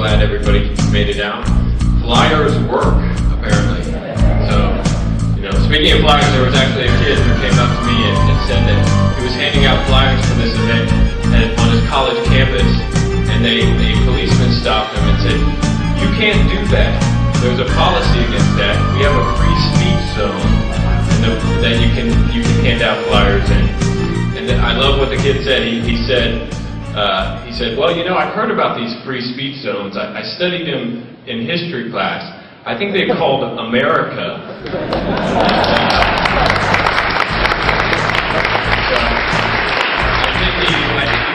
glad everybody made it out. Flyers work, apparently. So, speaking of flyers, there was actually a kid who came up to me and said that he was handing out flyers for this event on his college campus, and a policeman stopped him and said, "You can't do that. There's a policy against that. We have a free speech zone that you can hand out flyers in." And I love what the kid said. He said, "Well, I've heard about these free speech zones. I studied them in history class. I think they're called America." I think he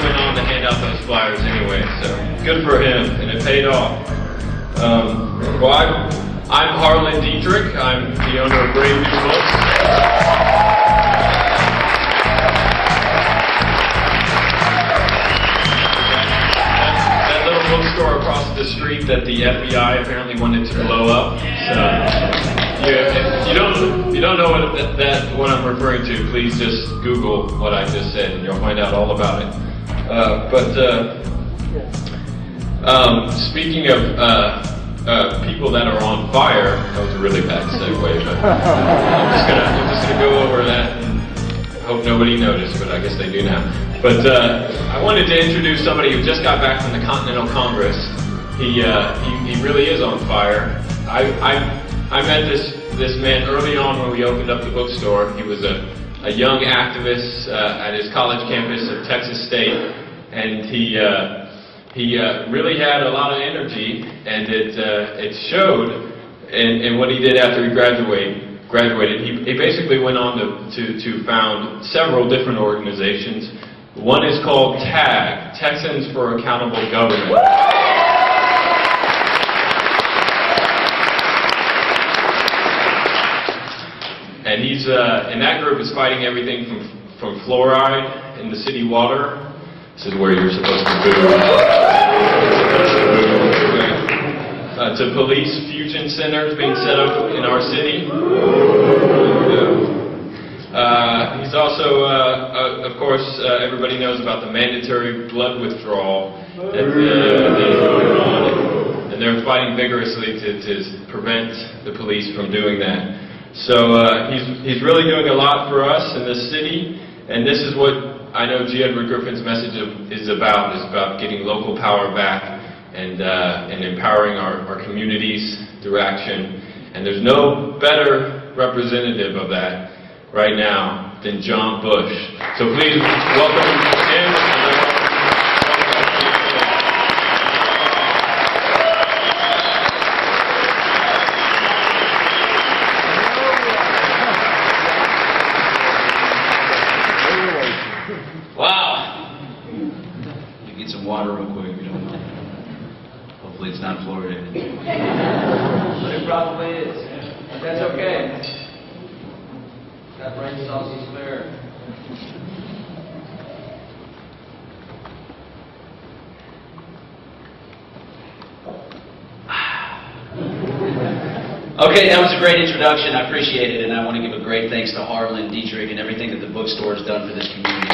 went on to hand out those flyers anyway, so good for him, and it paid off. I'm Harlan Dietrich. I'm the owner of Brave New Books. That little bookstore across the street that the FBI apparently wanted to blow up. So, if you don't know what I'm referring to, please just Google what I just said, and you'll find out all about it. Speaking of people that are on fire, that was a really bad segue, but I'm just gonna go over that and hope nobody noticed, but I guess they do now. But I wanted to introduce somebody who just got back from the Continental Congress. He really is on fire. I met this man early on when we opened up the bookstore. He was a young activist at his college campus at Texas State, and he really had a lot of energy, and it showed in what he did after he graduated. He basically went on to found several different organizations. One is called TAG, Texans for Accountable Government. And he's and that group is fighting everything from fluoride in the city water. This is where you're supposed to boo. To police fusion centers being set up in our city. He's also, of course, everybody knows about the mandatory blood withdrawal that's going on, and they're fighting vigorously to prevent the police from doing that. So he's really doing a lot for us in this city, and this is what I know Edward Griffin's message is about getting local power back and empowering our communities through action. And there's no better representative of that right now than John Bush. So please welcome him. Water real quick, Hopefully it's not fluoridated. But it probably is. That's okay. Got brain cells to spare. Okay, that was a great introduction. I appreciate it, and I want to give a great thanks to Harlan, Dietrich, and everything that the bookstore has done for this community.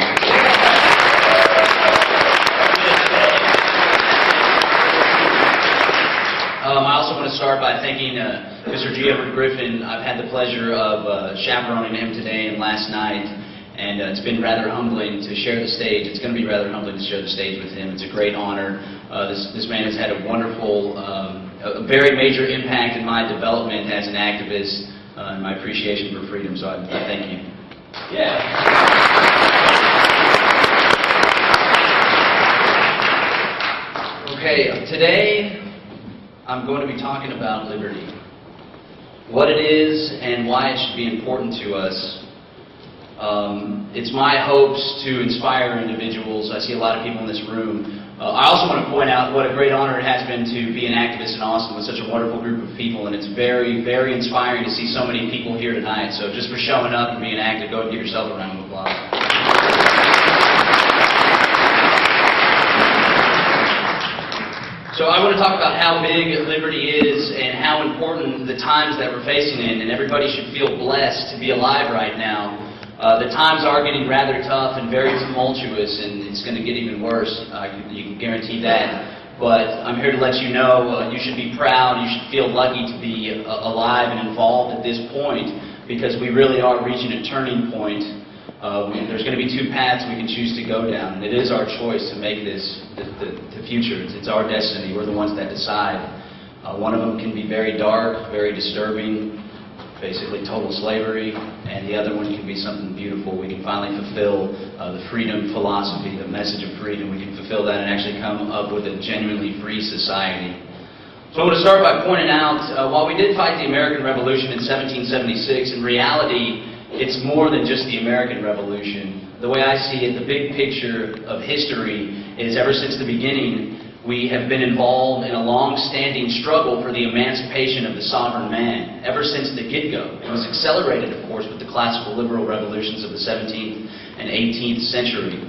I also want to start by thanking Mr. Edward Griffin. I've had the pleasure of chaperoning him today and last night, and it's been rather humbling to share the stage. It's going to be rather humbling to share the stage with him. It's a great honor. This man has had a wonderful, a very major impact in my development as an activist and my appreciation for freedom, so I thank you. Yeah. Okay, today I'm going to be talking about liberty, what it is and why it should be important to us. It's my hopes to inspire individuals. I see a lot of people in this room. I also want to point out what a great honor it has been to be an activist in Austin with such a wonderful group of people, and it's very, very inspiring to see so many people here tonight. So just for showing up and being active, go ahead and give yourself a round of applause. So I want to talk about how big liberty is and how important the times that we're facing in, and everybody should feel blessed to be alive right now. The times are getting rather tough and very tumultuous, and it's going to get even worse. You can guarantee that. But I'm here to let you know you should be proud, you should feel lucky to be alive and involved at this point, because we really are reaching a turning point. There's going to be two paths we can choose to go down, and it is our choice to make this the future. It's our destiny. We're the ones that decide. One of them can be very dark, very disturbing, basically total slavery, and the other one can be something beautiful. We can finally fulfill the freedom philosophy, the message of freedom. We can fulfill that and actually come up with a genuinely free society. So I'm going to start by pointing out, while we did fight the American Revolution in 1776, in reality, it's more than just the American Revolution. The way I see it, the big picture of history is ever since the beginning, we have been involved in a long-standing struggle for the emancipation of the sovereign man, ever since the get-go. It was accelerated, of course, with the classical liberal revolutions of the 17th and 18th century.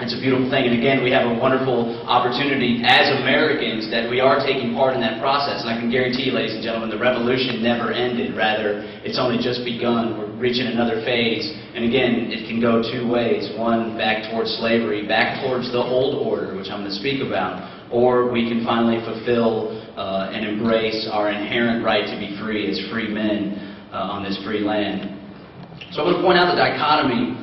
It's a beautiful thing, and again, we have a wonderful opportunity as Americans that we are taking part in that process. And I can guarantee you, ladies and gentlemen, the revolution never ended. Rather, it's only just begun. We're reaching another phase. And again, it can go two ways. One, back towards slavery, back towards the old order, which I'm going to speak about. Or we can finally fulfill and embrace our inherent right to be free as free men on this free land. So I'm going to point out the dichotomy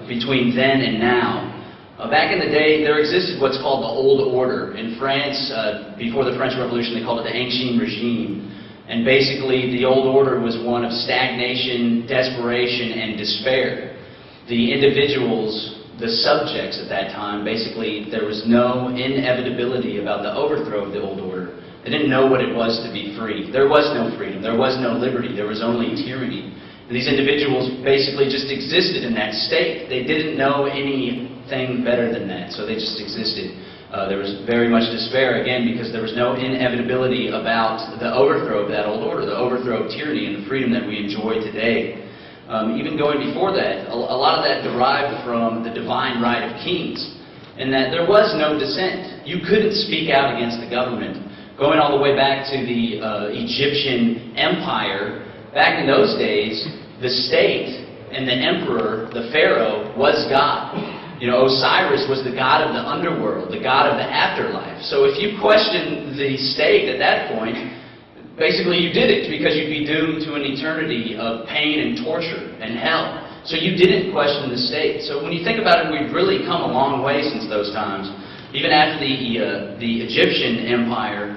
between then and now. Back in the day, there existed what's called the Old Order. In France, before the French Revolution, they called it the Ancien Regime. And basically, the Old Order was one of stagnation, desperation, and despair. The individuals, the subjects at that time, basically, there was no inevitability about the overthrow of the Old Order. They didn't know what it was to be free. There was no freedom. There was no liberty. There was only tyranny. And these individuals basically just existed in that state. They didn't know anything better than that, so they just existed. There was very much despair, again, because there was no inevitability about the overthrow of that old order, the overthrow of tyranny and the freedom that we enjoy today. Even going before that, a lot of that derived from the divine right of kings, in that there was no dissent. You couldn't speak out against the government. Going all the way back to the Egyptian Empire, back in those days, the state and the emperor, the pharaoh, was God. You know, Osiris was the god of the underworld, the god of the afterlife. So if you questioned the state at that point, basically you did it because you'd be doomed to an eternity of pain and torture and hell. So you didn't question the state. So when you think about it, we've really come a long way since those times. Even after the Egyptian Empire,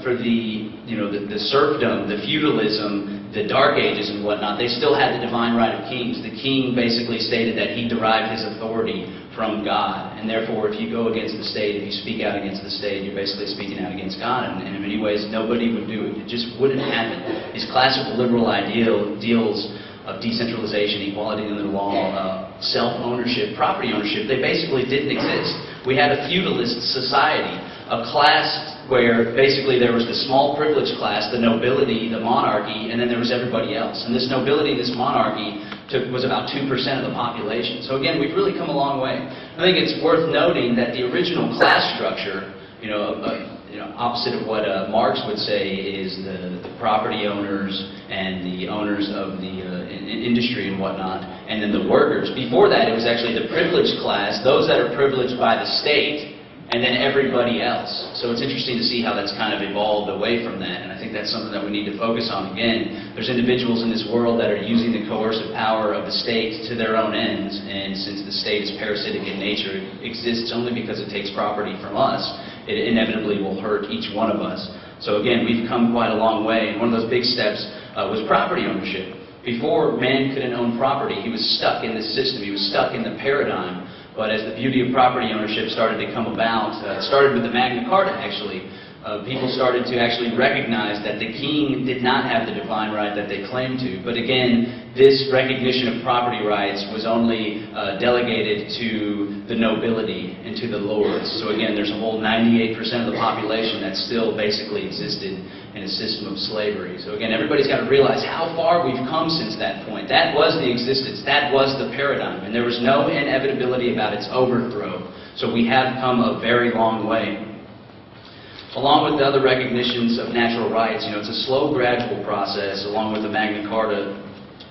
for the serfdom, the feudalism, the Dark Ages and whatnot, they still had the divine right of kings. The king basically stated that he derived his authority from God, and therefore if you go against the state, if you speak out against the state, you're basically speaking out against God, and in many ways nobody would do it. It just wouldn't happen. These classical liberal ideals of decentralization, equality under the law, self-ownership, property ownership, they basically didn't exist. We had a feudalist society, a class where basically there was the small privileged class, the nobility, the monarchy, and then there was everybody else. And this nobility, this monarchy, was about 2% of the population. So again, we've really come a long way. I think it's worth noting that the original class structure, opposite of what Marx would say is the property owners and the owners of the industry and whatnot, and then the workers. Before that, it was actually the privileged class, those that are privileged by the state, and then everybody else. So it's interesting to see how that's kind of evolved away from that, and I think that's something that we need to focus on. Again, there's individuals in this world that are using the coercive power of the state to their own ends, and since the state is parasitic in nature, it exists only because it takes property from us, it inevitably will hurt each one of us. So again, we've come quite a long way, and one of those big steps was property ownership. Before, man couldn't own property. He was stuck in the system. He was stuck in the paradigm. But as the beauty of property ownership started to come about, it started with the Magna Carta, actually. People started to actually recognize that the king did not have the divine right that they claimed to. But again, this recognition of property rights was only delegated to the nobility and to the lords. So again, there's a whole 98% of the population that still basically existed in a system of slavery. So again, everybody's got to realize how far we've come since that point. That was the existence. That was the paradigm. And there was no inevitability about its overthrow. So we have come a very long way. Along with the other recognitions of natural rights, it's a slow, gradual process. Along with the Magna Carta,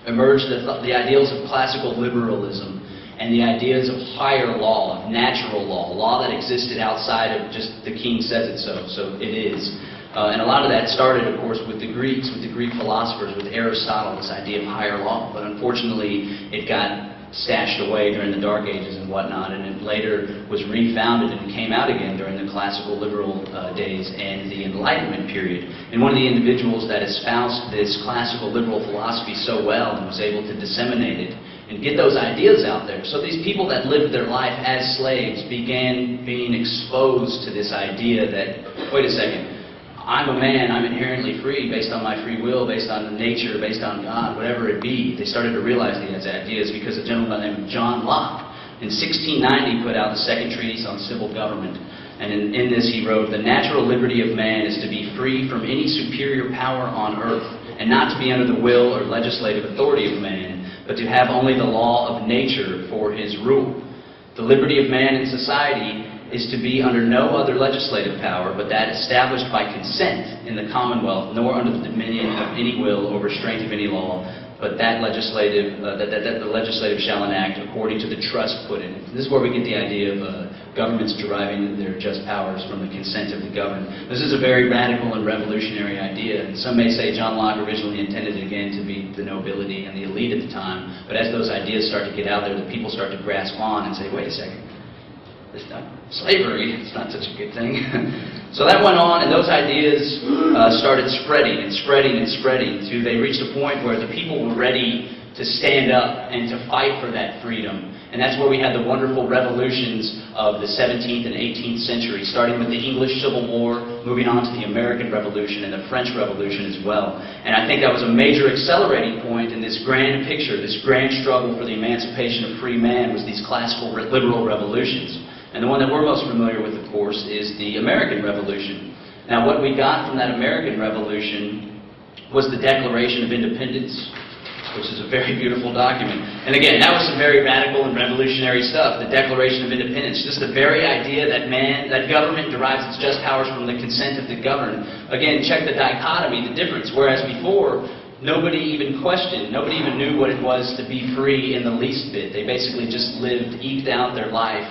emerged the ideals of classical liberalism and the ideas of higher law, of natural law that existed outside of just the king says it so it is. And a lot of that started, of course, with the Greeks, with the Greek philosophers, with Aristotle, this idea of higher law. But unfortunately, it got stashed away during the Dark Ages and whatnot, and it later was refounded and came out again during the classical liberal days and the Enlightenment period. And one of the individuals that espoused this classical liberal philosophy so well and was able to disseminate it and get those ideas out there. So these people that lived their life as slaves began being exposed to this idea that, wait a second, I'm a man, I'm inherently free based on my free will, based on nature, based on God, whatever it be. They started to realize these ideas because a gentleman by the name of John Locke in 1690 put out the Second Treatise on Civil Government. And in this he wrote, "The natural liberty of man is to be free from any superior power on earth, and not to be under the will or legislative authority of man, but to have only the law of nature for his rule. The liberty of man in society is to be under no other legislative power but that established by consent in the Commonwealth, nor under the dominion of any will or restraint of any law, but that the legislative shall enact according to the trust put in it." This is where we get the idea of governments deriving their just powers from the consent of the governed. This is a very radical and revolutionary idea, and some may say John Locke originally intended it again to be the nobility and the elite at the time, but as those ideas start to get out there, the people start to grasp on and say, wait a second, it's not slavery, it's not such a good thing. So that went on, and those ideas started spreading and spreading and spreading to they reached a point where the people were ready to stand up and to fight for that freedom. And that's where we had the wonderful revolutions of the 17th and 18th century, starting with the English Civil War, moving on to the American Revolution and the French Revolution as well. And I think that was a major accelerating point in this grand picture, this grand struggle for the emancipation of free man was these classical liberal revolutions. And the one that we're most familiar with, of course, is the American Revolution. Now, what we got from that American Revolution was the Declaration of Independence, which is a very beautiful document. And again, that was some very radical and revolutionary stuff, the Declaration of Independence, just the very idea that government derives its just powers from the consent of the governed. Again, check the dichotomy, the difference. Whereas before, nobody even questioned, nobody even knew what it was to be free in the least bit. They basically just lived, eked out their life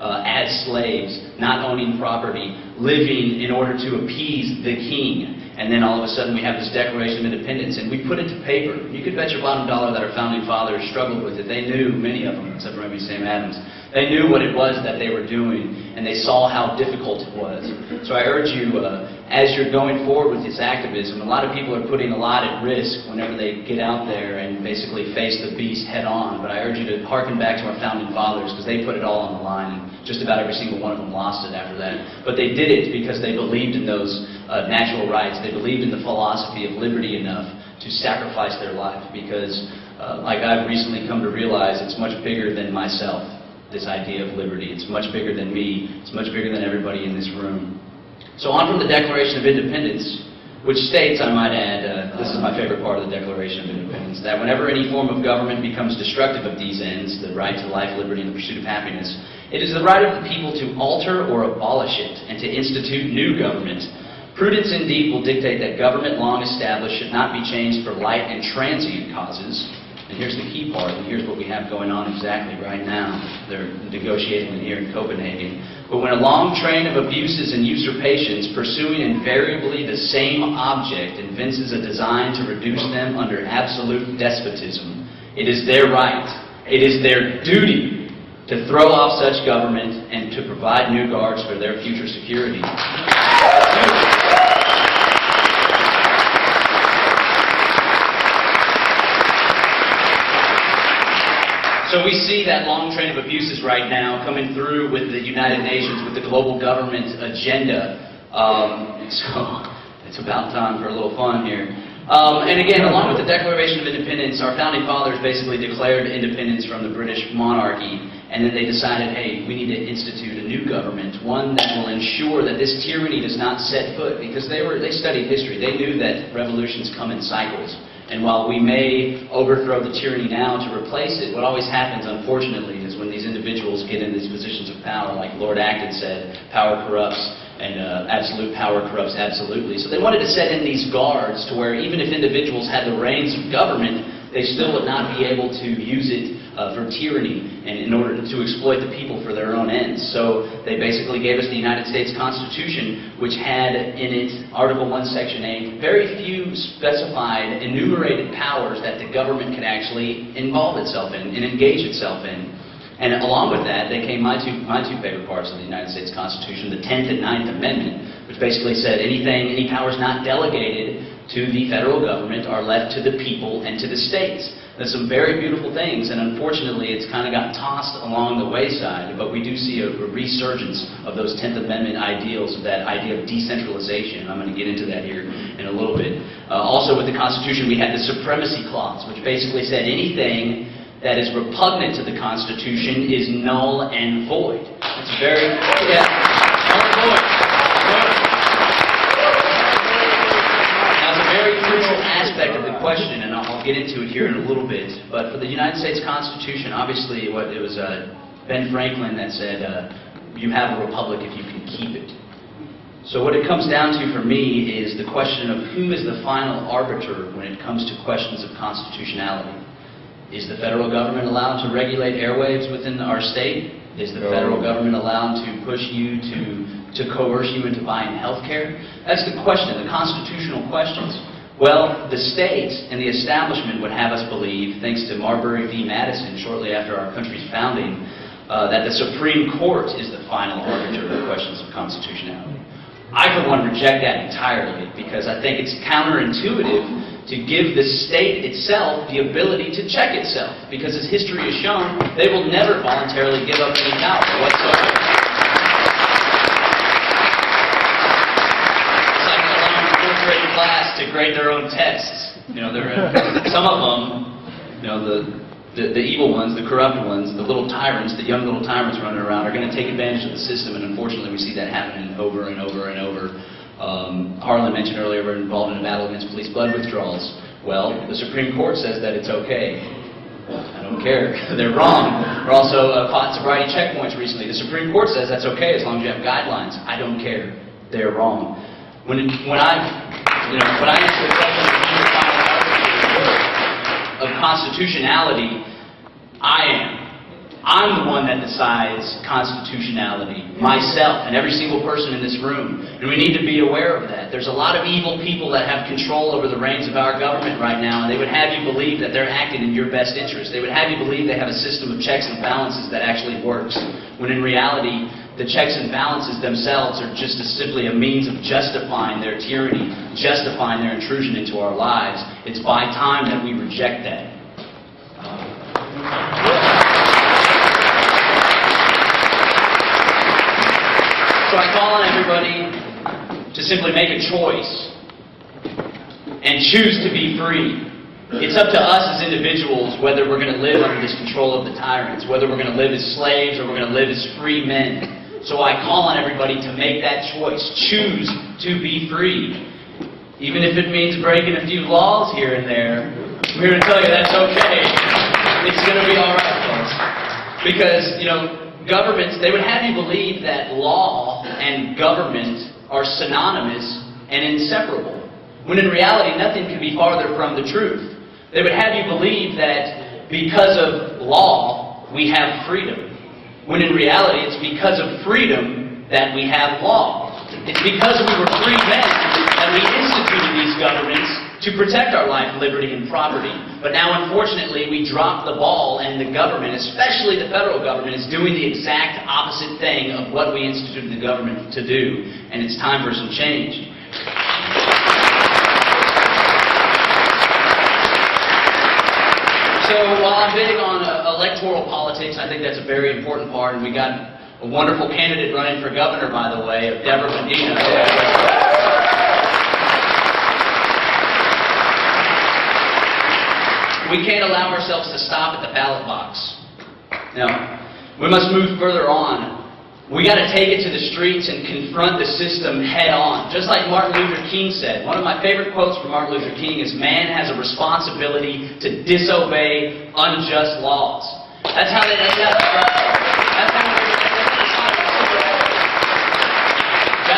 as slaves, not owning property, living in order to appease the king. And then all of a sudden we have this Declaration of Independence, and we put it to paper. You could bet your bottom dollar that our founding fathers struggled with it. They knew, many of them, except for maybe Sam Adams, they knew what it was that they were doing, and they saw how difficult it was. So I urge you, as you're going forward with this activism, a lot of people are putting a lot at risk whenever they get out there and basically face the beast head on. But I urge you to hearken back to our founding fathers, because they put it all on the line, and just about every single one of them lost it after that. But they did it because they believed in those natural rights. They believed in the philosophy of liberty enough to sacrifice their life, because like I've recently come to realize, it's much bigger than myself, this idea of liberty. It's much bigger than me. It's much bigger than everybody in this room. So on from the Declaration of Independence, which states, I might add, this is my favorite part of the Declaration of Independence, that whenever any form of government becomes destructive of these ends, the right to life, liberty, and the pursuit of happiness, it is the right of the people to alter or abolish it and to institute new government. Prudence indeed will dictate that government long established should not be changed for light and transient causes. And here's the key part, and here's what we have going on exactly right now. They're negotiating it here in Copenhagen. But when a long train of abuses and usurpations pursuing invariably the same object evinces a design to reduce them under absolute despotism, it is their right, it is their duty to throw off such government and to provide new guards for their future security. So we see that long train of abuses right now coming through with the United Nations, with the global government agenda. So it's about time for a little fun here. And again, along with the Declaration of Independence, our founding fathers basically declared independence from the British monarchy, and then they decided, hey, we need to institute a new government, one that will ensure that this tyranny does not set foot, because they studied history. They knew that revolutions come in cycles. And while we may overthrow the tyranny now to replace it, what always happens, unfortunately, is when these individuals get in these positions of power, like Lord Acton said, power corrupts, and absolute power corrupts absolutely. So they wanted to set in these guards to where even if individuals had the reins of government, they still would not be able to use it for tyranny and in order to exploit the people for their own ends. So they basically gave us the United States Constitution, which had in it Article 1, Section 8, very few specified, enumerated powers that the government could actually involve itself in and engage itself in. And along with that, they came my two favorite parts of the United States Constitution, the 10th and 9th Amendment, which basically said any powers not delegated to the federal government are left to the people and to the states. There's some very beautiful things, and unfortunately it's kind of got tossed along the wayside, but we do see a resurgence of those 10th Amendment ideals, of that idea of decentralization. I'm going to get into that here in a little bit. Also with the Constitution we had the Supremacy Clause, which basically said anything that is repugnant to the Constitution is null and void. It's very, null and void. Now, it's a very crucial aspect of the question, and I'll get into it here in a little bit. But for the United States Constitution, obviously, it was Ben Franklin that said, "You have a republic if you can keep it." So what it comes down to for me is the question of who is the final arbiter when it comes to questions of constitutionality. Is the federal government allowed to regulate airwaves within our state? Is the federal government allowed to push you, to coerce you into buying health care? That's the question, the constitutional questions. Well, the states and the establishment would have us believe, thanks to Marbury v. Madison shortly after our country's founding, that the Supreme Court is the final arbiter of questions of constitutionality. I, for one, reject that entirely because I think it's counterintuitive to give the state itself the ability to check itself. Because as history has shown, they will never voluntarily give up any power whatsoever. It's like allowing the fourth grade class to grade their own tests. You know, some of them, you know, the evil ones, the corrupt ones, the little tyrants, the young little tyrants running around are going to take advantage of the system, and unfortunately we see that happening over and over and over. Harlan mentioned earlier we're involved in a battle against police blood withdrawals. Well, the Supreme Court says that it's okay. I don't care. They're wrong. We're also fought sobriety checkpoints recently. The Supreme Court says that's okay as long as you have guidelines. I don't care. They're wrong. When I answer the question of constitutionality, I'm the one that decides constitutionality, myself, and every single person in this room. And we need to be aware of that. There's a lot of evil people that have control over the reins of our government right now, and they would have you believe that they're acting in your best interest. They would have you believe they have a system of checks and balances that actually works, when in reality, the checks and balances themselves are just simply a means of justifying their tyranny, justifying their intrusion into our lives. It's by time that we reject that. So I call on everybody to simply make a choice and choose to be free. It's up to us as individuals whether we're going to live under this control of the tyrants, whether we're going to live as slaves or we're going to live as free men. So I call on everybody to make that choice. Choose to be free. Even if it means breaking a few laws here and there, I'm here to tell you that's okay. It's going to be all right, folks. Because, you know, governments, they would have you believe that law and government are synonymous and inseparable, when in reality nothing could be farther from the truth. They would have you believe that because of law we have freedom, when in reality it's because of freedom that we have law. It's because we were free men that we instituted these governments to protect our life, liberty, and property. But now, unfortunately, we dropped the ball, and the government, especially the federal government, is doing the exact opposite thing of what we instituted the government to do. And it's time for some change. So while I'm big on electoral politics, I think that's a very important part, and we got a wonderful candidate running for governor, by the way, of Deborah Medina. We can't allow ourselves to stop at the ballot box. Now, we must move further on. We got to take it to the streets and confront the system head on. Just like Martin Luther King said. One of my favorite quotes from Martin Luther King is, "Man has a responsibility to disobey unjust laws." That's how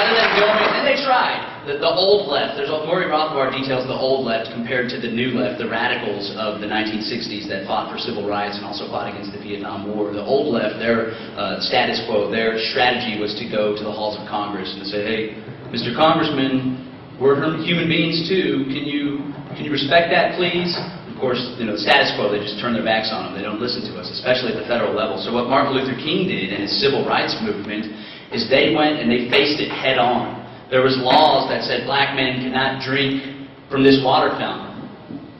rather than going, and they tried. The old left, Murray Rothbard details the old left compared to the new left, the radicals of the 1960s that fought for civil rights and also fought against the Vietnam War. The old left, their status quo, their strategy was to go to the halls of Congress and say, hey, Mr. Congressman, we're human beings too. Can you respect that, please? Of course, the status quo, they just turn their backs on them. They don't listen to us, especially at the federal level. So what Martin Luther King did in his civil rights movement is they went and they faced it head on. There was laws that said black men cannot drink from this water fountain.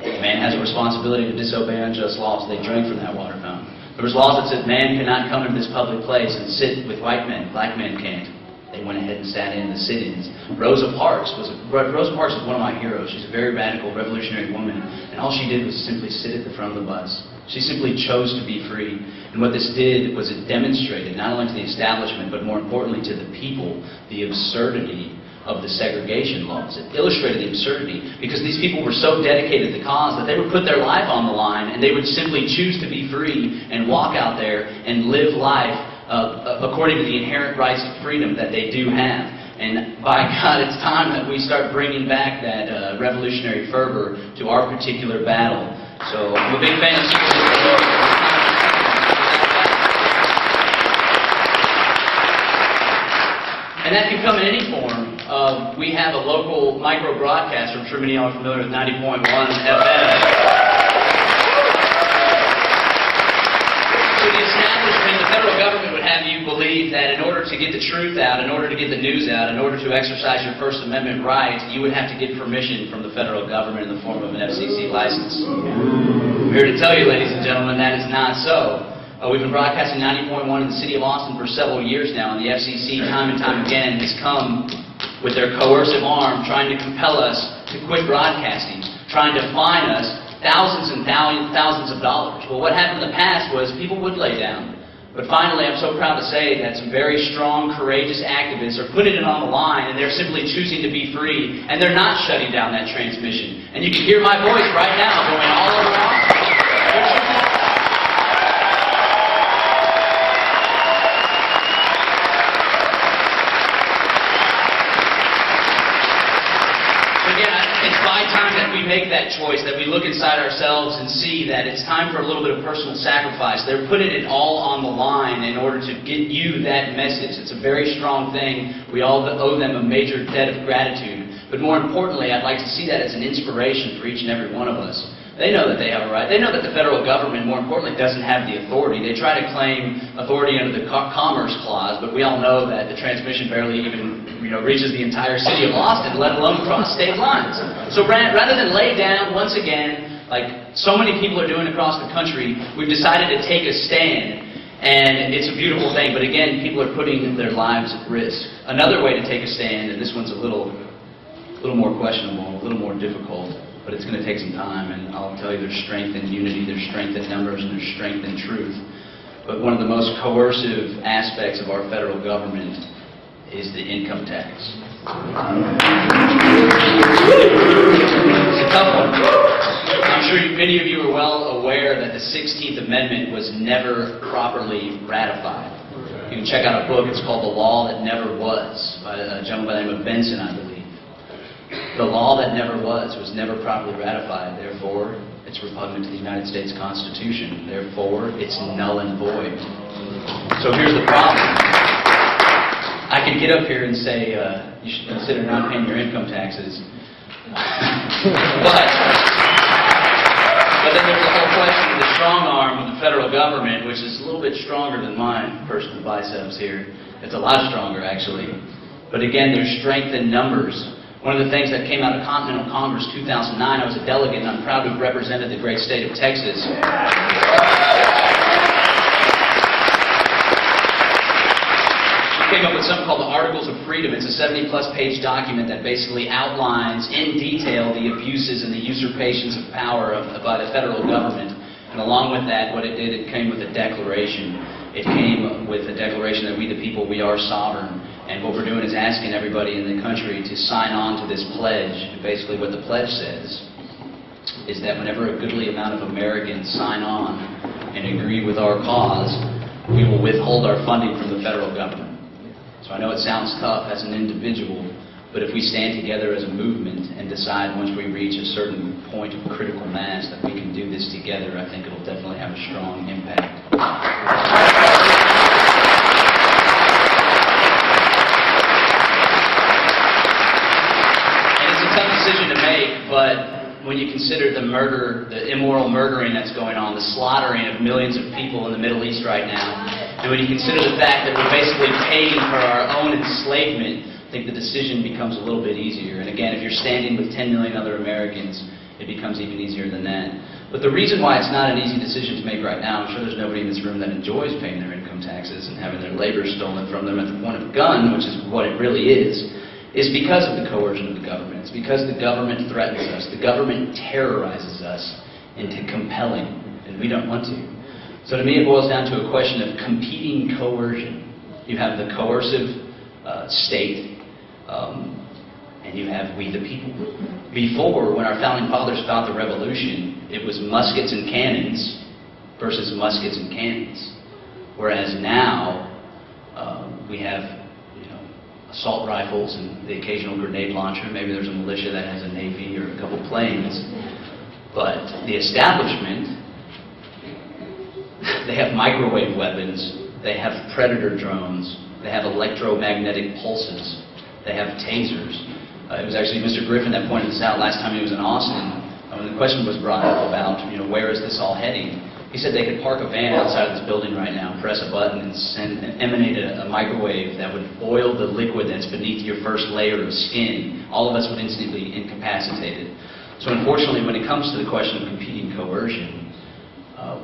A man has a responsibility to disobey unjust laws. They drank from that water fountain. There was laws that said man cannot come into this public place and sit with white men. Black men can't. They went ahead and sat in the sit-ins. Rosa Parks is one of my heroes. She's a very radical, revolutionary woman, and all she did was simply sit at the front of the bus. She simply chose to be free. And what this did was it demonstrated, not only to the establishment, but more importantly to the people, the absurdity of the segregation laws. It illustrated the absurdity because these people were so dedicated to the cause that they would put their life on the line and they would simply choose to be free and walk out there and live life according to the inherent rights of freedom that they do have. And by God, it's time that we start bringing back that revolutionary fervor to our particular battle. So I'm a big fan of and that can come in any form. We have a local micro broadcast, I'm sure many of y'all are familiar with 90.1 FM. So the establishment, the federal government would have you believe that in order to get the truth out, in order to get the news out, in order to exercise your First Amendment rights, you would have to get permission from the federal government in the form of an FCC license. I'm here to tell you, ladies and gentlemen, that is not so. We've been broadcasting 90.1 in the city of Austin for several years now, and the FCC time and time again has come with their coercive arm trying to compel us to quit broadcasting, trying to fine us thousands and thousands of dollars. Well, what happened in the past was people would lay down. But finally, I'm so proud to say that some very strong, courageous activists are putting it on the line, and they're simply choosing to be free, and they're not shutting down that transmission. And you can hear my voice right now going all over Austin. Make that choice, that we look inside ourselves and see that it's time for a little bit of personal sacrifice. They're putting it all on the line in order to get you that message. It's a very strong thing. We all owe them a major debt of gratitude. But more importantly, I'd like to see that as an inspiration for each and every one of us. They know that they have a right. They know that the federal government, more importantly, doesn't have the authority. They try to claim authority under the Commerce Clause, but we all know that the transmission barely even reaches the entire city of Austin, let alone cross state lines. So rather than lay down, once again, like so many people are doing across the country, we've decided to take a stand. And it's a beautiful thing, but again, people are putting their lives at risk. Another way to take a stand, and this one's a little more questionable, a little more difficult, but it's going to take some time, and I'll tell you there's strength in unity, there's strength in numbers, and there's strength in truth. But one of the most coercive aspects of our federal government is the income tax. It's a tough one. I'm sure many of you are well aware that the 16th Amendment was never properly ratified. You can check out a book, it's called The Law That Never Was, by a gentleman by the name of Benson, I believe. The law that never was never properly ratified, therefore it's repugnant to the United States Constitution. Therefore, it's null and void. So here's the problem. I could get up here and say, you should consider not paying your income taxes. but then there's the whole question of the strong arm of the federal government, which is a little bit stronger than my personal biceps here. It's a lot stronger, actually. But again, there's strength in numbers. One of the things that came out of Continental Congress 2009, I was a delegate, and I'm proud to have represented the great state of Texas. We came up with something called the Articles of Freedom. It's a 70-plus page document that basically outlines in detail the abuses and the usurpations of power by the federal government. And along with that, what it did, it came with a declaration. It came with a declaration that we the people, we are sovereign. And what we're doing is asking everybody in the country to sign on to this pledge. And basically what the pledge says is that whenever a goodly amount of Americans sign on and agree with our cause, we will withhold our funding from the federal government. So I know it sounds tough as an individual, but if we stand together as a movement and decide once we reach a certain point of critical mass that we can do this together, I think it'll definitely have a strong impact. And it's a tough decision to make, but when you consider the murder, the immoral murdering that's going on, the slaughtering of millions of people in the Middle East right now, and when you consider the fact that we're basically paying for our own enslavement, I think the decision becomes a little bit easier. And again, if you're standing with 10 million other Americans, it becomes even easier than that. But the reason why it's not an easy decision to make right now, I'm sure there's nobody in this room that enjoys paying their income taxes and having their labor stolen from them at the point of a gun, which is what it really is because of the coercion of the government. It's because the government threatens us. The government terrorizes us into compelling, and we don't want to. So to me, it boils down to a question of competing coercion. You have the coercive state, and you have we the people. Before, when our founding fathers fought the revolution, it was muskets and cannons versus muskets and cannons. Whereas now, we have assault rifles and the occasional grenade launcher. Maybe there's a militia that has a navy or a couple planes. But the establishment, they have microwave weapons, they have predator drones, they have electromagnetic pulses, they have tasers. It was actually Mr. Griffin that pointed this out last time he was in Austin. When the question was brought up about, where is this all heading? He said they could park a van outside of this building right now, press a button, and emanate a microwave that would boil the liquid that's beneath your first layer of skin. All of us would instantly be incapacitated. So unfortunately, when it comes to the question of competing coercion,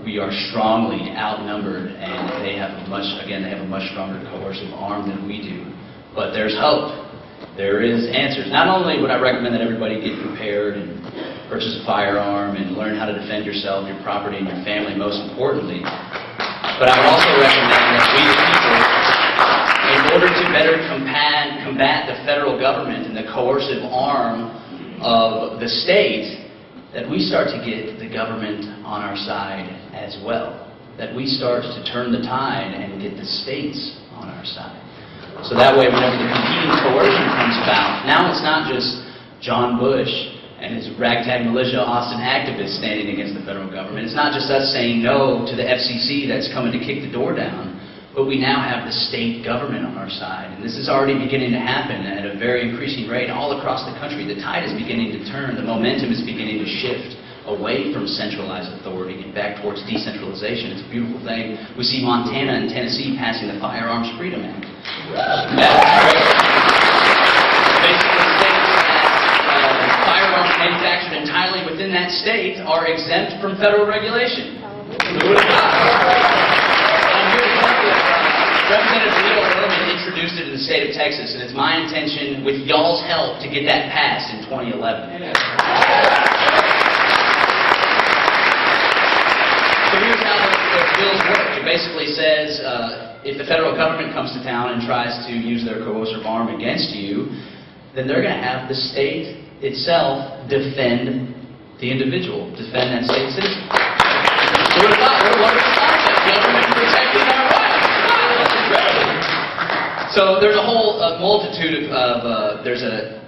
we are strongly outnumbered, and they have a much stronger coercive arm than we do. But there's hope. There is answers. Not only would I recommend that everybody get prepared and purchase a firearm and learn how to defend yourself, your property, and your family, most importantly, but I would also recommend that we as people, in order to better combat the federal government and the coercive arm of the state, that we start to get the government on our side as well. That we start to turn the tide and get the states on our side. So that way, whenever the competing coercion comes about, now it's not just John Bush and his ragtag militia Austin activists standing against the federal government. It's not just us saying no to the FCC that's coming to kick the door down, but we now have the state government on our side. And this is already beginning to happen at a very increasing rate all across the country. The tide is beginning to turn. The momentum is beginning to shift away from centralized authority and back towards decentralization. It's a beautiful thing. We see Montana and Tennessee passing the Firearms Freedom Act. Basically states that firearms manufactured entirely within that state are exempt from federal regulation. Who would have thought? I'm here to tell you that Representative Harlan introduced it in the state of Texas, and it's my intention, with y'all's help, to get that passed in 2011. So here's how the bills work. It basically says if the federal government comes to town and tries to use their coercive arm against you, then they're going to have the state itself defend the individual, defend that state citizen. So what about we're one of the concept, government protecting our rights? That's incredible. So there's a whole multitude of there's a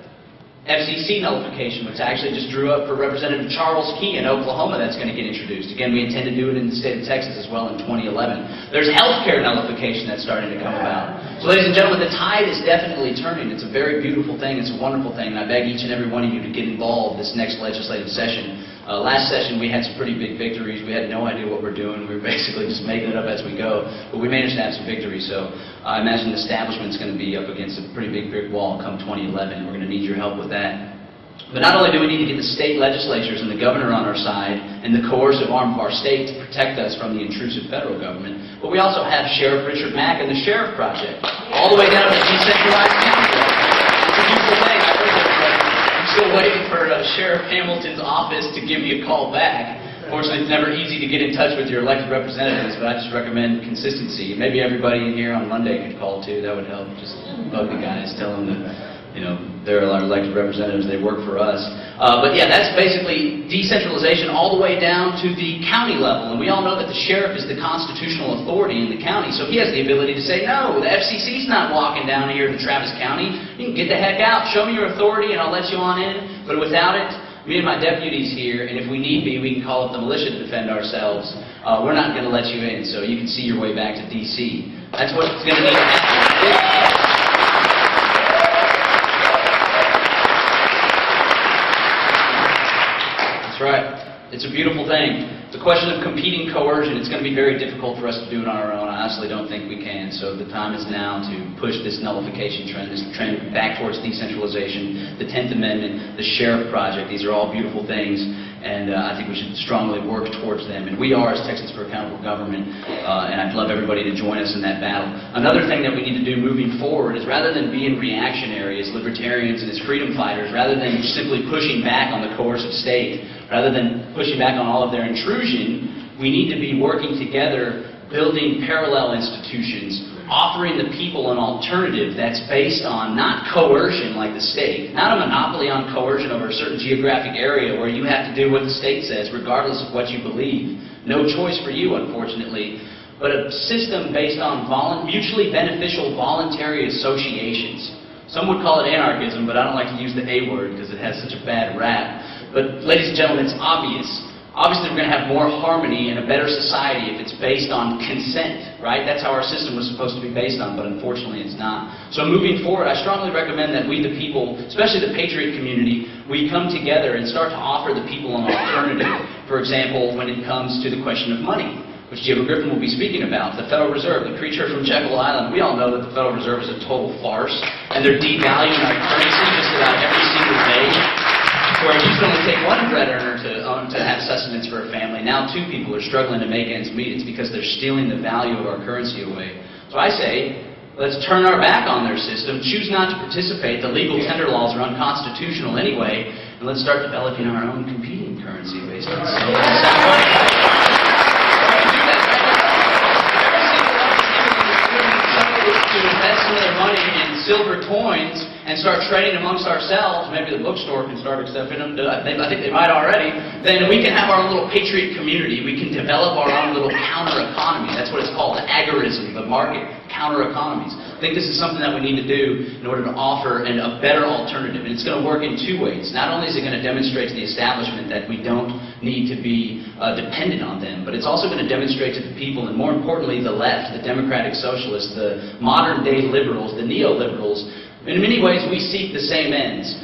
FCC nullification, which I actually just drew up for Representative Charles Key in Oklahoma that's going to get introduced. Again, we intend to do it in the state of Texas as well in 2011. There's healthcare nullification that's starting to come about. So ladies and gentlemen, the tide is definitely turning. It's a very beautiful thing. It's a wonderful thing. And I beg each and every one of you to get involved this next legislative session. Last session, we had some pretty big victories. We had no idea what we're doing. We were basically just making it up as we go. But we managed to have some victories. So I imagine the establishment's going to be up against a pretty big brick wall come 2011. We're going to need your help with that. But not only do we need to get the state legislatures and the governor on our side and the coercive arm of our state to protect us from the intrusive federal government, but we also have Sheriff Richard Mack and the Sheriff Project, all the way down to decentralized council. It's a beautiful thing. I'm still waiting for Sheriff Hamilton's office to give me a call back. Fortunately, it's never easy to get in touch with your elected representatives, but I just recommend consistency. Maybe everybody in here on Monday could call too. That would help. Just bug the guys, tell them to they're our elected representatives, they work for us. But yeah, that's basically decentralization all the way down to the county level. And we all know that the sheriff is the constitutional authority in the county, so he has the ability to say, no, the FCC's not walking down here to Travis County. You can get the heck out, show me your authority, and I'll let you on in. But without it, me and my deputies here, and if we need be, we can call up the militia to defend ourselves. We're not going to let you in, so you can see your way back to D.C. That's what's going to need to happen. That's right. It's a beautiful thing. It's a question of competing coercion. It's going to be very difficult for us to do it on our own. I honestly don't think we can. So the time is now to push this nullification trend, this trend back towards decentralization, the 10th Amendment, the Sheriff Project. These are all beautiful things, and I think we should strongly work towards them. And we are, as Texans for Accountable Government, and I'd love everybody to join us in that battle. Another thing that we need to do moving forward is, rather than being reactionary as libertarians and as freedom fighters, rather than simply pushing back on the coercive state, rather than pushing back on all of their intrusion, we need to be working together, building parallel institutions, offering the people an alternative that's based on not coercion like the state, not a monopoly on coercion over a certain geographic area where you have to do what the state says regardless of what you believe. No choice for you, unfortunately, but a system based on mutually beneficial voluntary associations. Some would call it anarchism, but I don't like to use the A word because it has such a bad rap. But ladies and gentlemen, it's obvious. Obviously, we're going to have more harmony and a better society if it's based on consent, right? That's how our system was supposed to be based on, but unfortunately it's not. So moving forward, I strongly recommend that we, the people, especially the patriot community, we come together and start to offer the people an alternative. For example, when it comes to the question of money, which Griffin will be speaking about, the Federal Reserve, the creature from Jekyll Island. We all know that the Federal Reserve is a total farce, and they're devaluing our currency just about every single day. Where it used to only take one bread earner to have sustenance for a family. Now 2 people are struggling to make ends meet. It's because they're stealing the value of our currency away. So I say, let's turn our back on their system, choose not to participate. The legal tender laws are unconstitutional anyway, and let's start developing our own competing currency based on to invest some of their money in silver coins and start trading amongst ourselves, maybe the bookstore can start accepting them, I think they might already, then we can have our own little patriot community. We can develop our own little counter-economy. That's what it's called, agorism, the market, counter-economies. I think this is something that we need to do in order to offer a better alternative. And it's going to work in 2 ways. Not only is it going to demonstrate to the establishment that we don't need to be dependent on them, but it's also going to demonstrate to the people, and more importantly, the left, the democratic socialists, the modern-day liberals, the neoliberals. In many ways, we seek the same ends.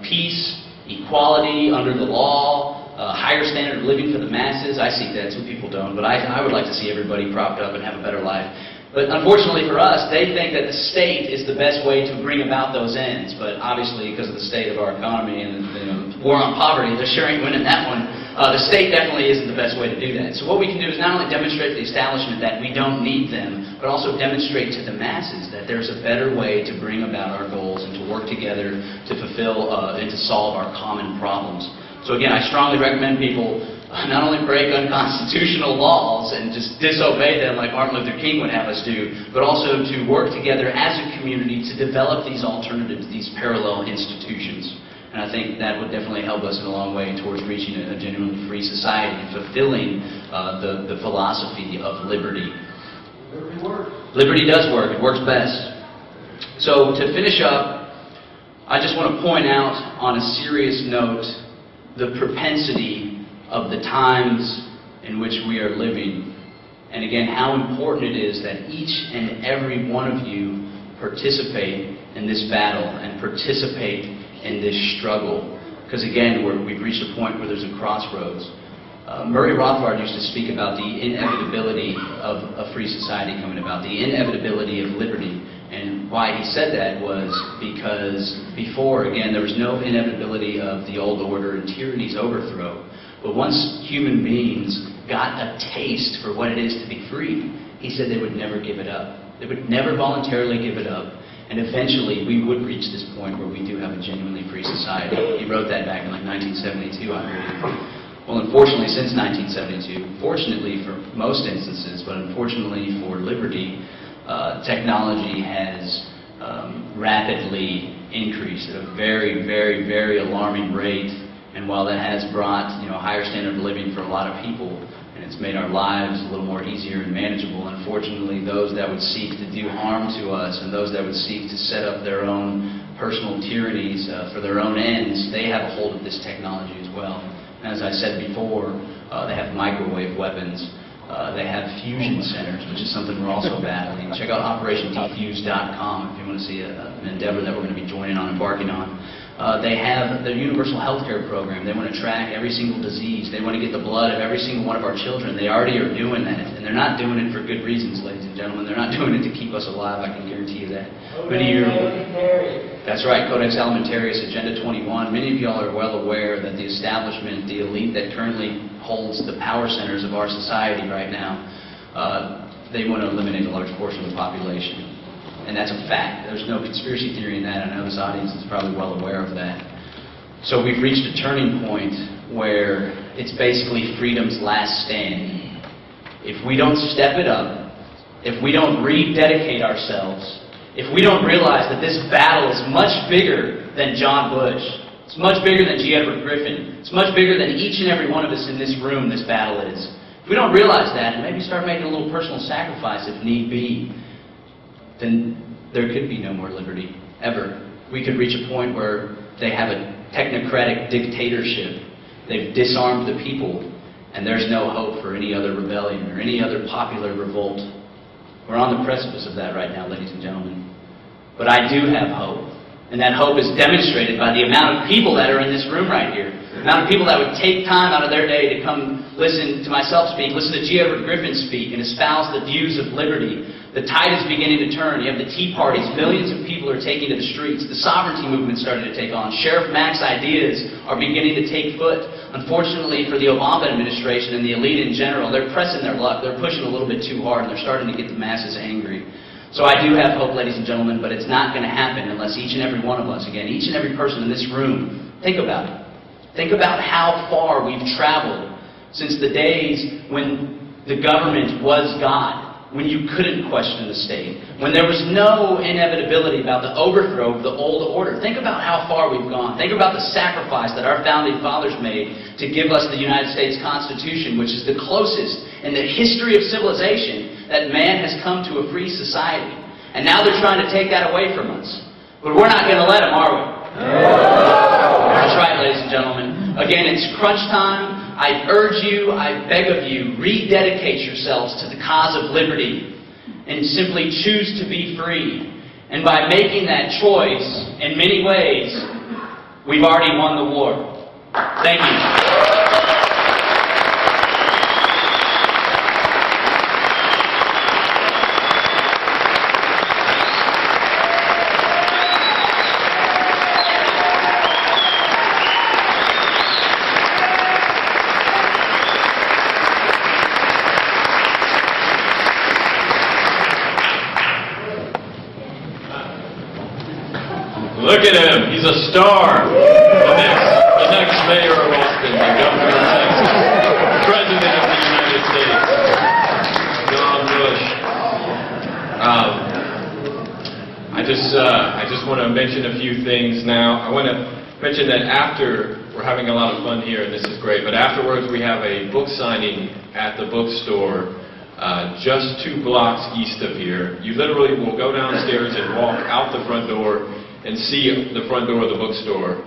Peace, equality under the law, higher standard of living for the masses. I seek that. Some people don't, but I would like to see everybody propped up and have a better life. But unfortunately for us, they think that the state is the best way to bring about those ends. But obviously, because of the state of our economy and the war on poverty, they're sure ain't winning that one. The state definitely isn't the best way to do that. So what we can do is not only demonstrate to the establishment that we don't need them, but also demonstrate to the masses that there's a better way to bring about our goals and to work together to fulfill and to solve our common problems. So again, I strongly recommend people not only break unconstitutional laws and just disobey them like Martin Luther King would have us do, but also to work together as a community to develop these alternatives, these parallel institutions. And I think that would definitely help us in a long way towards reaching a genuinely free society and fulfilling the philosophy of liberty. Liberty works. Liberty does work. It works best. So to finish up, I just want to point out on a serious note the propensity of the times in which we are living. And again, how important it is that each and every one of you participate in this battle and participate in this struggle. Because again, we've reached a point where there's a crossroads. Murray Rothbard used to speak about the inevitability of a free society coming about, the inevitability of liberty. And why he said that was because before, again, there was no inevitability of the old order and tyranny's overthrow. But once human beings got a taste for what it is to be free, he said they would never give it up. They would never voluntarily give it up. And eventually, we would reach this point where we do have a genuinely free society. He wrote that back in like 1972, I believe. Well, unfortunately, since 1972, fortunately for most instances, but unfortunately for liberty, technology has rapidly increased at a very, very, very alarming rate. And while that has brought, a higher standard of living for a lot of people, and it's made our lives a little more easier and manageable, unfortunately, those that would seek to do harm to us and those that would seek to set up their own personal tyrannies for their own ends, they have a hold of this technology as well. And as I said before, they have microwave weapons. They have fusion centers, which is something we're also battling. Check out OperationDefuse.com if you want to see an endeavor that we're going to be joining on, embarking on. They have the universal health care program. They want to track every single disease. They want to get the blood of every single one of our children. They already are doing that. And they're not doing it for good reasons, ladies and gentlemen. They're not doing it to keep us alive, I can guarantee you that. That's right, Codex Alimentarius, Agenda 21. Many of y'all are well aware that the establishment, the elite that currently holds the power centers of our society right now, they want to eliminate a large portion of the population. And that's a fact. There's no conspiracy theory in that. I know this audience is probably well aware of that. So we've reached a turning point where it's basically freedom's last stand. If we don't step it up, if we don't rededicate ourselves, if we don't realize that this battle is much bigger than John Bush, it's much bigger than G. Edward Griffin, it's much bigger than each and every one of us in this room, this battle is. If we don't realize that and maybe start making a little personal sacrifice if need be, then there could be no more liberty, ever. We could reach a point where they have a technocratic dictatorship. They've disarmed the people, and there's no hope for any other rebellion or any other popular revolt. We're on the precipice of that right now, ladies and gentlemen. But I do have hope, and that hope is demonstrated by the amount of people that are in this room right here. The amount of people that would take time out of their day to come listen to myself speak, listen to G. Edward Griffin speak, and espouse the views of liberty. The tide is beginning to turn. You have the Tea Parties. Millions of people are taking to the streets. The sovereignty movement started to take on. Sheriff Mack's ideas are beginning to take foot. Unfortunately for the Obama administration and the elite in general, they're pressing their luck. They're pushing a little bit too hard, and they're starting to get the masses angry. So I do have hope, ladies and gentlemen, but it's not going to happen unless each and every one of us, again, each and every person in this room, think about it. Think about how far we've traveled since the days when the government was God, when you couldn't question the state, when there was no inevitability about the overthrow of the old order. Think about how far we've gone. Think about the sacrifice that our founding fathers made to give us the United States Constitution, which is the closest in the history of civilization that man has come to a free society. And now they're trying to take that away from us. But we're not going to let them, are we? That's right, ladies and gentlemen. Again, it's crunch time. I urge you, I beg of you, rededicate yourselves to the cause of liberty and simply choose to be free. And by making that choice, in many ways, we've already won the war. Thank you. Look at him. He's a star. The next mayor of Austin, the governor of Texas, the president of the United States, John Bush. I just want to mention a few things now. I want to mention that after, we're having a lot of fun here, and this is great, but afterwards we have a book signing at the bookstore just 2 blocks east of here. You literally will go downstairs and walk out the front door and see the front door of the bookstore.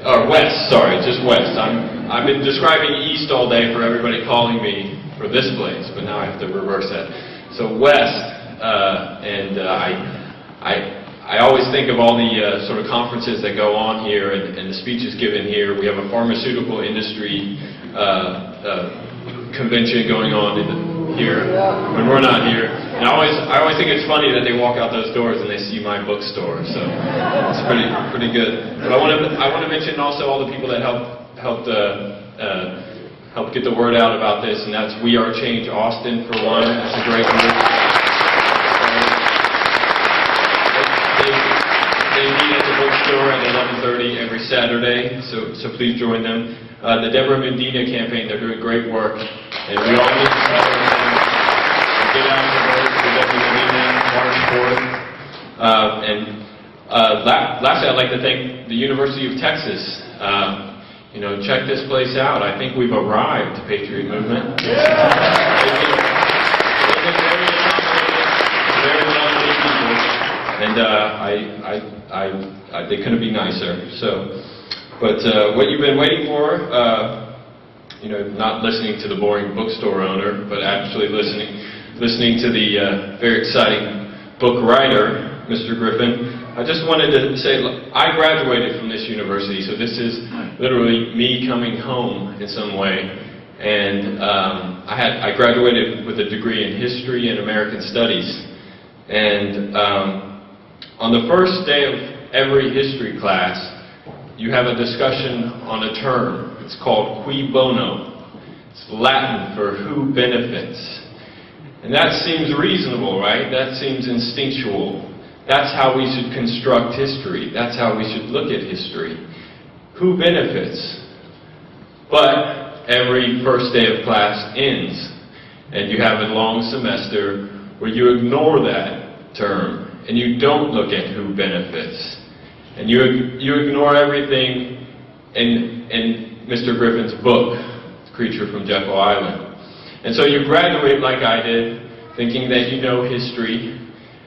Or west, sorry, just west. I've been describing east all day for everybody calling me for this place, but now I have to reverse that. So west, I always think of all the sort of conferences that go on here and the speeches given here. We have a pharmaceutical industry convention going on here when we're not here. And I always think it's funny that they walk out those doors and they see my bookstore. So it's pretty good. But I want to mention also all the people that helped get the word out about this, and that's We Are Change Austin for one. That's a great group. They meet at the bookstore at 11:30 every Saturday, so please join them. The Deborah Medina campaign, they're doing great work, and we all need to support them. Get out and vote for Deborah Medina, March 4th. And Lastly, I'd like to thank the University of Texas. You know, check this place out. I think we've arrived, Patriot Movement. They've been very accommodating, very lovely people, and they couldn't be nicer. So, but what you've been waiting for, you know, not listening to the boring bookstore owner, but actually listening to the very exciting book writer, Mr. Griffin. I just wanted to say, look, I graduated from this university, so this is literally me coming home in some way. And I graduated with a degree in history and American studies. And on the first day of every history class, you have a discussion on a term. It's called cui bono. It's Latin for who benefits. And that seems reasonable, right? That seems instinctual. That's how we should construct history. That's how we should look at history. Who benefits? But every first day of class ends, and you have a long semester where you ignore that term, and you don't look at who benefits. And you ignore everything in Mr. Griffin's book, Creature from Jekyll Island. And so you graduate like I did, thinking that you know history,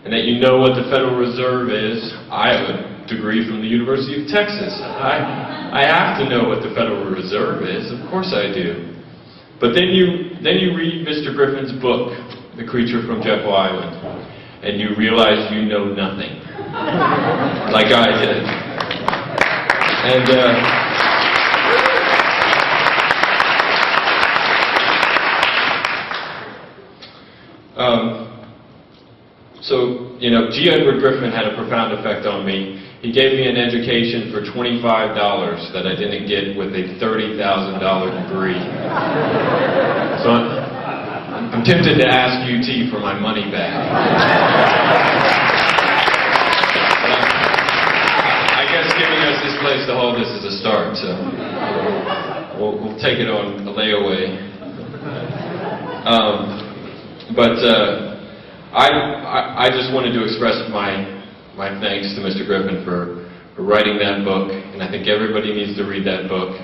and that you know what the Federal Reserve is. I have a degree from the University of Texas. I have to know what the Federal Reserve is. Of course I do. But then you read Mr. Griffin's book, The Creature from Jekyll Island, and you realize you know nothing, like I did. And so, you know, G. Edward Griffin had a profound effect on me. He gave me an education for $25 that I didn't get with a $30,000 degree. So I'm tempted to ask UT for my money back. I guess giving us this place to hold this is a start, so we'll take it on a layaway. I just wanted to express my thanks to Mr. Griffin for writing that book, and I think everybody needs to read that book.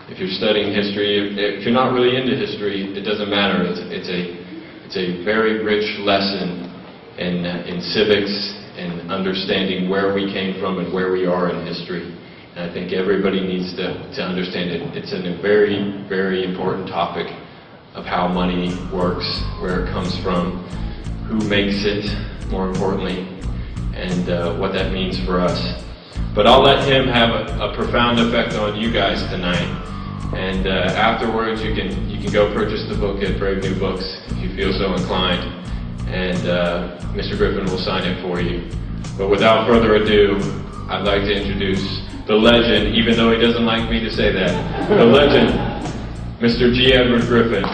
If you're studying history, if you're not really into history, it doesn't matter. It's a very rich lesson in civics and understanding where we came from and where we are in history. And I think everybody needs to understand it. It's a very, very important topic of how money works, where it comes from, who makes it, more importantly, and what that means for us. But I'll let him have a profound effect on you guys tonight. And afterwards, you can go purchase the book at Brave New Books if you feel so inclined. And Mr. Griffin will sign it for you. But without further ado, I'd like to introduce the legend, even though he doesn't like me to say that, the legend, Mr. G. Edward Griffin.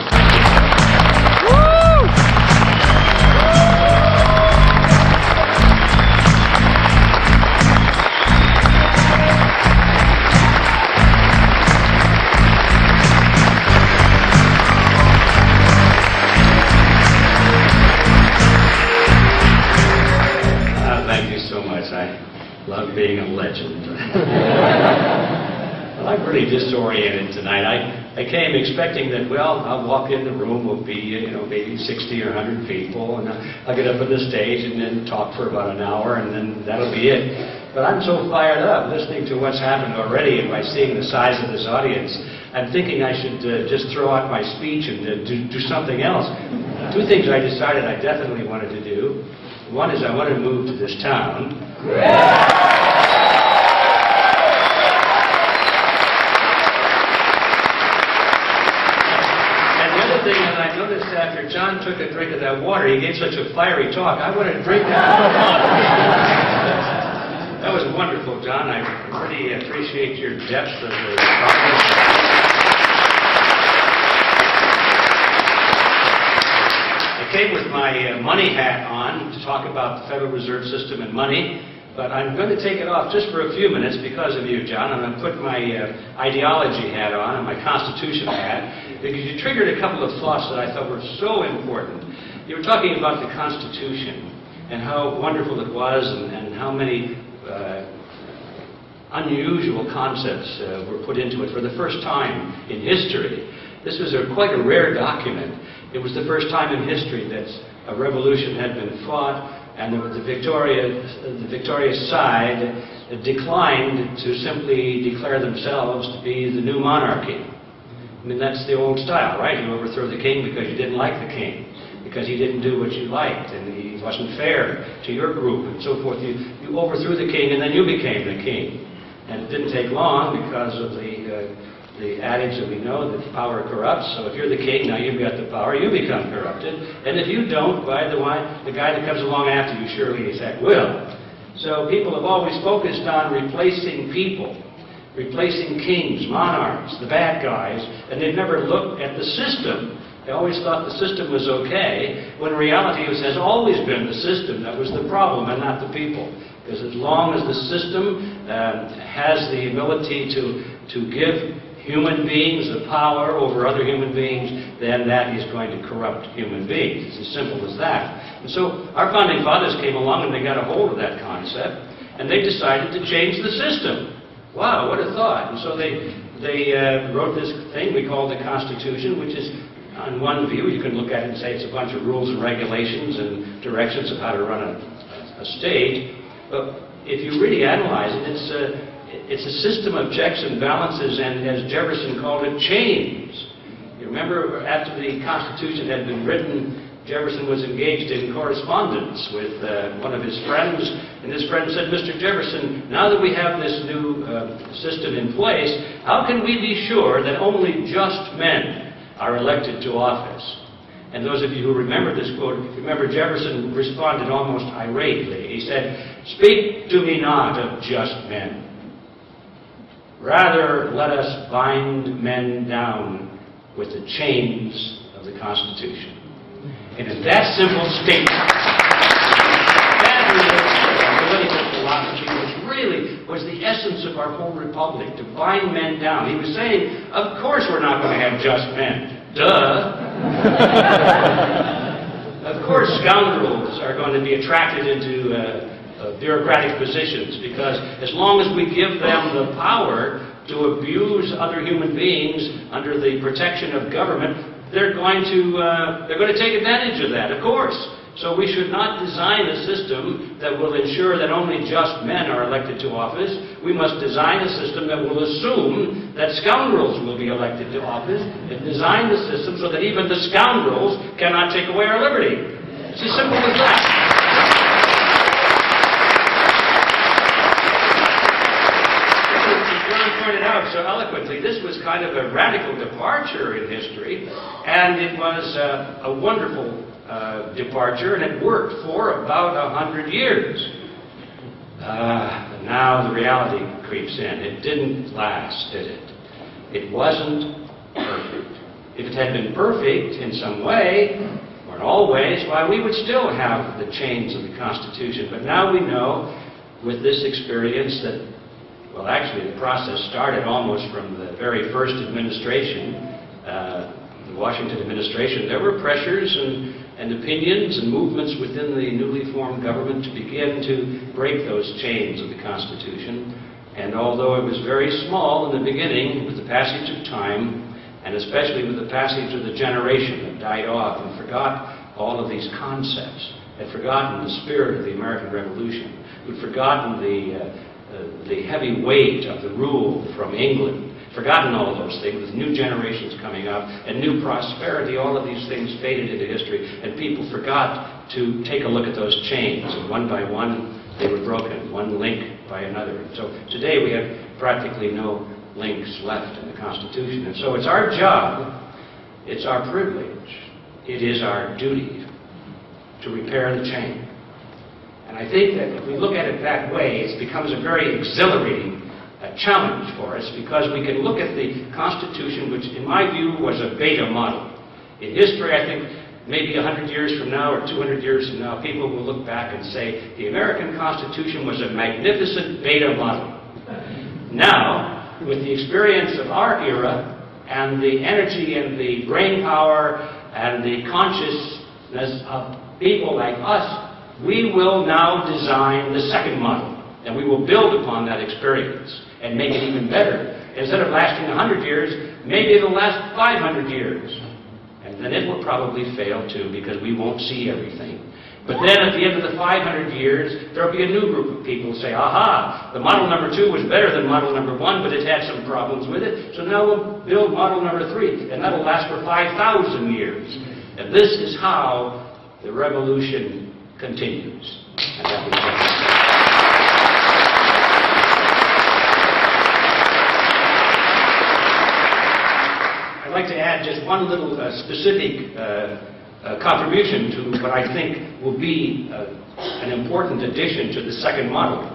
Love being a legend. Well, I'm really disoriented tonight. I came expecting that, well, I'll walk in the room, will be, maybe 60 or 100 people, and I'll get up on the stage and then talk for about an hour, and then that'll be it. But I'm so fired up listening to what's happened already, and by seeing the size of this audience, I'm thinking I should just throw out my speech and do something else. Two things I decided I definitely wanted to do. One is I wanted to move to this town. And the other thing that I noticed after John took a drink of that water, he gave such a fiery talk, I wanted to drink that. That was wonderful, John. I really appreciate your depth of the talk. I came with my money hat on to talk about the Federal Reserve System and money, but I'm going to take it off just for a few minutes because of you, John. I'm going to put my ideology hat on and my Constitution hat, because you triggered a couple of thoughts that I thought were so important. You were talking about the Constitution and how wonderful it was and how many unusual concepts were put into it for the first time in history. This was quite a rare document. It was the first time in history that a revolution had been fought, and the victorious side declined to simply declare themselves to be the new monarchy. I mean, that's the old style, right? You overthrow the king because you didn't like the king, because he didn't do what you liked, and he wasn't fair to your group, and so forth. You overthrew the king, and then you became the king. And it didn't take long because of the adage that we know that power corrupts. So if you're the king, now you've got the power, you become corrupted. And if you don't, by the way, the guy that comes along after you surely is at will. So people have always focused on replacing people, replacing kings, monarchs, the bad guys, and they've never looked at the system. They always thought the system was okay, when in reality it has always been the system that was the problem and not the people. Because as long as the system has the ability to give human beings the power over other human beings, then that is going to corrupt human beings. It's as simple as that. And so our founding fathers came along and they got a hold of that concept, and they decided to change the system. Wow, what a thought. And so they wrote this thing we call the Constitution, which is, on one view, you can look at it and say it's a bunch of rules and regulations and directions of how to run a state. But if you really analyze it, it's a system of checks and balances, and as Jefferson called it, chains. You remember, after the Constitution had been written, Jefferson was engaged in correspondence with one of his friends, and his friend said, "Mr. Jefferson, now that we have this new system in place, how can we be sure that only just men are elected to office?" And those of you who remember this quote, remember Jefferson responded almost irately. He said, "Speak to me not of just men. Rather, let us bind men down with the chains of the Constitution." And in that simple statement, that political philosophy was the essence of our whole republic, to bind men down. He was saying, of course we're not going to have just men. Duh. Of course scoundrels are going to be attracted into bureaucratic positions, because as long as we give them the power to abuse other human beings under the protection of government, they're going to take advantage of that, of course. So we should not design a system that will ensure that only just men are elected to office. We must design a system that will assume that scoundrels will be elected to office, and design the system so that even the scoundrels cannot take away our liberty. It's as simple as that. Pointed out so eloquently, this was kind of a radical departure in history, and it was a wonderful departure, and it worked for about 100 years. But now the reality creeps in. It didn't last, did it? It wasn't perfect. If it had been perfect in some way, or in all ways, why, we would still have the chains of the Constitution. But now we know, with this experience, that well, actually, the process started almost from the very first administration, the Washington administration. There were pressures and opinions and movements within the newly formed government to begin to break those chains of the Constitution. And although it was very small in the beginning, with the passage of time, and especially with the passage of the generation that died off and forgot all of these concepts, had forgotten the spirit of the American Revolution, who'd forgotten the heavy weight of the rule from England, forgotten all of those things, with new generations coming up and new prosperity, all of these things faded into history, and people forgot to take a look at those chains, and one by one they were broken, one link by another. And so today we have practically no links left in the Constitution. And so it's our job, it's our privilege, it is our duty to repair the chain. And I think that if we look at it that way, it becomes a very exhilarating challenge for us, because we can look at the Constitution, which in my view was a beta model. In history, I think maybe 100 years from now or 200 years from now, people will look back and say the American Constitution was a magnificent beta model. Now, with the experience of our era and the energy and the brain power and the consciousness of people like us, we will now design the second model. And we will build upon that experience and make it even better. Instead of lasting 100 years, maybe it'll last 500 years. And then it will probably fail too, because we won't see everything. But then at the end of the 500 years, there'll be a new group of people who say, aha, the model number 2 was better than model number 1, but it had some problems with it, so now we'll build model number 3, and that'll last for 5,000 years. And this is how the revolution continues. And that was I'd like to add just one little specific contribution to what I think will be an important addition to the second model.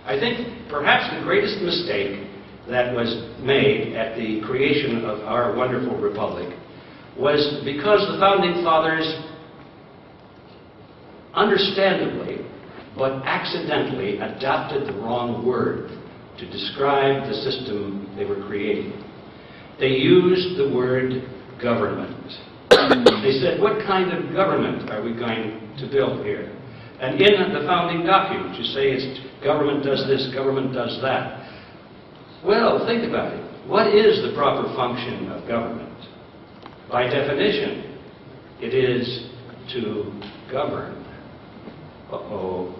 I think perhaps the greatest mistake that was made at the creation of our wonderful republic was because the Founding Fathers, understandably but accidentally, adopted the wrong word to describe the system they were creating. They used the word government. They said, what kind of government are we going to build here? And in the founding documents, you say it's government does this, government does that. Well, think about it. What is the proper function of government? By definition, it is to govern. Uh-oh.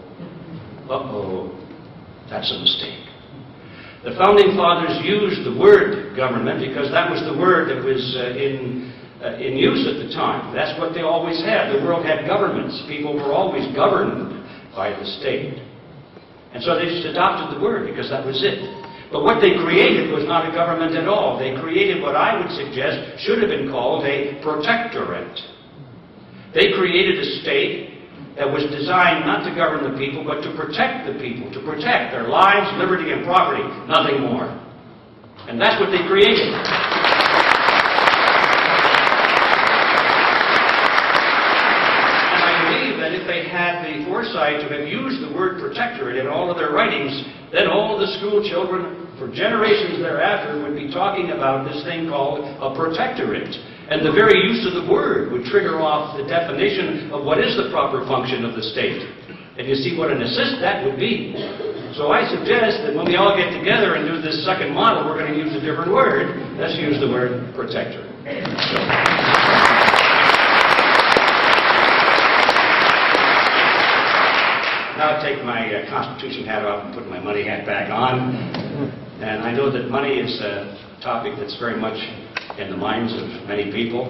Uh-oh. That's a mistake. The Founding Fathers used the word government because that was the word that was in use at the time. That's what they always had. The world had governments. People were always governed by the state. And so they just adopted the word because that was it. But what they created was not a government at all. They created what I would suggest should have been called a protectorate. They created a state that was designed not to govern the people, but to protect the people, to protect their lives, liberty, and property, nothing more. And that's what they created. And I believe that if they had the foresight to have used the word protectorate in all of their writings, then all of the school children for generations thereafter would be talking about this thing called a protectorate. And the very use of the word would trigger off the definition of what is the proper function of the state. And you see what an assist that would be. So I suggest that when we all get together and do this second model, we're going to use a different word. Let's use the word protector. Now I take my Constitution hat off and put my money hat back on. And I know that money is a topic that's very much in the minds of many people.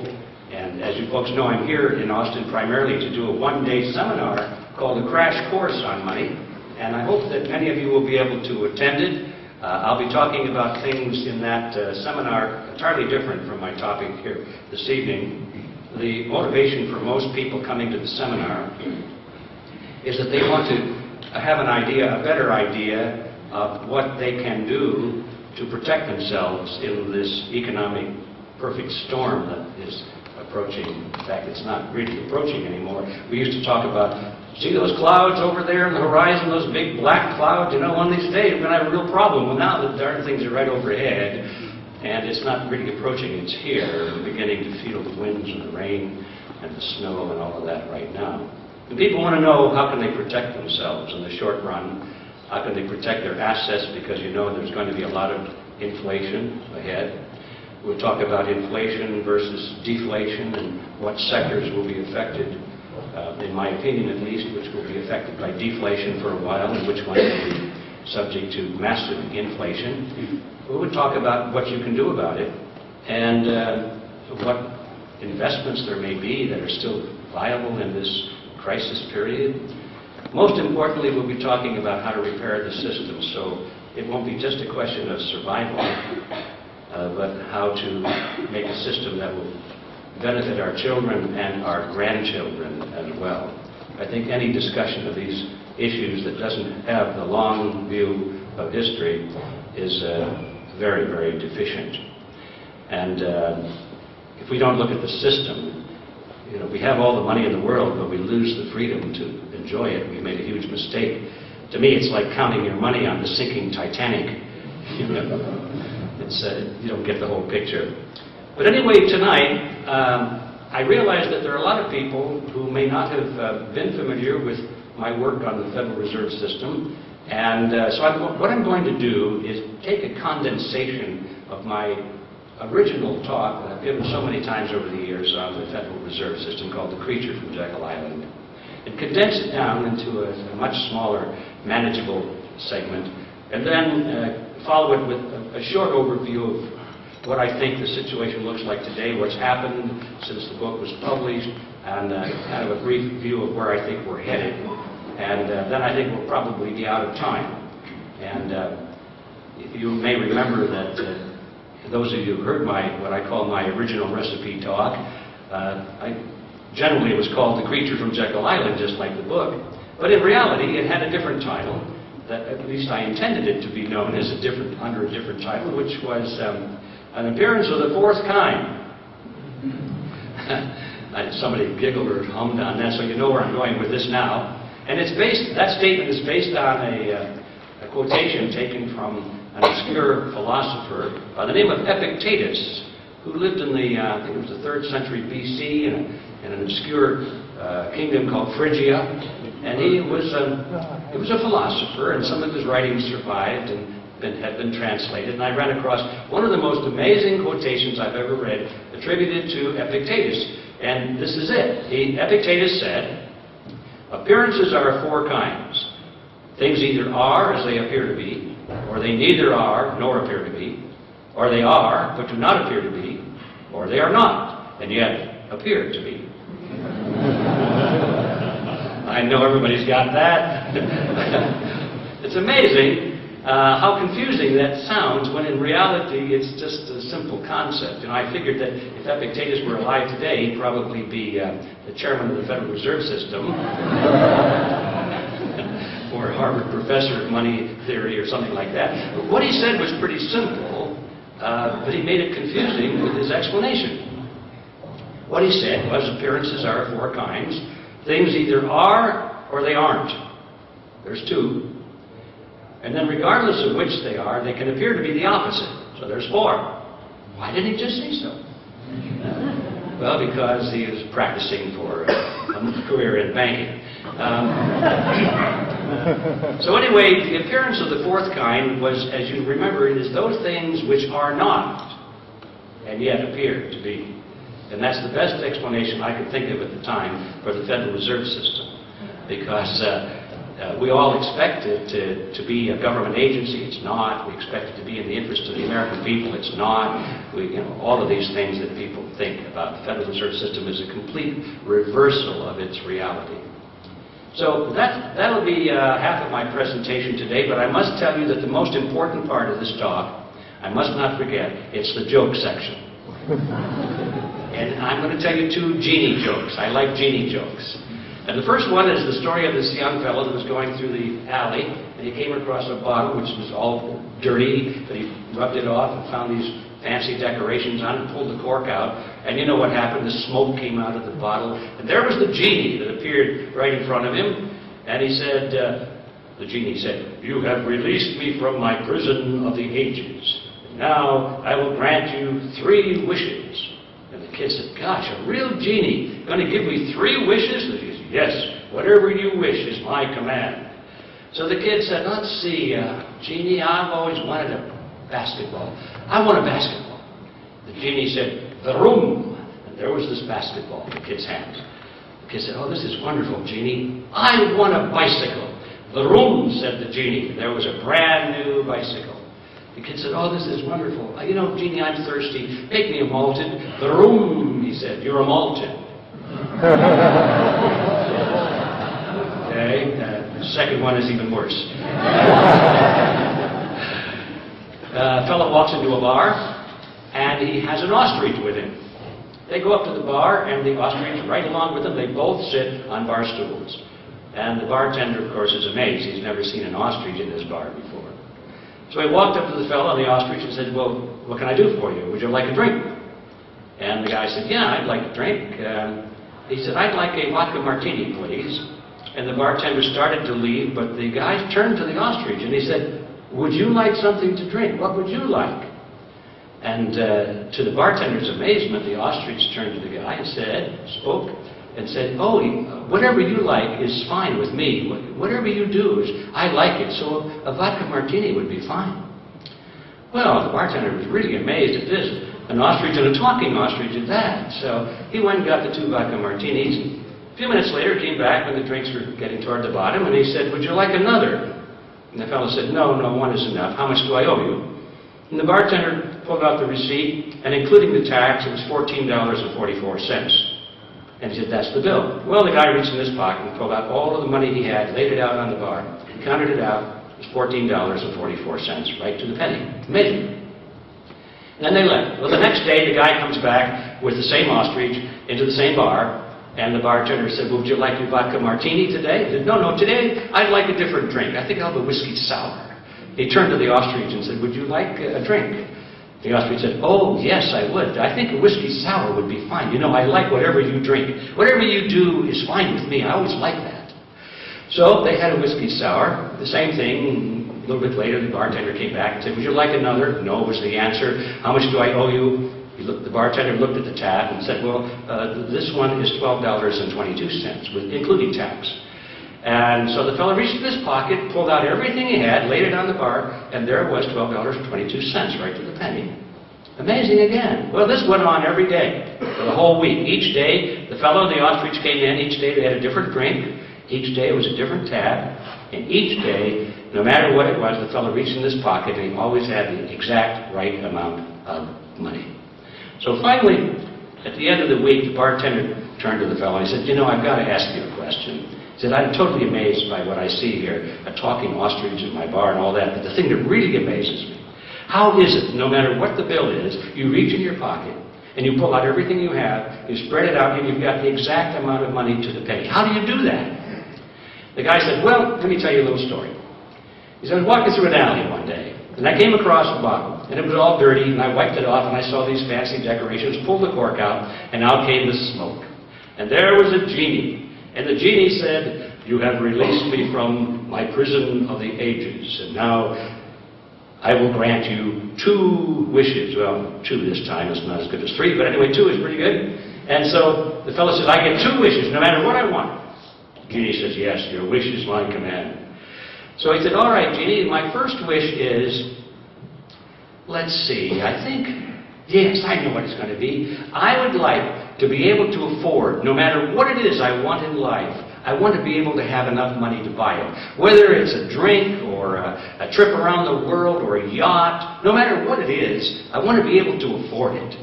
And as you folks know, I'm here in Austin primarily to do a one-day seminar called a Crash Course on Money. And I hope that many of you will be able to attend it. I'll be talking about things in that seminar entirely different from my topic here this evening. The motivation for most people coming to the seminar is that they want to have an idea, a better idea of what they can do to protect themselves in this economic perfect storm that is approaching. In fact, it's not really approaching anymore. We used to talk about, see those clouds over there on the horizon, those big black clouds? You know, one of these days we're going to have a real problem. Well, now the darn things are right overhead, and it's not really approaching. It's here. We're beginning to feel the winds and the rain and the snow and all of that right now. And people want to know, how can they protect themselves in the short run? How can they protect their assets? Because you know there's going to be a lot of inflation ahead. We'll talk about inflation versus deflation and what sectors will be affected, in my opinion at least, which will be affected by deflation for a while and which ones will be subject to massive inflation. We would talk about what you can do about it and what investments there may be that are still viable in this crisis period. Most importantly, we'll be talking about how to repair the system, so it won't be just a question of survival, but how to make a system that will benefit our children and our grandchildren as well. I think any discussion of these issues that doesn't have the long view of history is very, very deficient. And if we don't look at the system, you know, we have all the money in the world, but we lose the freedom to enjoy it. We've made a huge mistake. To me, it's like counting your money on the sinking Titanic. You know? You don't get the whole picture. But anyway, tonight, I realize that there are a lot of people who may not have been familiar with my work on the Federal Reserve System, And so what I'm going to do is take a condensation of my original talk that I've given so many times over the years on the Federal Reserve System called The Creature from Jekyll Island, and condense it down into a much smaller, manageable segment, and then follow it with a short overview of what I think the situation looks like today, what's happened since the book was published, and kind of a brief view of where I think we're headed. And then I think we'll probably be out of time. And you may remember that those of you who heard what I call my original recipe talk, generally it was called The Creature from Jekyll Island, just like the book. But in reality, it had a different title, that at least I intended it to be known as under a different title, which was An Appearance of the Fourth Kind. Somebody giggled or hummed on that, so you know where I'm going with this now. And that statement is based on a quotation taken from an obscure philosopher by the name of Epictetus, who lived in I think it was the 3rd century BC in an obscure kingdom called Phrygia. And he was a philosopher, and some of his writings survived and have been translated. And I ran across one of the most amazing quotations I've ever read attributed to Epictetus. And this is it. Epictetus said, "Appearances are of 4 kinds. Things either are as they appear to be, or they neither are nor appear to be, or they are but do not appear to be, or they are not, and yet appear to be." I know everybody's got that. It's amazing how confusing that sounds when in reality it's just a simple concept. I figured that if Epictetus were alive today, he'd probably be the chairman of the Federal Reserve System. Or a Harvard professor of money theory or something like that. But what he said was pretty simple, but he made it confusing with his explanation. What he said was appearances are of 4 kinds. Things either are or they aren't. There's 2. And then regardless of which they are, they can appear to be the opposite. So there's 4. Why didn't he just say so? Well, because he was practicing for a career in banking. So anyway, the appearance of the 4th kind was, as you remember, it is those things which are not and yet appear to be. And that's the best explanation I could think of at the time for the Federal Reserve System. Because we all expect it to be a government agency. It's not. We expect it to be in the interest of the American people. It's not. All of these things that people think about the Federal Reserve System is a complete reversal of its reality. So that'll be half of my presentation today, but I must tell you that the most important part of this talk, I must not forget, it's the joke section. And I'm going to tell you 2 genie jokes. I like genie jokes. And the first one is the story of this young fellow that was going through the alley, and he came across a bottle which was all dirty, but he rubbed it off and found these fancy decorations on it and pulled the cork out. And you know what happened? The smoke came out of the bottle, and there was the genie that appeared right in front of him. And he said, the genie said, "You have released me from my prison of the ages. Now I will grant you 3 wishes. And the kid said, "Gosh, a real genie going to give me 3 wishes?" And he said, "Yes, whatever you wish is my command." So the kid said, "Let's see, genie, I've always wanted a basketball. I want a basketball." The genie said, "The room." And there was this basketball in the kid's hands. The kid said, "Oh, this is wonderful, genie. I want a bicycle." "The room," said the genie. There was a brand new bicycle. The kid said, "Oh, this is wonderful. Genie, I'm thirsty. Make me a malted." "The room," he said. "You're a malted." Okay, the second one is even worse. A fellow walks into a bar, and he has an ostrich with him. They go up to the bar, and the ostrich right along with them. They both sit on bar stools. And the bartender, of course, is amazed. He's never seen an ostrich in his bar before. So he walked up to the fellow on the ostrich and said, "Well, what can I do for you? Would you like a drink?" And the guy said, "Yeah, I'd like a drink." He said, "I'd like a vodka martini, please." And the bartender started to leave, but the guy turned to the ostrich and he said, "Would you like something to drink? What would you like?" And to the bartender's amazement, the ostrich turned to the guy and spoke, and said, "Oh, whatever you like is fine with me. Whatever you do, I like it, so a vodka martini would be fine." Well, the bartender was really amazed at this. An ostrich and a talking ostrich at that. So he went and got the 2 vodka martinis. And a few minutes later, came back when the drinks were getting toward the bottom, and he said, "Would you like another?" And the fellow said, "No, 1 is enough. How much do I owe you?" And the bartender pulled out the receipt, and including the tax, it was $14.44. And he said, "That's the bill." Well, the guy reached in his pocket and pulled out all of the money he had, laid it out on the bar, and counted it out. It was $14.44, right to the penny. Amazing. And then they left. Well, the next day, the guy comes back with the same ostrich into the same bar, and the bartender said, "Well, would you like your vodka martini today?" He said, "No, today I'd like a different drink. I think I'll have a whiskey sour." He turned to the ostrich and said, "Would you like a drink?" The ostrich said, "Oh, yes, I would. I think a whiskey sour would be fine. You know, I like whatever you drink. Whatever you do is fine with me. I always like that." So they had a whiskey sour. The same thing. A little bit later, the bartender came back and said, "Would you like another?" "No," was the answer. "How much do I owe you?" The bartender looked at the tab and said, "Well, this one is $12.22, including tax." And so the fellow reached in his pocket, pulled out everything he had, laid it on the bar, and there it was, $12.22, right to the penny. Amazing again. Well, this went on every day for the whole week. Each day, the fellow, the ostrich, came in. Each day they had a different drink. Each day it was a different tab. And each day, no matter what it was, the fellow reached in his pocket, and he always had the exact right amount of money. So finally, at the end of the week, the bartender turned to the fellow and he said, "You know, I've got to ask you a question." He said, "I'm totally amazed by what I see here, a talking ostrich at my bar and all that, but the thing that really amazes me, how is it, no matter what the bill is, you reach in your pocket and you pull out everything you have, you spread it out, and you've got the exact amount of money to the penny? How do you do that?" The guy said, "Well, let me tell you a little story." He said, "I was walking through an alley one day, and I came across a bottle, and it was all dirty, and I wiped it off, and I saw these fancy decorations, pulled the cork out, and out came the smoke. And there was a genie, and the genie said, 'You have released me from my prison of the ages, and now I will grant you 2 wishes.'" Well, 2 this time is not as good as 3, but anyway, 2 is pretty good. And so the fellow says, "I get 2 wishes, no matter what I want." The genie says, "Yes, your wish is my command." So he said, "All right, genie, my first wish is, let's see, I think, yes, I know what it's going to be. I would like to be able to afford, no matter what it is I want in life, I want to be able to have enough money to buy it. Whether it's a drink or a trip around the world or a yacht, no matter what it is, I want to be able to afford it."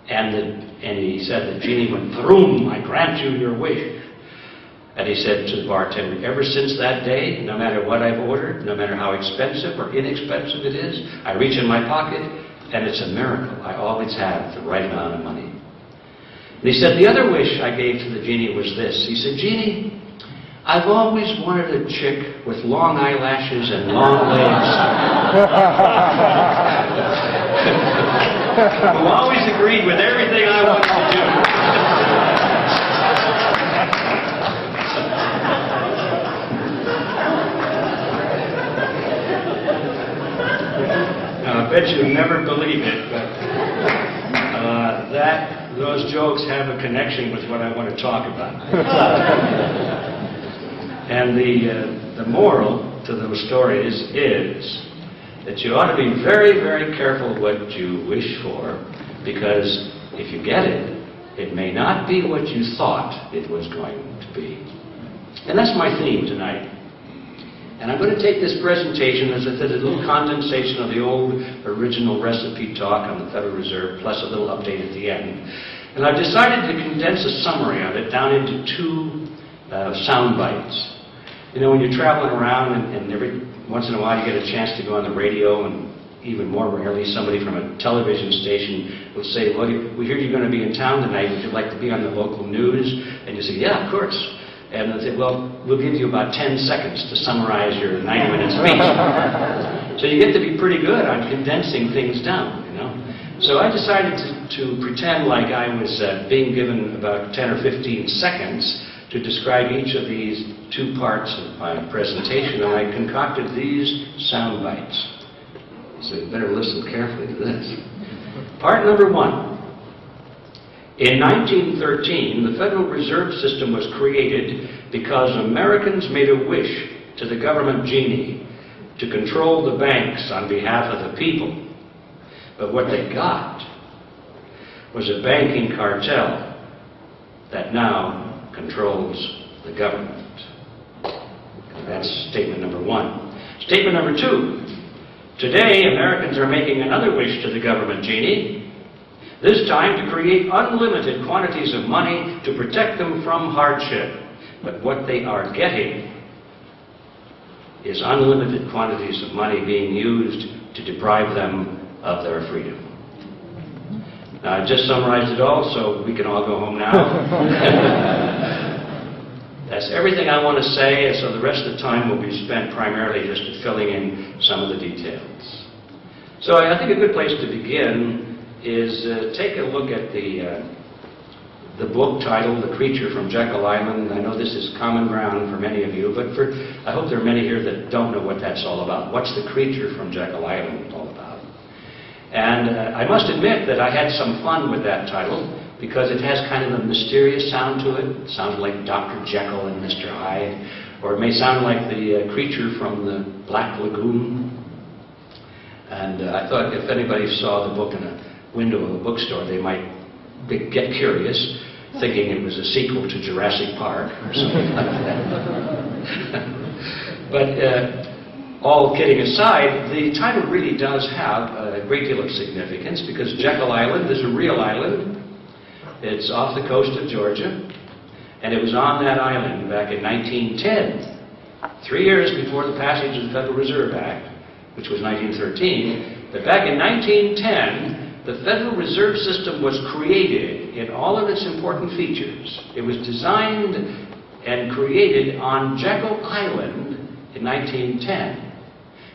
And he said, the genie went, "Vroom, I grant you your wish." And he said to the bartender, "Ever since that day, no matter what I've ordered, no matter how expensive or inexpensive it is, I reach in my pocket, and it's a miracle. I always have the right amount of money." And he said, "The other wish I gave to the genie was this." He said, "Genie, I've always wanted a chick with long eyelashes and long legs who always agreed with everything I wanted to do." I bet you'll never believe it, but those jokes have a connection with what I want to talk about. And the moral to those stories is that you ought to be very, very careful what you wish for, because if you get it, it may not be what you thought it was going to be. And that's my theme tonight. And I'm going to take this presentation as a little condensation of the old original recipe talk on the Federal Reserve, plus a little update at the end. And I've decided to condense a summary of it down into 2 sound bites. You know, when you're traveling around and every once in a while you get a chance to go on the radio, and even more rarely somebody from a television station will say, "Well, we hear you're going to be in town tonight. Would you like to be on the local news?" And you say, "Yeah, of course." And they'll say, "Well, we'll give you about 10 seconds to summarize your 90-minute speech." So you get to be pretty good on condensing things down, you know. So I decided to pretend like I was being given about 10 or 15 seconds to describe each of these 2 parts of my presentation, and I concocted these sound bites. So you better listen carefully to this. Part number 1. In 1913, the Federal Reserve System was created because Americans made a wish to the government genie to control the banks on behalf of the people. But what they got was a banking cartel that now controls the government. That's statement number one. Statement number two. Today, Americans are making another wish to the government genie, this time to create unlimited quantities of money to protect them from hardship. But what they are getting is unlimited quantities of money being used to deprive them of their freedom. Now, I've just summarized it all, so we can all go home now. That's everything I want to say, and so the rest of the time will be spent primarily just filling in some of the details. So I think a good place to begin is take a look at the book titled The Creature from Jekyll Island. I know this is common ground for many of you, but I hope there are many here that don't know what that's all about. What's The Creature from Jekyll Island all about? And I must admit that I had some fun with that title, because it has kind of a mysterious sound to it. It sounds like Dr. Jekyll and Mr. Hyde, or it may sound like the creature from the Black Lagoon. And I thought if anybody saw the book in a window of a bookstore, they might get curious, thinking it was a sequel to Jurassic Park or something like that. But all kidding aside, the title really does have a great deal of significance, because Jekyll Island is a real island. It's off the coast of Georgia, and it was on that island back in 1910, 3 years before the passage of the Federal Reserve Act, which was 1913. But back in 1910, the Federal Reserve System was created in all of its important features. It was designed and created on Jekyll Island in 1910.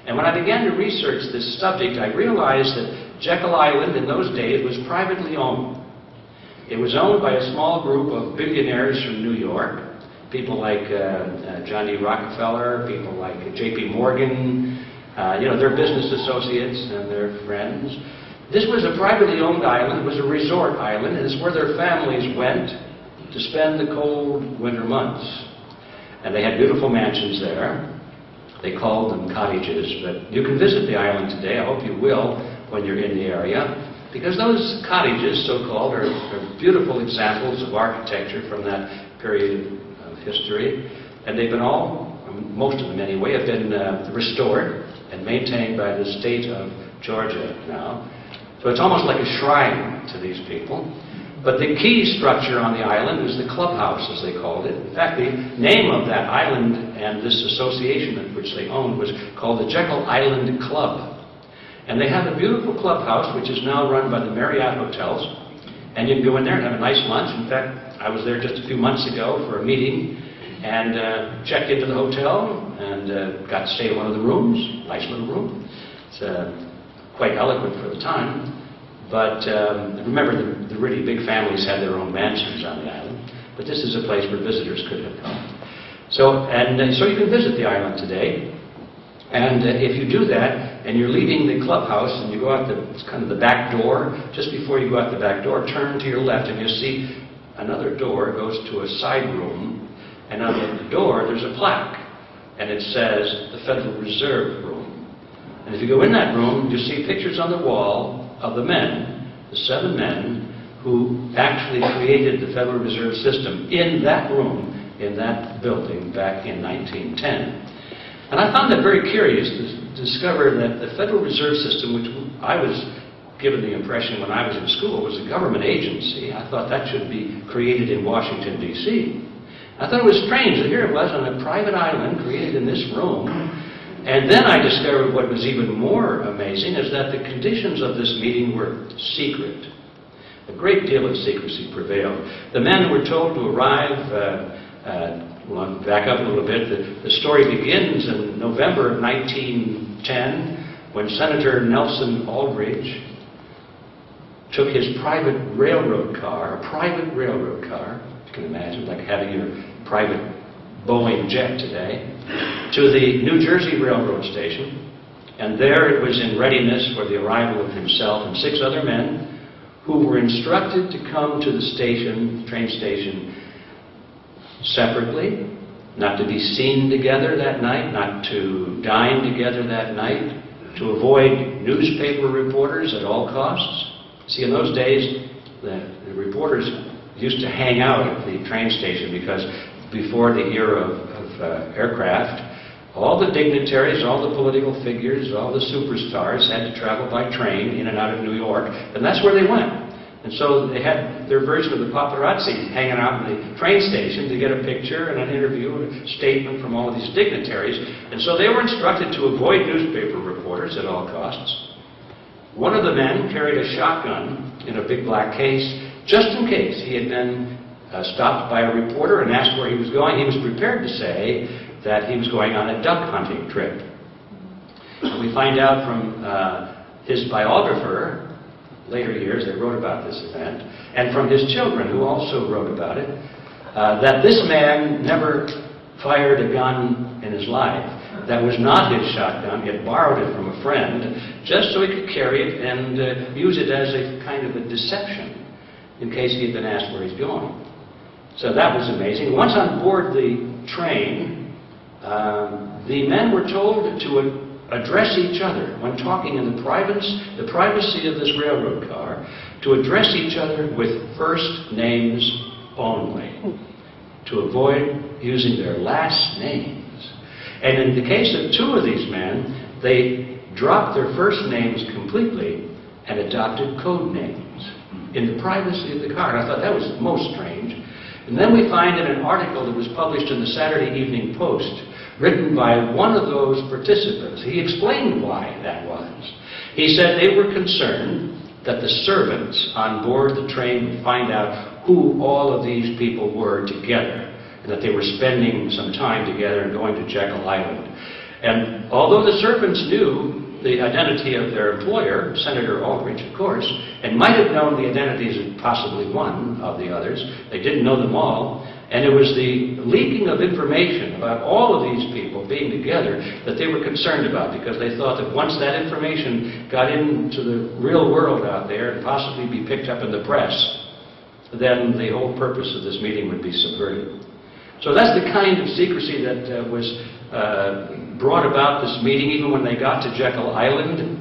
And when I began to research this subject, I realized that Jekyll Island in those days was privately owned. It was owned by a small group of billionaires from New York, people like John D. Rockefeller, people like J.P. Morgan, their business associates and their friends. This was a privately owned island. It was a resort island, and it's where their families went to spend the cold winter months. And they had beautiful mansions there. They called them cottages, but you can visit the island today. I hope you will when you're in the area. Because those cottages, so-called, are beautiful examples of architecture from that period of history. And they've been most of them anyway, have been restored and maintained by the state of Georgia now. So it's almost like a shrine to these people. But the key structure on the island was the clubhouse, as they called it. In fact, the name of that island and this association which they owned was called the Jekyll Island Club. And they have a beautiful clubhouse, which is now run by the Marriott Hotels. And you can go in there and have a nice lunch. In fact, I was there just a few months ago for a meeting and checked into the hotel and got to stay in one of the rooms. Nice little room. It's quite eloquent for the time. But remember, the really big families had their own mansions on the island. But this is a place where visitors could have come. So you can visit the island today. And if you do that, and you're leaving the clubhouse, and you go out it's kind of the back door, just before you go out the back door, turn to your left, and you'll see another door goes to a side room, and on the door there's a plaque, and it says the Federal Reserve Room. And if you go in that room, you'll see pictures on the wall of the 7 men, who actually created the Federal Reserve System in that room, in that building, back in 1910. And I found it very curious to discover that the Federal Reserve System, which I was given the impression when I was in school was a government agency, I thought that should be created in Washington, D.C. I thought it was strange that here it was on a private island created in this room. And then I discovered what was even more amazing is that the conditions of this meeting were secret. A great deal of secrecy prevailed. The men were told to arrive. Well, back up a little bit. The story begins in November of 1910 when Senator Nelson Aldrich took his private railroad car, you can imagine, like having your private Boeing jet today, to the New Jersey Railroad station. And there it was in readiness for the arrival of himself and 6 other men who were instructed to come to the station, train station, separately, not to be seen together that night, not to dine together that night, to avoid newspaper reporters at all costs. See, in those days, the reporters used to hang out at the train station because before the era of aircraft, all the dignitaries, all the political figures, all the superstars had to travel by train in and out of New York, and that's where they went. And so they had their version of the paparazzi hanging out in the train station to get a picture and an interview and a statement from all of these dignitaries. And so they were instructed to avoid newspaper reporters at all costs. One of the men carried a shotgun in a big black case, just in case he had been stopped by a reporter and asked where he was going. He was prepared to say that he was going on a duck hunting trip. And we find out from his biographer, later years, they wrote about this event, and from his children, who also wrote about it, that this man never fired a gun in his life. That was not his shotgun. He had borrowed it from a friend just so he could carry it and use it as a kind of a deception in case he had been asked where he's going. So that was amazing. Once on board the train, the men were told to address each other when talking in the privacy of this railroad car, to address each other with first names only, to avoid using their last names. And in the case of two of these men, they dropped their first names completely and adopted code names in the privacy of the car. And I thought that was most strange. And then we find in an article that was published in the Saturday Evening Post, written by one of those participants, he explained why that was. He said they were concerned that the servants on board the train would find out who all of these people were together, and that they were spending some time together and going to Jekyll Island. And although the servants knew the identity of their employer, Senator Aldrich, of course, and might have known the identities of possibly one of the others, they didn't know them all. And it was the leaking of information about all of these people being together that they were concerned about, because they thought that once that information got into the real world out there and possibly be picked up in the press, then the whole purpose of this meeting would be subverted. So that's the kind of secrecy that was brought about this meeting. Even when they got to Jekyll Island,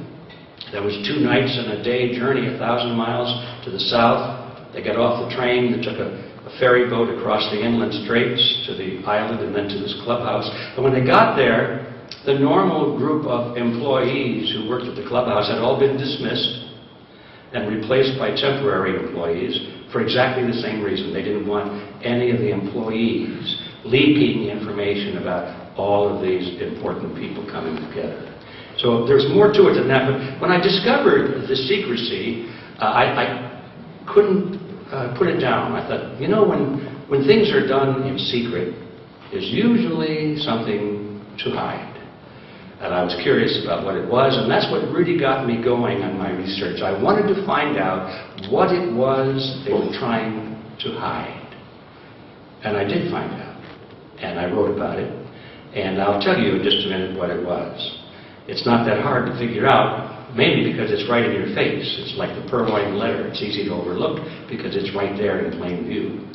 there was 2 nights and a day journey, 1,000 miles to the south. They got off the train, they took a ferry boat across the inland straits to the island and then to this clubhouse. And when they got there, the normal group of employees who worked at the clubhouse had all been dismissed and replaced by temporary employees for exactly the same reason. They didn't want any of the employees leaking information about all of these important people coming together. So there's more to it than that. But when I discovered the secrecy, I couldn't put it down. I thought, you know, when things are done in secret, there's usually something to hide. And I was curious about what it was, and that's what really got me going on my research. I wanted to find out what it was they were trying to hide. And I did find out. And I wrote about it. And I'll tell you in just a minute what it was. It's not that hard to figure out, mainly because it's right in your face. It's like the purloined letter. It's easy to overlook because it's right there in plain view.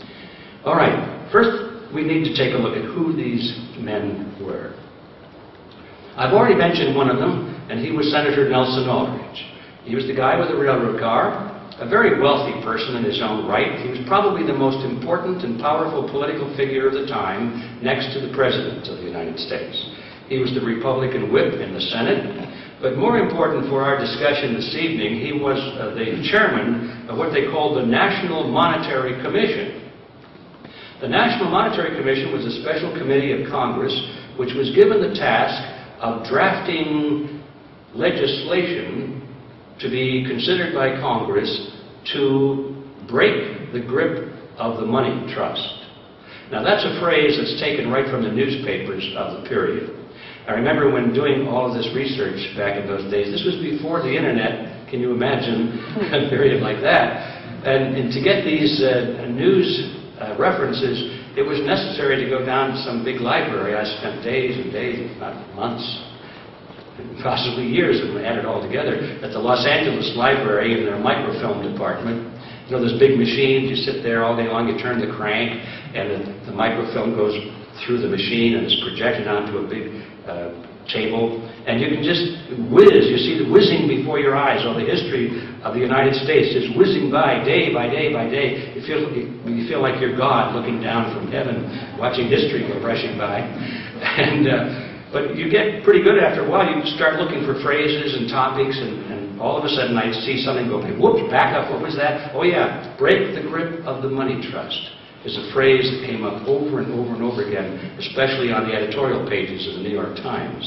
All right, first we need to take a look at who these men were. I've already mentioned one of them, and he was Senator Nelson Aldrich. He was the guy with the railroad car, a very wealthy person in his own right. He was probably the most important and powerful political figure of the time, next to the President of the United States. He was the Republican whip in the Senate, but more important for our discussion this evening, he was the chairman of what they called the National Monetary Commission. The National Monetary Commission was a special committee of Congress which was given the task of drafting legislation to be considered by Congress to break the grip of the money trust. Now that's a phrase that's taken right from the newspapers of the period. I remember when doing all of this research back in those days, this was before the internet, can you imagine a period like that? And to get these news references, it was necessary to go down to some big library. I spent days and days, if not months, possibly years, and add it all together, at the Los Angeles Library in their microfilm department. You know, those big machines, you sit there all day long, you turn the crank, and the microfilm goes through the machine and is projected onto a big table, and you can just whiz, you see the whizzing before your eyes, all the history of the United States just whizzing by day by day by day. You feel like you're God looking down from heaven, watching history go rushing by. But you get pretty good after a while. You start looking for phrases and topics, and all of a sudden I see something go, whoops, back up, what was that? Oh yeah, break the grip of the money trust is a phrase that came up over and over and over again, especially on the editorial pages of the New York Times.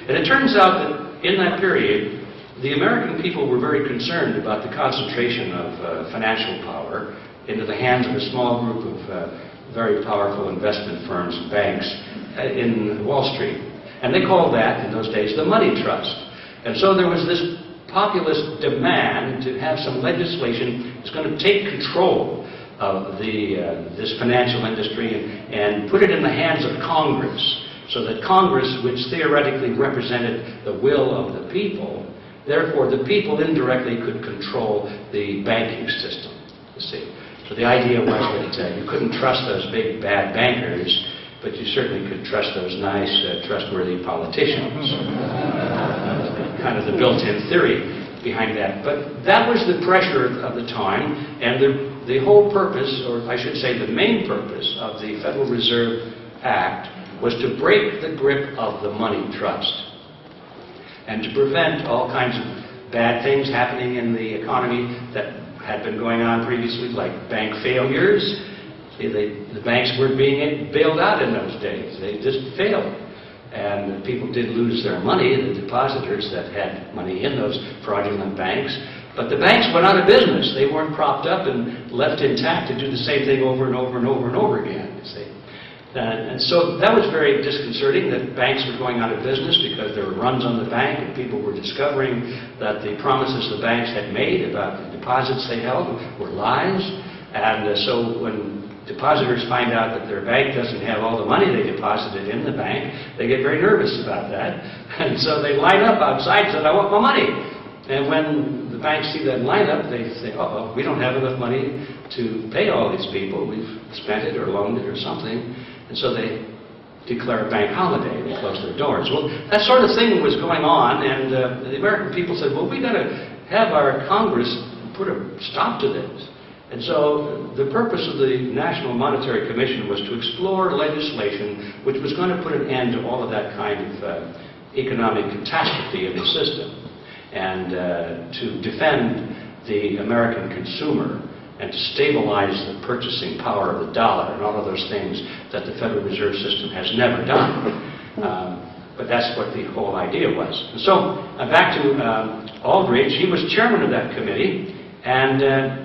And it turns out that in that period, the American people were very concerned about the concentration of financial power into the hands of a small group of very powerful investment firms and banks in Wall Street. And they called that, in those days, the money trust. And so there was this populist demand to have some legislation that's going to take control of this financial industry and put it in the hands of Congress, so that Congress, which theoretically represented the will of the people, therefore the people indirectly could control the banking system, you see. So the idea was that you couldn't trust those big bad bankers, but you certainly could trust those nice, trustworthy politicians. Kind of the built-in theory behind that. But that was the pressure of the time, and the whole purpose, or I should say the main purpose, of the Federal Reserve Act was to break the grip of the money trust and to prevent all kinds of bad things happening in the economy that had been going on previously, like bank failures. The banks weren't being bailed out in those days. They just failed. And people did lose their money, the depositors that had money in those fraudulent banks. But the banks went out of business. They weren't propped up and left intact to do the same thing over and over and over and over again, you see. And so that was very disconcerting, that banks were going out of business because there were runs on the bank and people were discovering that the promises the banks had made about the deposits they held were lies. And so when depositors find out that their bank doesn't have all the money they deposited in the bank, they get very nervous about that. And so they line up outside and say, I want my money. And when the banks see that lineup, they say, uh-oh, we don't have enough money to pay all these people. We've spent it or loaned it or something. And so they declare a bank holiday. They close their doors. Well, that sort of thing was going on, and the American people said, well, we've got to have our Congress put a stop to this. And so the purpose of the National Monetary Commission was to explore legislation which was going to put an end to all of that kind of economic catastrophe in the system, and to defend the American consumer and to stabilize the purchasing power of the dollar and all of those things that the Federal Reserve System has never done. But that's what the whole idea was. And so back to Aldrich. He was chairman of that committee, and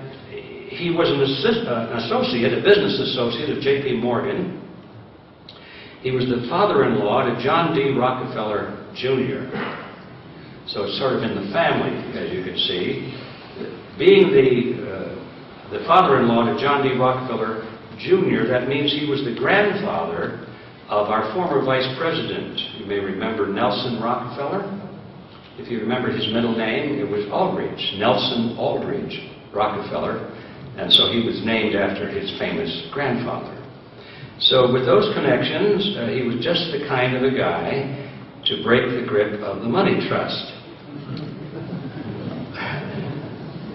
he was an associate, a business associate of J.P. Morgan. He was the father-in-law to John D. Rockefeller, Jr. So it's sort of in the family, as you can see. Being the father-in-law to John D. Rockefeller, Jr., that means he was the grandfather of our former vice president. You may remember Nelson Rockefeller. If you remember his middle name, it was Aldrich, Nelson Aldrich Rockefeller. And so he was named after his famous grandfather. So with those connections, he was just the kind of a guy to break the grip of the money trust.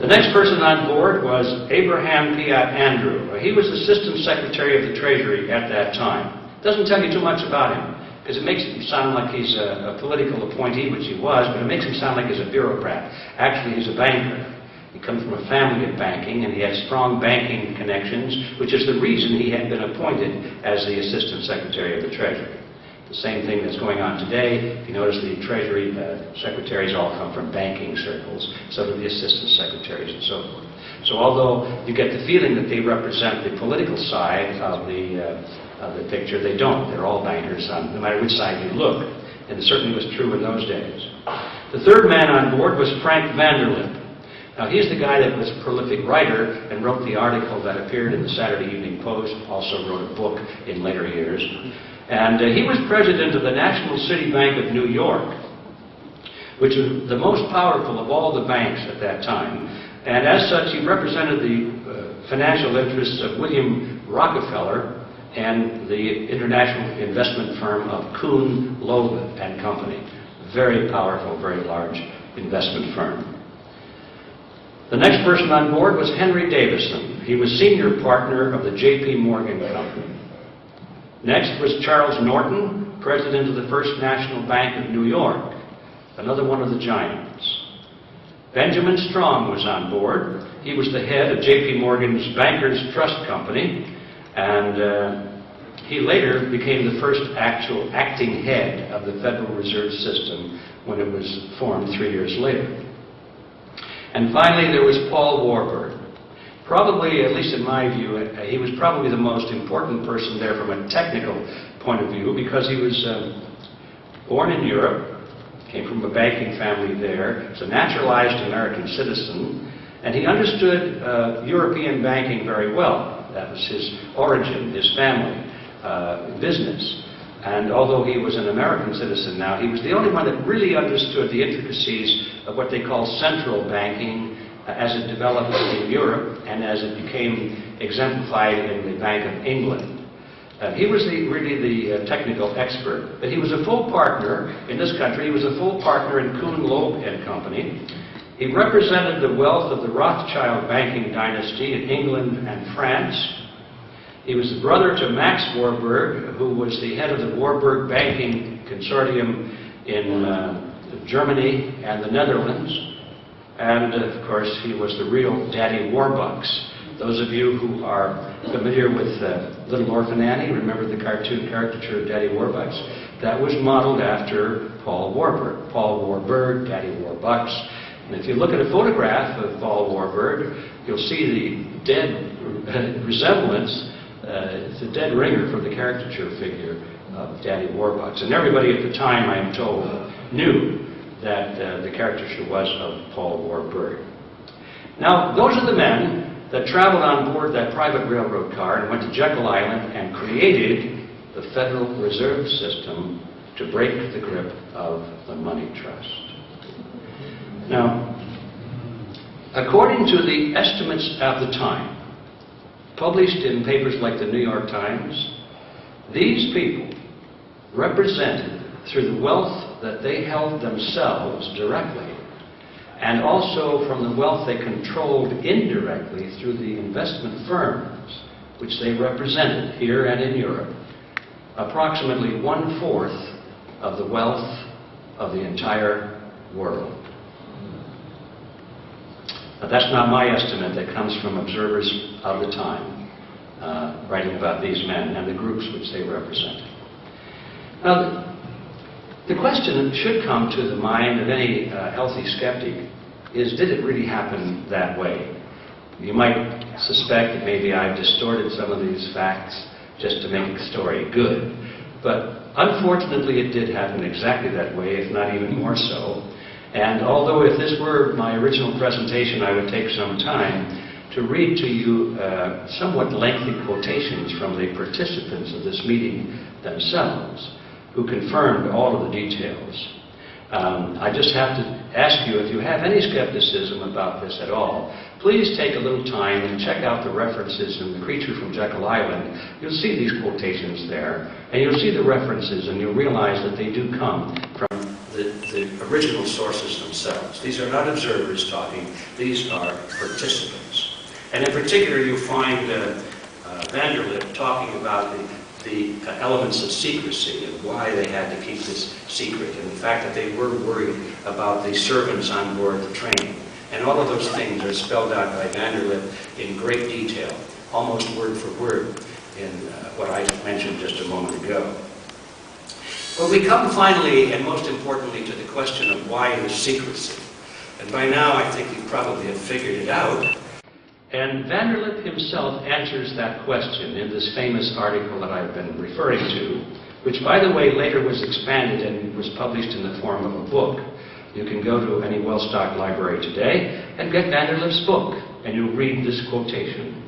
The next person on board was Abraham Piatt Andrew. He was Assistant Secretary of the Treasury at that time. Doesn't tell you too much about him, because it makes him sound like he's a political appointee, which he was, but it makes him sound like he's a bureaucrat. Actually, he's a banker. He comes from a family of banking, and he has strong banking connections, which is the reason he had been appointed as the Assistant Secretary of the Treasury. The same thing that's going on today. If you notice, the Treasury secretaries all come from banking circles, so do the assistant secretaries and so forth. So although you get the feeling that they represent the political side of the picture, they don't. They're all bankers, no matter which side you look. And it certainly was true in those days. The third man on board was Frank Vanderlip. Now, he's the guy that was a prolific writer and wrote the article that appeared in the Saturday Evening Post, also wrote a book in later years. And he was president of the National City Bank of New York. which was the most powerful of all the banks at that time. And as such, he represented the financial interests of William Rockefeller and the international investment firm of Kuhn, Loeb and Company. Very powerful, very large investment firm. The next person on board was Henry Davison. He was senior partner of the J.P. Morgan Company. Next was Charles Norton, president of the First National Bank of New York, another one of the giants. Benjamin Strong was on board. He was the head of J.P. Morgan's Bankers Trust Company, and he later became the first actual acting head of the Federal Reserve System when it was formed 3 years later. And finally, there was Paul Warburg. Probably, at least in my view, he was probably the most important person there from a technical point of view, because he was born in Europe, came from a banking family there, was a naturalized American citizen, and he understood European banking very well. That was his origin, his family, business. And although he was an American citizen now, he was the only one that really understood the intricacies of what they call central banking as it developed in Europe and as it became exemplified in the Bank of England. He was really the technical expert, but he was a full partner in this country. He was a full partner in Kuhn, Loeb and Company. He represented the wealth of the Rothschild banking dynasty in England and France. He was the brother to Max Warburg, who was the head of the Warburg Banking Consortium in Germany and the Netherlands. And, of course, he was the real Daddy Warbucks. Those of you who are familiar with Little Orphan Annie, remember the cartoon caricature of Daddy Warbucks? That was modeled after Paul Warburg. Paul Warburg, Daddy Warbucks. And if you look at a photograph of Paul Warburg, you'll see the dead resemblance. It's a dead ringer for the caricature figure of Daddy Warbucks. And everybody at the time, I am told, knew that the caricature was of Paul Warburg. Now, those are the men that traveled on board that private railroad car and went to Jekyll Island and created the Federal Reserve System to break the grip of the money trust. Now, according to the estimates at the time, published in papers like the New York Times, these people represented, through the wealth that they held themselves directly, and also from the wealth they controlled indirectly through the investment firms which they represented here and in Europe, approximately 1/4 of the wealth of the entire world. Now, that's not my estimate. That comes from observers of the time writing about these men and the groups which they represented. Now, the question that should come to the mind of any healthy skeptic is, did it really happen that way? You might suspect that maybe I've distorted some of these facts just to make the story good. But unfortunately, it did happen exactly that way, if not even more so. And although if this were my original presentation, I would take some time to read to you somewhat lengthy quotations from the participants of this meeting themselves, who confirmed all of the details. I just have to ask you, if you have any skepticism about this at all, please take a little time and check out the references in The Creature from Jekyll Island. You'll see these quotations there, and you'll see the references, and you'll realize that they do come from the original sources themselves. These are not observers talking, these are participants. And in particular, you'll find Vanderlip talking about the elements of secrecy and why they had to keep this secret, and the fact that they were worried about the servants on board the train. And all of those things are spelled out by Vanderlip in great detail, almost word for word, in what I mentioned just a moment ago. But we come finally, and most importantly, to the question of why the secrecy. And by now, I think you probably have figured it out. And Vanderlip himself answers that question in this famous article that I've been referring to, which, by the way, later was expanded and was published in the form of a book. You can go to any well-stocked library today and get Vanderlip's book, and you'll read this quotation.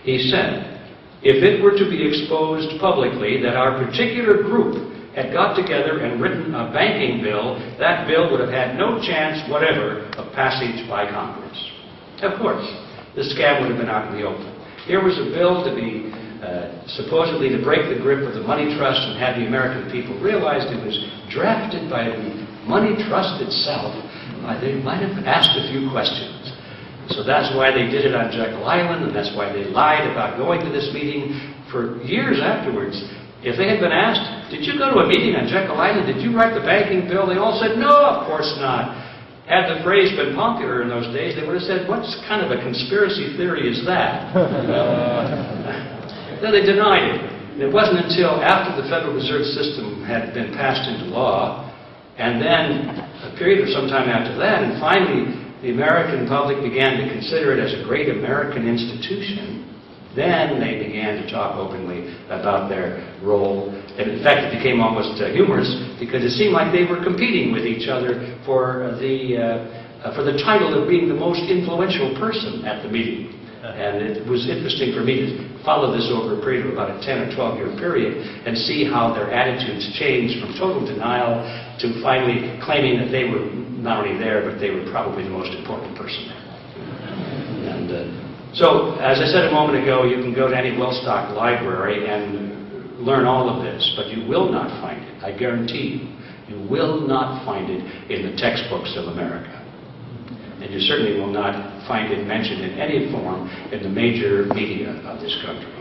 He said, "If it were to be exposed publicly that our particular group had got together and written a banking bill, that bill would have had no chance whatever of passage by Congress. Of course, the scam would have been out in the open. Here was a bill to be supposedly to break the grip of the money trust and have the American people realize it was drafted by the money trust itself. They might have asked a few questions. So that's why they did it on Jekyll Island, and that's why they lied about going to this meeting for years afterwards. If they had been asked, did you go to a meeting on Jekyll Island? Did you write the banking bill? They all said, no, of course not. Had the phrase been popular in those days, they would have said, what kind of a conspiracy theory is that? Then they denied it. And it wasn't until after the Federal Reserve System had been passed into law, and then a period of some time after that, and finally the American public began to consider it as a great American institution, then they began to talk openly about their role. And in fact, it became almost humorous because it seemed like they were competing with each other for the title of being the most influential person at the meeting. And it was interesting for me to follow this over a period of about a 10 or 12 year period and see how their attitudes changed from total denial to finally claiming that they were not only there, but they were probably the most important person there. And so, as I said a moment ago, you can go to any well-stocked library and learn all of this, but you will not find it, I guarantee you, you will not find it in the textbooks of America. And you certainly will not find it mentioned in any form in the major media of this country.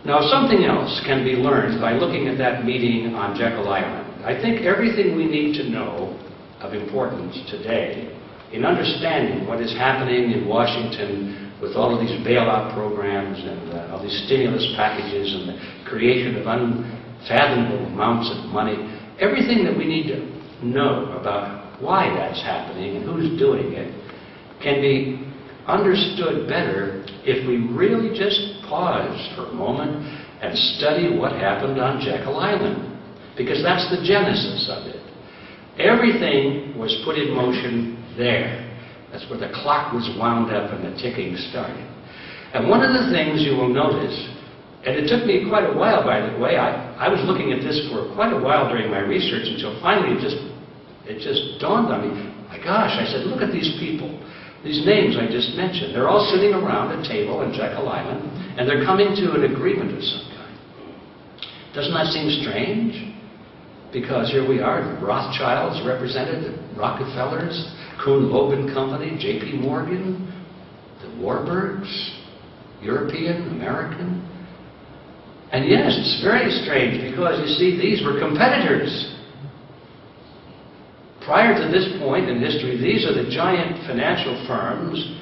Now, something else can be learned by looking at that meeting on Jekyll Island. I think everything we need to know of importance today in understanding what is happening in Washington with all of these bailout programs and all these stimulus packages and the creation of unfathomable amounts of money, everything that we need to know about why that's happening and who's doing it can be understood better if we really just pause for a moment and study what happened on Jekyll Island, because that's the genesis of it. Everything was put in motion there. That's where the clock was wound up and the ticking started. And one of the things you will notice, and it took me quite a while, by the way, I was looking at this for quite a while during my research until finally it just dawned on me. My gosh, I said, look at these people. These names I just mentioned. They're all sitting around a table in Jekyll Island, and they're coming to an agreement of some kind. Doesn't that seem strange? Because here we are, the Rothschilds represented, the Rockefellers, Kuhn Loeb Company, J.P. Morgan, the Warburgs, European, American. And yes, it's very strange because, you see, these were competitors. Prior to this point in history, these are the giant financial firms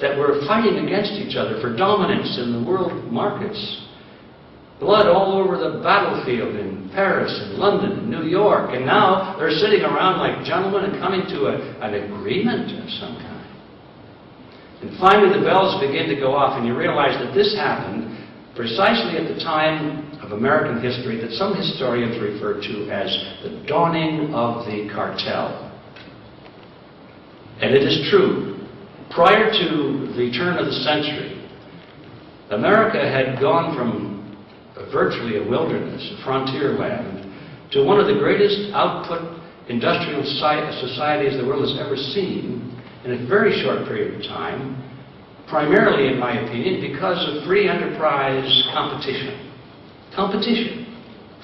that were fighting against each other for dominance in the world markets. Blood all over the battlefield in Paris and London and New York, and now they're sitting around like gentlemen and coming to an agreement of some kind. And finally the bells begin to go off, and you realize that this happened precisely at the time of American history that some historians refer to as the dawning of the cartel. And it is true. Prior to the turn of the century, America had gone from virtually a wilderness, a frontier land, to one of the greatest output industrial societies the world has ever seen in a very short period of time, primarily, in my opinion, because of free enterprise competition. Competition,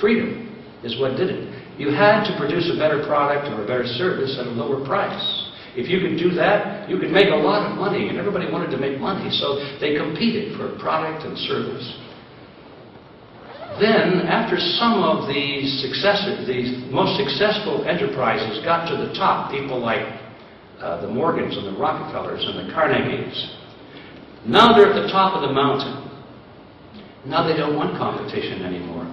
freedom, is what did it. You had to produce a better product or a better service at a lower price. If you could do that, you could make a lot of money, and everybody wanted to make money, so they competed for product and service. Then, after some of these most successful enterprises got to the top, people like the Morgans and the Rockefellers and the Carnegies, now they're at the top of the mountain. Now they don't want competition anymore.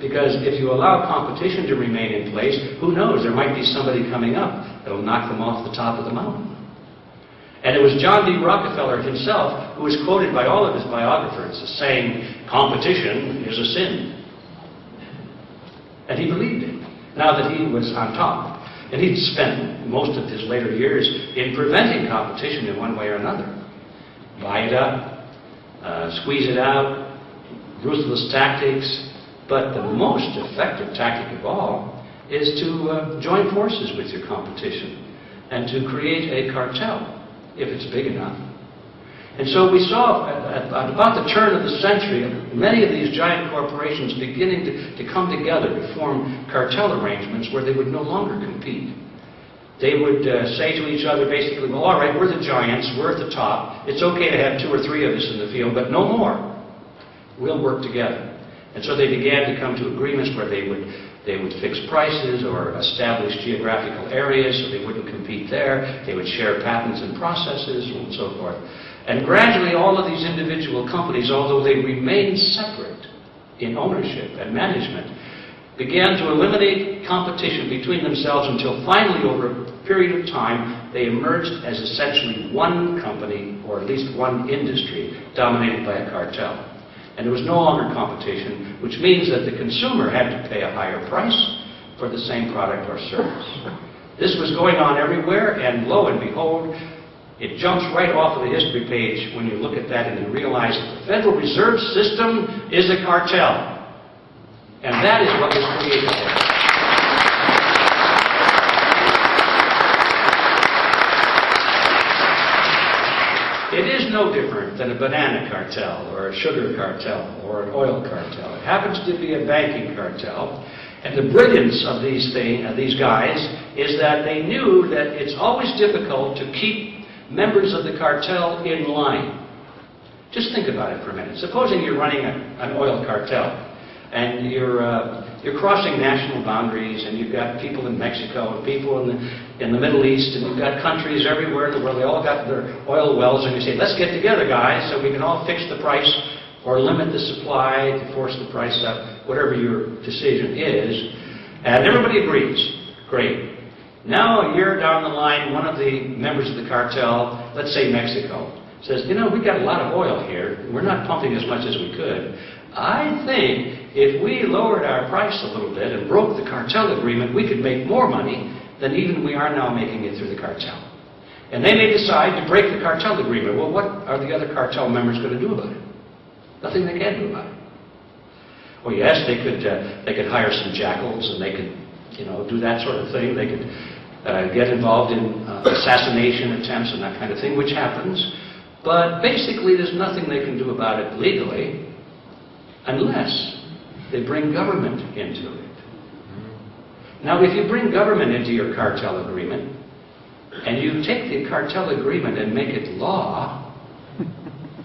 Because if you allow competition to remain in place, who knows, there might be somebody coming up that'll knock them off the top of the mountain. And it was John D. Rockefeller himself who was quoted by all of his biographers as saying, competition is a sin. And he believed it, now that he was on top. And he'd spent most of his later years in preventing competition in one way or another. Buy it up, squeeze it out, ruthless tactics, but the most effective tactic of all is to join forces with your competition and to create a cartel, if it's big enough. And so we saw at about the turn of the century, many of these giant corporations beginning to come together to form cartel arrangements where they would no longer compete. They would say to each other basically, well, all right, we're the giants, we're at the top. It's okay to have 2 or 3 of us in the field, but no more. We'll work together. And so they began to come to agreements where they would fix prices or establish geographical areas so they wouldn't compete there. They would share patents and processes and so forth. And gradually all of these individual companies, although they remained separate in ownership and management, began to eliminate competition between themselves until finally, over a period of time, they emerged as essentially one company, or at least one industry, dominated by a cartel. And there was no longer competition, which means that the consumer had to pay a higher price for the same product or service. This was going on everywhere, and lo and behold, it jumps right off of the history page when you look at that and you realize that the Federal Reserve System is a cartel. And that is what was created there. It is no different than a banana cartel or a sugar cartel or an oil cartel. It happens to be a banking cartel. And the brilliance of these guys is that they knew that it's always difficult to keep members of the cartel in line. Just think about it for a minute. Supposing you're running an oil cartel and you're crossing national boundaries, and you've got people in Mexico and people in the Middle East, and you've got countries everywhere in the world. They all got their oil wells, and you say, let's get together, guys, so we can all fix the price or limit the supply to force the price up, whatever your decision is. And everybody agrees. Great. Now, a year down the line, one of the members of the cartel, let's say Mexico, says, you know, we've got a lot of oil here. We're not pumping as much as we could. I think if we lowered our price a little bit and broke the cartel agreement, we could make more money than even we are now making it through the cartel. And they may decide to break the cartel agreement. Well, what are the other cartel members going to do about it? Nothing they can do about it. Well, yes, they could hire some jackals, and they could, do that sort of thing. They could get involved in assassination attempts and that kind of thing, which happens. But basically, there's nothing they can do about it legally unless they bring government into it. Now, if you bring government into your cartel agreement, and you take the cartel agreement and make it law,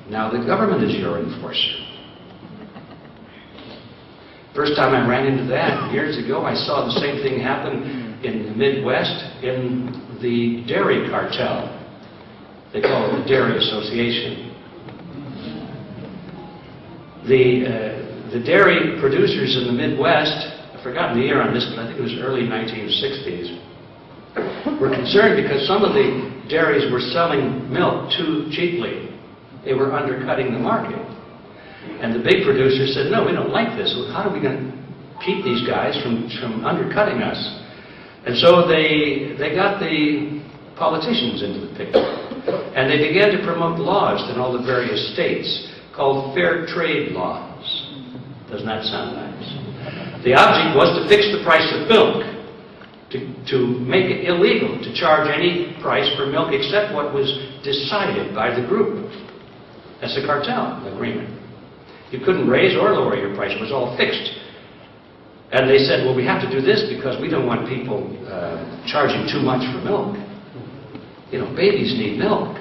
now the government is your enforcer. First time I ran into that, years ago, I saw the same thing happen in the Midwest in the dairy cartel. They call it the Dairy Association. The dairy producers in the Midwest, I've forgotten the year on this, but I think it was early 1960s, were concerned because some of the dairies were selling milk too cheaply. They were undercutting the market. And the big producers said, no, we don't like this. How are we going to keep these guys from undercutting us? And so they got the politicians into the picture. And they began to promote laws in all the various states called fair trade laws. Doesn't that sound nice? The object was to fix the price of milk, to make it illegal to charge any price for milk except what was decided by the group. That's a cartel agreement. You couldn't raise or lower your price. It was all fixed. And they said, well, we have to do this because we don't want people charging too much for milk. Babies need milk.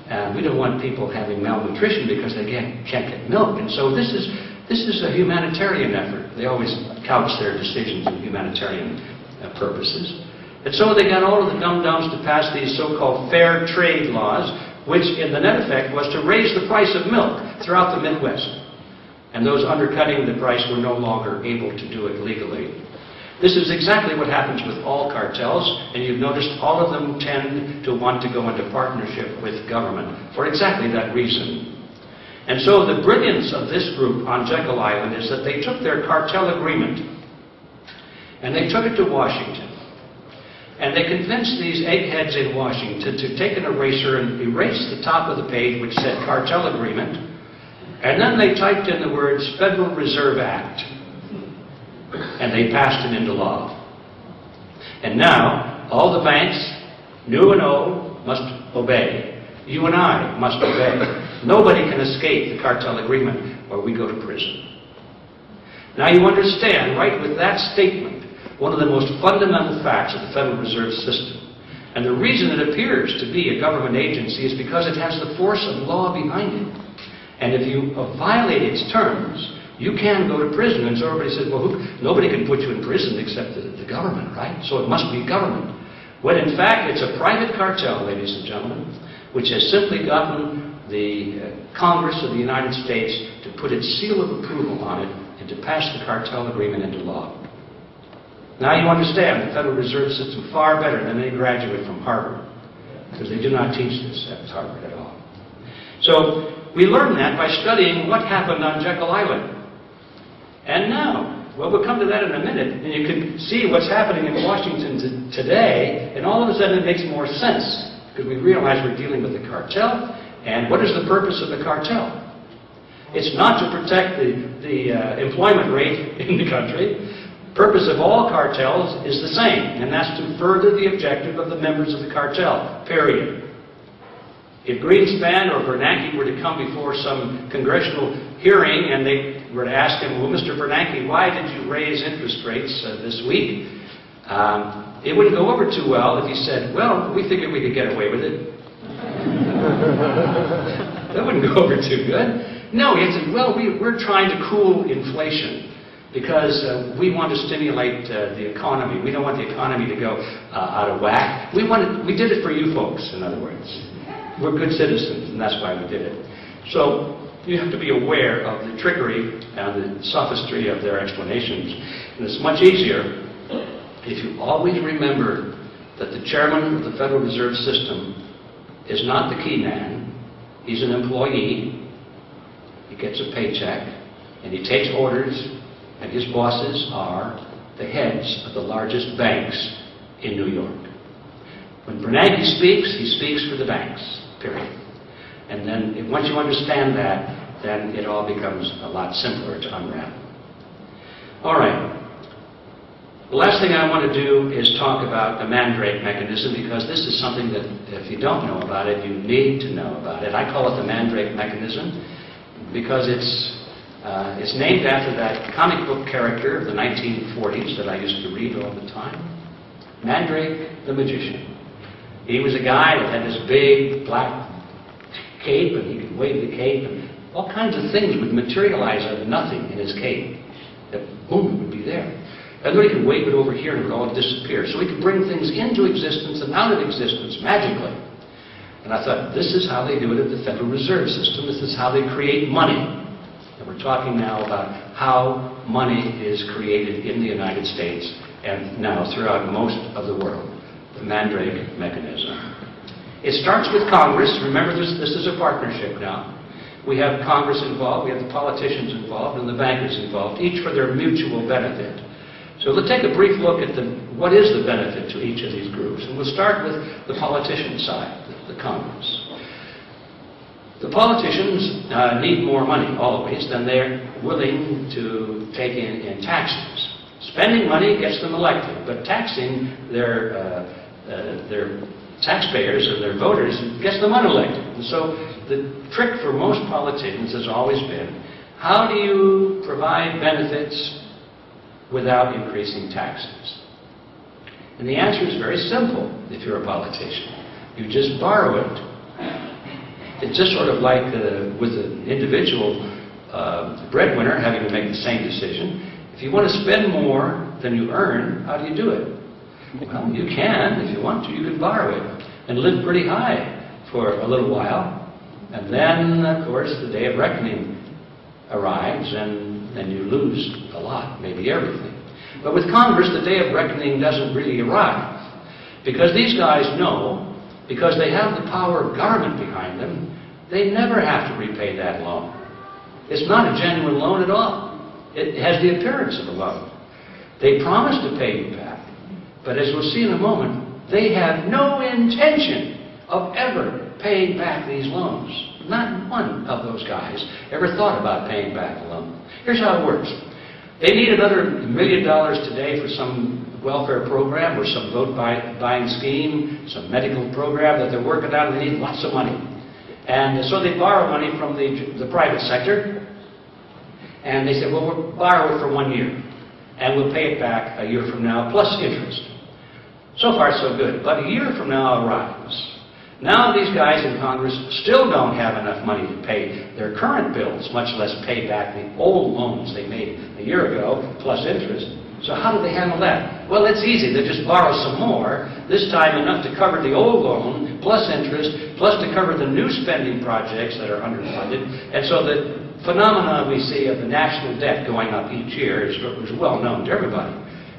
And we don't want people having malnutrition because they can't get milk. And so this is a humanitarian effort. They always couch their decisions in humanitarian purposes. And so they got all of the dum-dums to pass these so-called fair trade laws, which in the net effect was to raise the price of milk throughout the Midwest. And those undercutting the price were no longer able to do it legally. This is exactly what happens with all cartels, and you've noticed all of them tend to want to go into partnership with government for exactly that reason. And so the brilliance of this group on Jekyll Island is that they took their cartel agreement and they took it to Washington. And they convinced these eggheads in Washington to take an eraser and erase the top of the page which said cartel agreement And then they typed in the words Federal Reserve Act. And they passed it into law. And now, all the banks, new and old, must obey. You and I must obey. Nobody can escape the cartel agreement or we go to prison. Now you understand, right with that statement, one of the most fundamental facts of the Federal Reserve System. And the reason it appears to be a government agency is because it has the force of law behind it. And if you violate its terms, you can go to prison. And so everybody says, well, nobody can put you in prison except the government, right? So it must be government. When in fact it's a private cartel, ladies and gentlemen, which has simply gotten the Congress of the United States to put its seal of approval on it and to pass the cartel agreement into law. Now you understand the Federal Reserve System far better than any graduate from Harvard, because they do not teach this at Harvard at all. So we learn that by studying what happened on Jekyll Island. And now, well, we'll come to that in a minute, and you can see what's happening in Washington today, and all of a sudden it makes more sense, because we realize we're dealing with the cartel, and what is the purpose of the cartel? It's not to protect the employment rate in the country. The purpose of all cartels is the same, and that's to further the objective of the members of the cartel, period. If Greenspan or Bernanke were to come before some congressional hearing and they were to ask him, well, Mr. Bernanke, why did you raise interest rates this week? It wouldn't go over too well if he said, well, we figured we could get away with it. That wouldn't go over too good. No, he said, well, we're trying to cool inflation because we want to stimulate the economy. We don't want the economy to go out of whack. We did it for you folks, in other words. We're good citizens, and that's why we did it. So you have to be aware of the trickery and the sophistry of their explanations. And it's much easier if you always remember that the chairman of the Federal Reserve System is not the key man. He's an employee. He gets a paycheck, and he takes orders, and his bosses are the heads of the largest banks in New York. When Bernanke speaks, he speaks for the banks, period. And then once you understand that, then it all becomes a lot simpler to unravel. All right. The last thing I want to do is talk about the mandrake mechanism, because this is something that if you don't know about it, you need to know about it. I call it the mandrake mechanism because it's named after that comic book character of the 1940s that I used to read all the time, Mandrake the Magician. He was a guy that had this big black cape, and he could wave the cape, and all kinds of things would materialize out of nothing in his cape. That boom, it would be there. And then he could wave it over here and it would all disappear. So he could bring things into existence and out of existence magically. And I thought, this is how they do it at the Federal Reserve System. This is how they create money. And we're talking now about how money is created in the United States and now throughout most of the world. The mandrake mechanism. It starts with Congress. Remember, this is a partnership now. We have Congress involved, we have the politicians involved, and the bankers involved, each for their mutual benefit. So let's take a brief look at what is the benefit to each of these groups. And we'll start with the politician side, the Congress. The politicians need more money, always, than they're willing to take in taxes. Spending money gets them elected, but taxing their taxpayers and their voters gets them unelected. And so the trick for most politicians has always been, how do you provide benefits without increasing taxes? And the answer is very simple if you're a politician. You just borrow it. It's just sort of like with an individual breadwinner having to make the same decision. If you want to spend more than you earn, how do you do it? Well, you can, if you want to. You can borrow it and live pretty high for a little while. And then, of course, the day of reckoning arrives, and you lose a lot, maybe everything. But with Congress, the day of reckoning doesn't really arrive. Because these guys know, because they have the power of government behind them, they never have to repay that loan. It's not a genuine loan at all. It has the appearance of a loan. They promise to pay you back. But as we'll see in a moment, they have no intention of ever paying back these loans. Not one of those guys ever thought about paying back the loan. Here's how it works. They need another $1 million today for some welfare program or some vote-buying scheme, some medical program that they're working on. They need lots of money. And so they borrow money from the private sector. And they say, well, we'll borrow it for 1 year. And we'll pay it back a year from now, plus interest. So far, so good. But a year from now arrives. Now these guys in Congress still don't have enough money to pay their current bills, much less pay back the old loans they made a year ago, plus interest. So how do they handle that? Well, it's easy. They just borrow some more, this time enough to cover the old loan, plus interest, plus to cover the new spending projects that are underfunded. And so the phenomenon we see of the national debt going up each year is well known to everybody.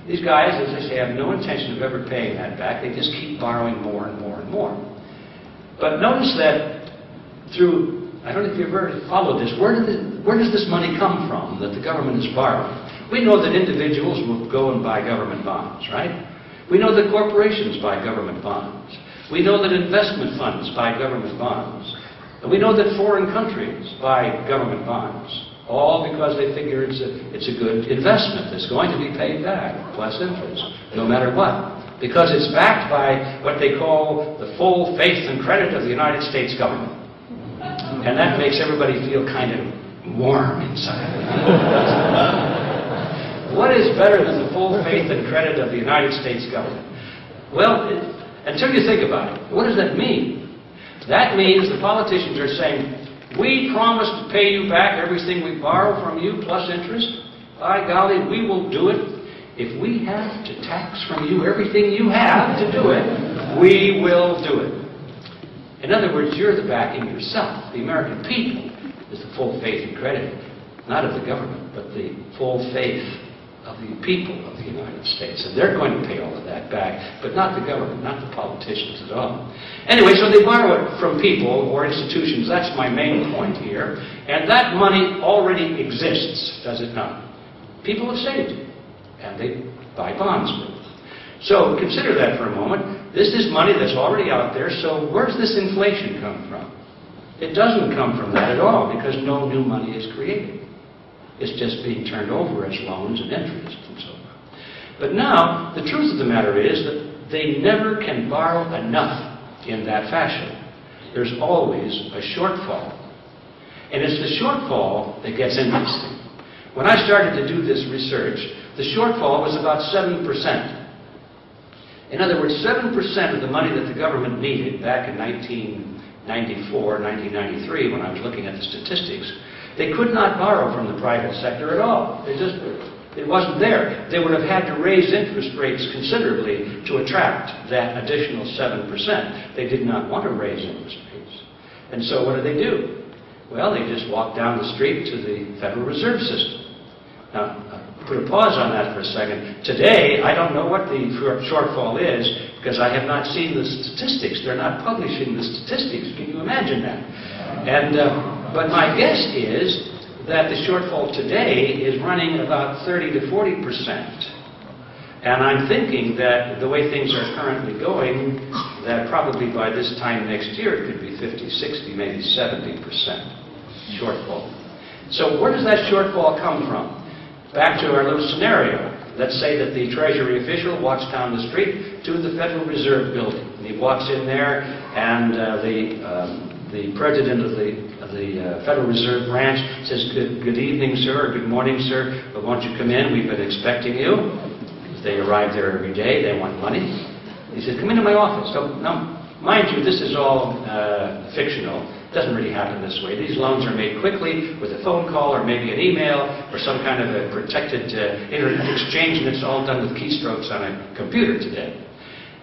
These guys, as I say, have no intention of ever paying that back. They just keep borrowing more and more and more. But notice that through, I don't know if you've ever followed this, where does this money come from that the government is borrowing? We know that individuals will go and buy government bonds, right? We know that corporations buy government bonds. We know that investment funds buy government bonds. And we know that foreign countries buy government bonds, all because they figure it's a good investment that's going to be paid back, plus interest, no matter what. Because it's backed by what they call the full faith and credit of the United States government. And that makes everybody feel kind of warm inside. What is better than the full faith and credit of the United States government? Well, until you think about it, what does that mean? That means the politicians are saying, we promise to pay you back everything we borrow from you plus interest. By golly, we will do it. If we have to tax from you everything you have to do it, we will do it. In other words, you're the backing yourself. The American people is the full faith and credit, not of the government, but the full faith of the people of the United States. And they're going to pay all of that back, but not the government, not the politicians at all. Anyway, so they borrow it from people or institutions. That's my main point here. And that money already exists, does it not? People have saved it, and they buy bonds with it. So consider that for a moment. This is money that's already out there, so where's this inflation come from? It doesn't come from that at all, because no new money is created. It's just being turned over as loans and interest and so on. But now, the truth of the matter is that they never can borrow enough in that fashion. There's always a shortfall. And it's the shortfall that gets interesting. When I started to do this research, the shortfall was about 7%. In other words, 7% of the money that the government needed back in 1994, 1993, when I was looking at the statistics, they could not borrow from the private sector at all. It wasn't there. They would have had to raise interest rates considerably to attract that additional 7%. They did not want to raise interest rates. And so what do? Well, they just walked down the street to the Federal Reserve System. Now, put a pause on that for a second. Today, I don't know what the shortfall is because I have not seen the statistics. They're not publishing the statistics. Can you imagine that? But my guess is that the shortfall today is running about 30 to 40%. And I'm thinking that the way things are currently going, that probably by this time next year it could be 50, 60, maybe 70% shortfall. So where does that shortfall come from? Back to our little scenario. Let's say that the Treasury official walks down the street to the Federal Reserve building. And he walks in there, and the president of the Federal Reserve branch says, good evening, sir, or good morning, sir, but won't you come in? We've been expecting you. They arrive there every day. They want money. He says, come into my office. So, now, mind you, this is all fictional. It doesn't really happen this way. These loans are made quickly with a phone call or maybe an email or some kind of a protected internet exchange, and it's all done with keystrokes on a computer today.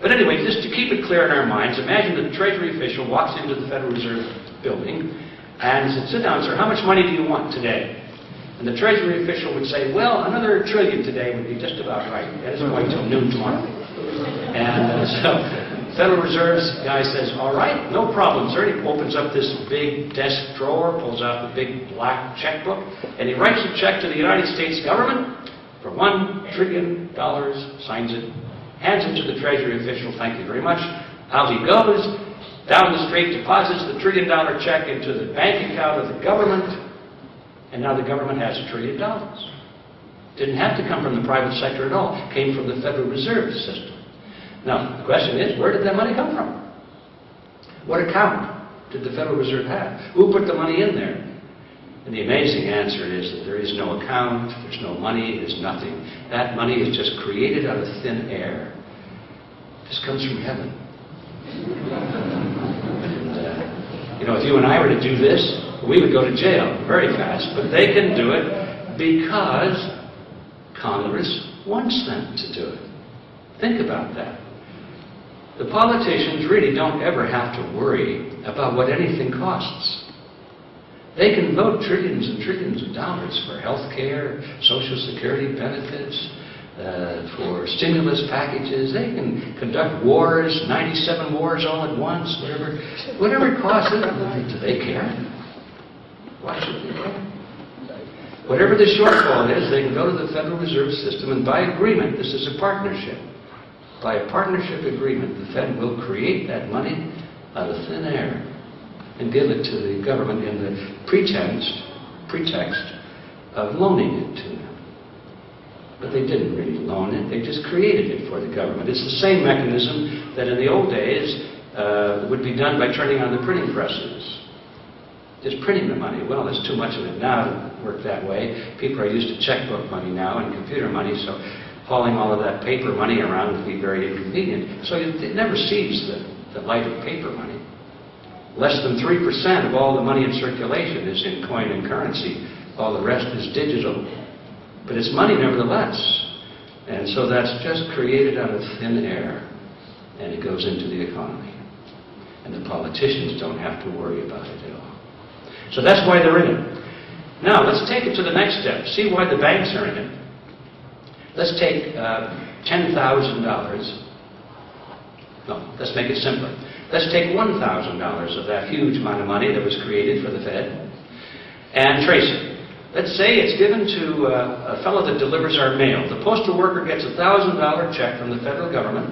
But anyway, just to keep it clear in our minds, imagine that the Treasury official walks into the Federal Reserve building and said, sit down, sir, how much money do you want today? And the Treasury official would say, well, another $1 trillion today would be just about right. That is going till noon tomorrow. And so Federal Reserve's guy says, all right, no problem, sir. He opens up this big desk drawer, pulls out the big black checkbook, and he writes a check to the United States government for $1 trillion, signs it, hands it to the Treasury official, thank you very much. Out he goes. down the street, deposits the $1 trillion check into the bank account of the government, and now the government has $1 trillion. Didn't have to come from the private sector at all. It came from the Federal Reserve System. Now, the question is, where did that money come from? What account did the Federal Reserve have? Who put the money in there? And the amazing answer is that there is no account, there's no money, there's nothing. That money is just created out of thin air. This comes from heaven. And, you know, if you and I were to do this, we would go to jail very fast. But they can do it because Congress wants them to do it. Think about that. The politicians really don't ever have to worry about what anything costs. They can vote trillions and trillions of dollars for health care, Social Security benefits, for stimulus packages. They can conduct wars, 97 wars all at once, whatever it costs. Do they care? Why should they care? Whatever the shortfall is, they can go to the Federal Reserve System and by agreement, this is a partnership, by a partnership agreement, the Fed will create that money out of thin air and give it to the government in the pretext of loaning it to them. But they didn't really loan it, they just created it for the government. It's the same mechanism that in the old days would be done by turning on the printing presses. Just printing the money. Well, there's too much of it now to work that way. People are used to checkbook money now and computer money, so hauling all of that paper money around would be very inconvenient. So it never sees the light of paper money. Less than 3% of all the money in circulation is in coin and currency. All the rest is digital. But it's money nevertheless. And so that's just created out of thin air. And it goes into the economy. And the politicians don't have to worry about it at all. So that's why they're in it. Now, let's take it to the next step. See why the banks are in it. Let's take $10,000. No, let's make it simpler. Let's take $1,000 of that huge amount of money that was created for the Fed and trace it. Let's say it's given to a fellow that delivers our mail. The postal worker gets a $1,000 check from the federal government,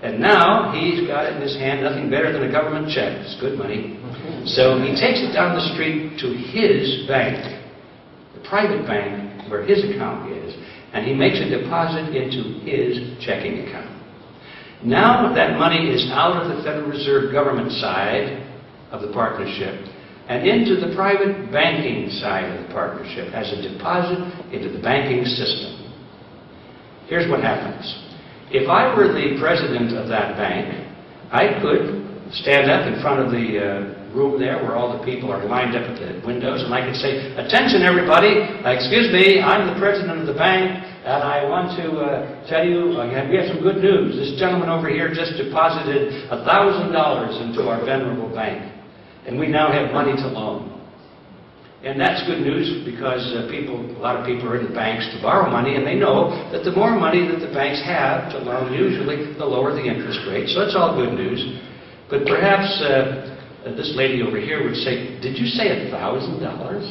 and now he's got it in his hand, nothing better than a government check. It's good money. So he takes it down the street to his bank, the private bank where his account is, and he makes a deposit into his checking account. Now that money is out of the Federal Reserve government side of the partnership and into the private banking side of the partnership as a deposit into the banking system. Here's what happens. If I were the president of that bank, I could stand up in front of the room there where all the people are lined up at the windows, and I could say, "Attention everybody, excuse me, I'm the president of the bank, and I want to tell you, we have some good news. This gentleman over here just deposited $1,000 into our venerable bank, and we now have money to loan." And that's good news because a lot of people are in the banks to borrow money, and they know that the more money that the banks have to loan, usually the lower the interest rate. So it's all good news. But perhaps this lady over here would say, "Did you say $1,000?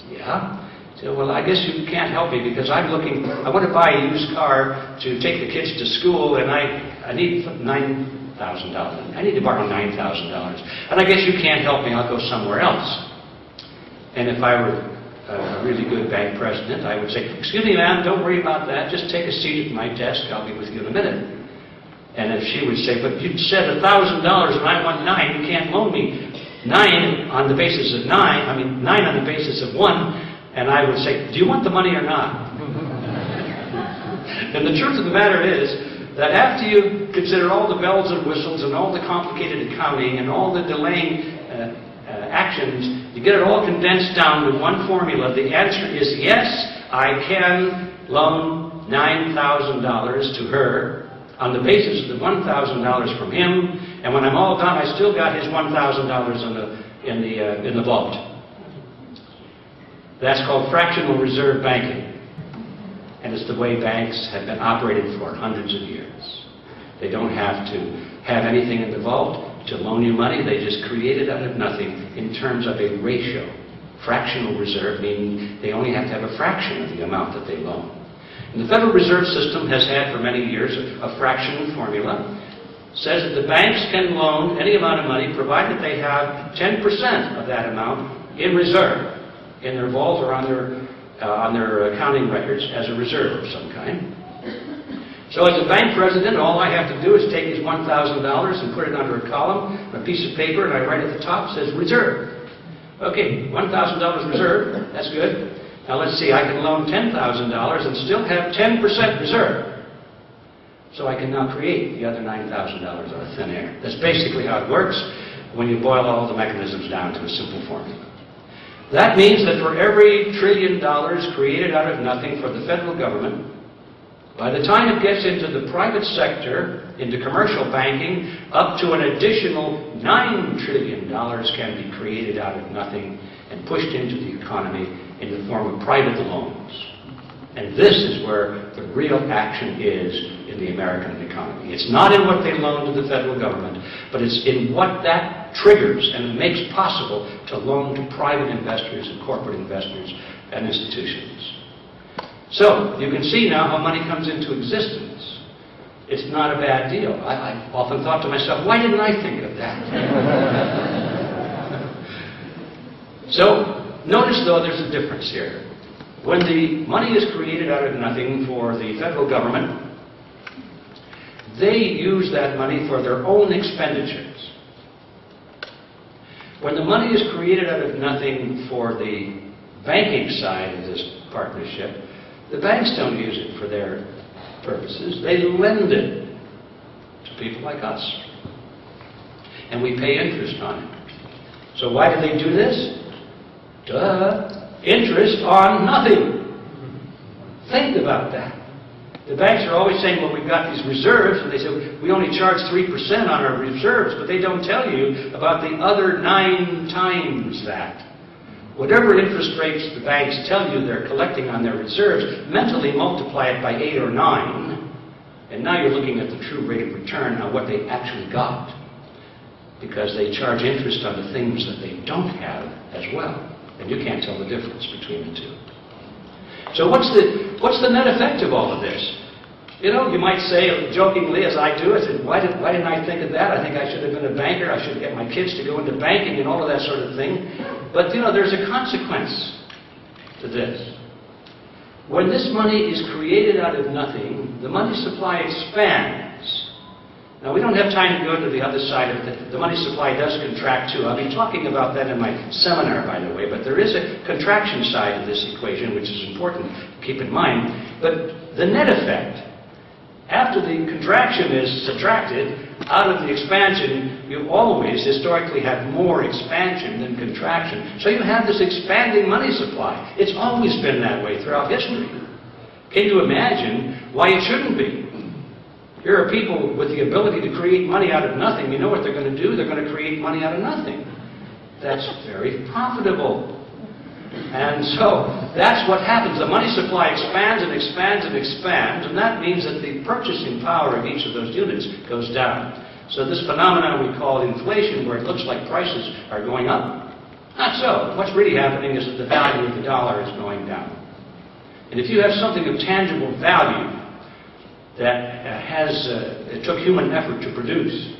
Yeah. So, well, I guess you can't help me because I want to buy a used car to take the kids to school, and I need $9,000. I need to borrow $9,000. And I guess you can't help me, I'll go somewhere else." And if I were a really good bank president, I would say, "Excuse me, ma'am, don't worry about that. Just take a seat at my desk. I'll be with you in a minute." And if she would say, "But you said $1,000 and I want $9, you can't loan me $9 on the basis of $9 on the basis of $1, and I would say, "Do you want the money or not?" And the truth of the matter is that after you consider all the bells and whistles and all the complicated accounting and all the delaying actions, you get it all condensed down to one formula. The answer is yes, I can loan $9,000 to her on the basis of the $1,000 from him, and when I'm all done, I still got his $1,000 in the vault. That's called fractional reserve banking, and it's the way banks have been operated for hundreds of years. They don't have to have anything in the vault to loan you money. They just create it out of nothing in terms of a ratio. Fractional reserve meaning they only have to have a fraction of the amount that they loan. And the Federal Reserve System has had for many years a fractional formula. says that the banks can loan any amount of money provided they have 10% of that amount in reserve, in their vault or on their accounting records as a reserve of some kind. So as a bank president, all I have to do is take his $1,000 and put it under a column, a piece of paper, and I write at the top, says reserve. Okay, $1,000 reserve, that's good. Now let's see, I can loan $10,000 and still have 10% reserve. So I can now create the other $9,000 out of thin air. That's basically how it works when you boil all the mechanisms down to a simple formula. That means that for every $1 trillion created out of nothing for the federal government, by the time it gets into the private sector, into commercial banking, up to an additional $9 trillion can be created out of nothing and pushed into the economy in the form of private loans. And this is where the real action is in the American economy. It's not in what they loan to the federal government, but it's in what that triggers and makes possible to loan to private investors and corporate investors and institutions. So, you can see now how money comes into existence. It's not a bad deal. I often thought to myself, why didn't I think of that? So, notice though there's a difference here. When the money is created out of nothing for the federal government, they use that money for their own expenditures. When the money is created out of nothing for the banking side of this partnership, the banks don't use it for their purposes. They lend it to people like us. And we pay interest on it. So why do they do this? Duh. Interest on nothing. Think about that. The banks are always saying, well, we've got these reserves, and they say, we only charge 3% on our reserves, but they don't tell you about the other 9 times that. Whatever interest rates the banks tell you they're collecting on their reserves, mentally multiply it by 8 or 9, and now you're looking at the true rate of return on what they actually got. Because they charge interest on the things that they don't have as well. And you can't tell the difference between the two. So what's the net effect of all of this? You know, you might say, jokingly, as I do, I said, why didn't I think of that? I think I should have been a banker. I should get my kids to go into banking and all of that sort of thing. But, you know, there's a consequence to this. When this money is created out of nothing, the money supply expands. Now, we don't have time to go to the other side of it. The money supply does contract too. I'll be talking about that in my seminar, by the way. But there is a contraction side of this equation, which is important to keep in mind. But the net effect, after the contraction is subtracted out of the expansion, you always historically have more expansion than contraction. So you have this expanding money supply. It's always been that way throughout history. Can you imagine why it shouldn't be? Here are people with the ability to create money out of nothing. You know what they're going to do? They're going to create money out of nothing. That's very profitable. And so that's what happens. The money supply expands and expands and expands, and that means that the purchasing power of each of those units goes down. So this phenomenon we call inflation, where it looks like prices are going up, not so. What's really happening is that the value of the dollar is going down. And if you have something of tangible value that it took human effort to produce,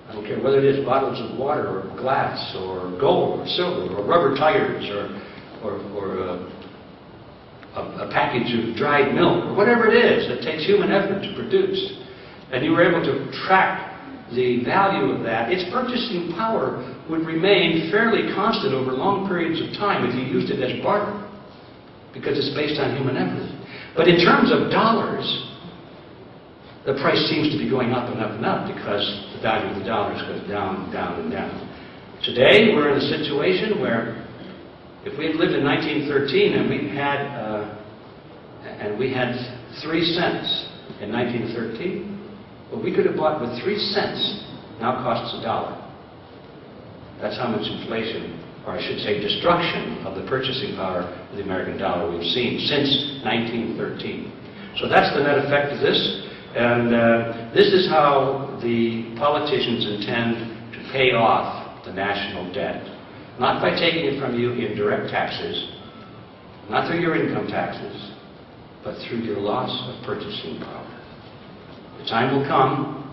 I don't care whether it is bottles of water or glass or gold or silver or rubber tires or a package of dried milk or whatever it is that takes human effort to produce, and you were able to track the value of that, its purchasing power would remain fairly constant over long periods of time if you used it as barter, because it's based on human effort. But in terms of dollars, the price seems to be going up and up and up because the value of the dollars goes down, down, and down. Today, we're in a situation where if we had lived in 1913 and we had 3 cents in 1913, what we could have bought with 3 cents now costs $1. That's how much inflation, or I should say destruction, of the purchasing power of the American dollar we've seen since 1913. So that's the net effect of this. And this is how the politicians intend to pay off the national debt. Not by taking it from you in direct taxes, not through your income taxes, but through your loss of purchasing power. The time will come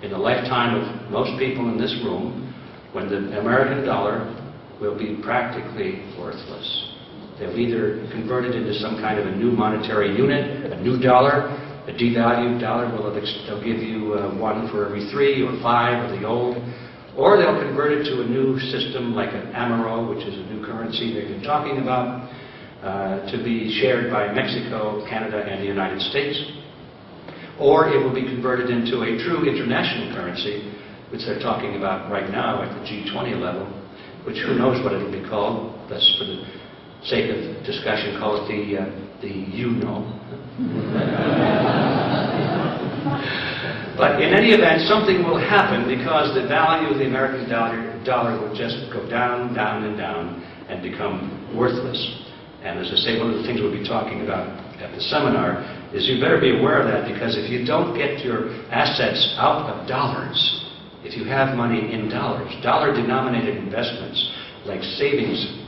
in the lifetime of most people in this room, when the American dollar will be practically worthless. They'll either convert it into some kind of a new monetary unit, a new dollar, a devalued dollar, they'll give you one for every 3 or 5 of the old, or they'll convert it to a new system like an Amaro, which is a new currency they've been talking about, to be shared by Mexico, Canada, and the United States. Or it will be converted into a true international currency, which they're talking about right now at the G20 level, which who knows what it'll be called. That's for the sake of discussion, call it the you-know. But in any event, something will happen because the value of the American dollar will just go down, down, and down and become worthless. And as I say, one of the things we'll be talking about at the seminar is you better be aware of that, because if you don't get your assets out of dollars, if you have money in dollars, dollar-denominated investments like savings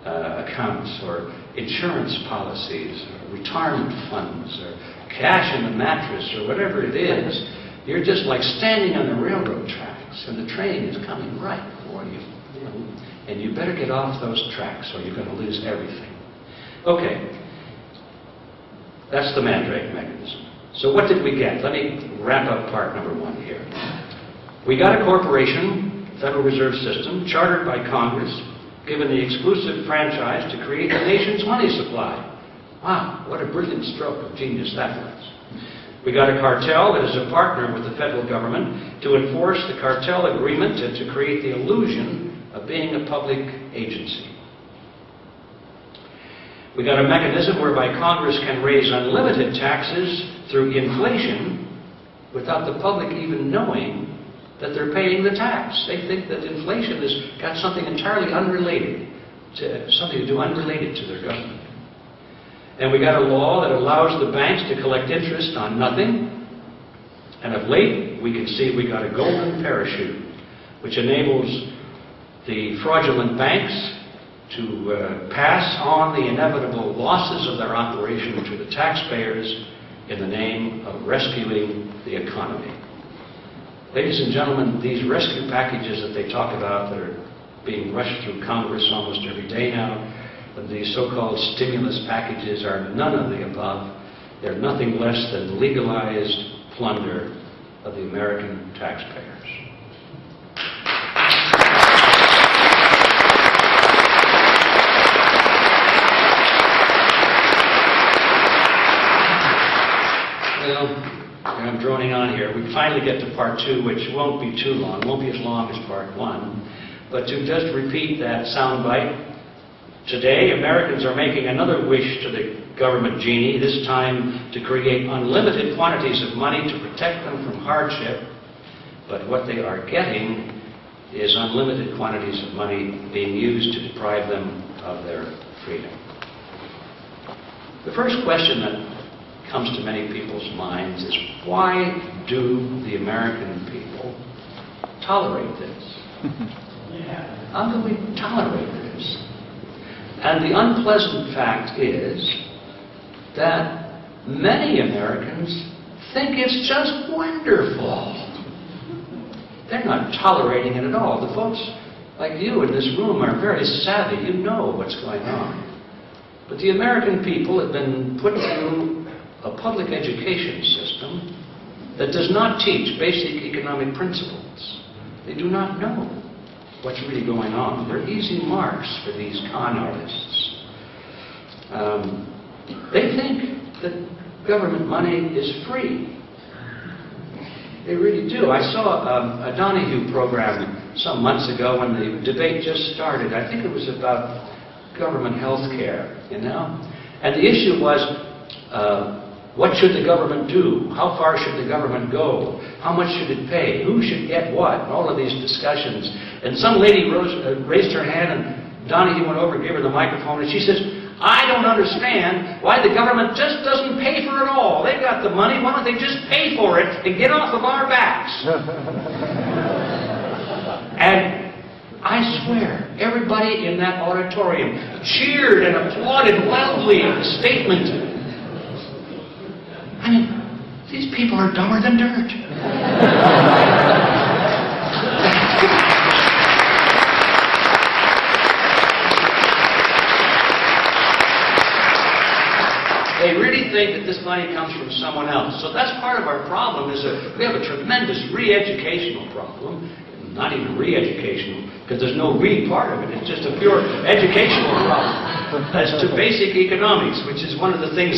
accounts or insurance policies or retirement funds or cash in the mattress or whatever it is, you're just like standing on the railroad tracks and the train is coming right for you. And you better get off those tracks or you're going to lose everything. Okay, that's the Mandrake mechanism. So what did we get? Let me wrap up part number 1 here. We got a corporation, Federal Reserve System, chartered by Congress, given the exclusive franchise to create the nation's money supply. Wow, what a brilliant stroke of genius that was. We got a cartel that is a partner with the federal government to enforce the cartel agreement and to create the illusion of being a public agency. We got a mechanism whereby Congress can raise unlimited taxes through inflation without the public even knowing that they're paying the tax. They think that inflation has got something entirely unrelated, something to do unrelated to their government. And we got a law that allows the banks to collect interest on nothing. And of late, we can see we got a golden parachute, which enables the fraudulent banks to pass on the inevitable losses of their operation to the taxpayers in the name of rescuing the economy. Ladies and gentlemen, these rescue packages that they talk about that are being rushed through Congress almost every day now, these so-called stimulus packages are none of the above. They're nothing less than legalized plunder of the American taxpayers. Well, I'm droning on here. We finally get to part 2, which won't be too long. Won't be as long as part 1. But to just repeat that soundbite, today Americans are making another wish to the government genie, this time to create unlimited quantities of money to protect them from hardship. But what they are getting is unlimited quantities of money being used to deprive them of their freedom. The first question that comes to many people's minds is, why do the American people tolerate this? How do we tolerate this? And the unpleasant fact is that many Americans think it's just wonderful. They're not tolerating it at all. The folks like you in this room are very savvy. You know what's going on. But the American people have been put through a public education system that does not teach basic economic principles. They do not know what's really going on. They're easy marks for these con artists. They think that government money is free. They really do. I saw a Donahue program some months ago when the debate just started. I think it was about government health care, you know? And the issue was, what should the government do? How far should the government go? How much should it pay? Who should get what? And all of these discussions. And some lady raised her hand, and Donahue went over and gave her the microphone, and she says, I don't understand why the government just doesn't pay for it all. They've got the money. Why don't they just pay for it and get off of our backs? And I swear, everybody in that auditorium cheered and applauded loudly at the statement. I mean, these people are dumber than dirt. They really think that this money comes from someone else. So that's part of our problem, is that we have a tremendous re-educational problem. Not even re-educational, because there's no re part of it. It's just a pure educational problem as to basic economics, which is one of the things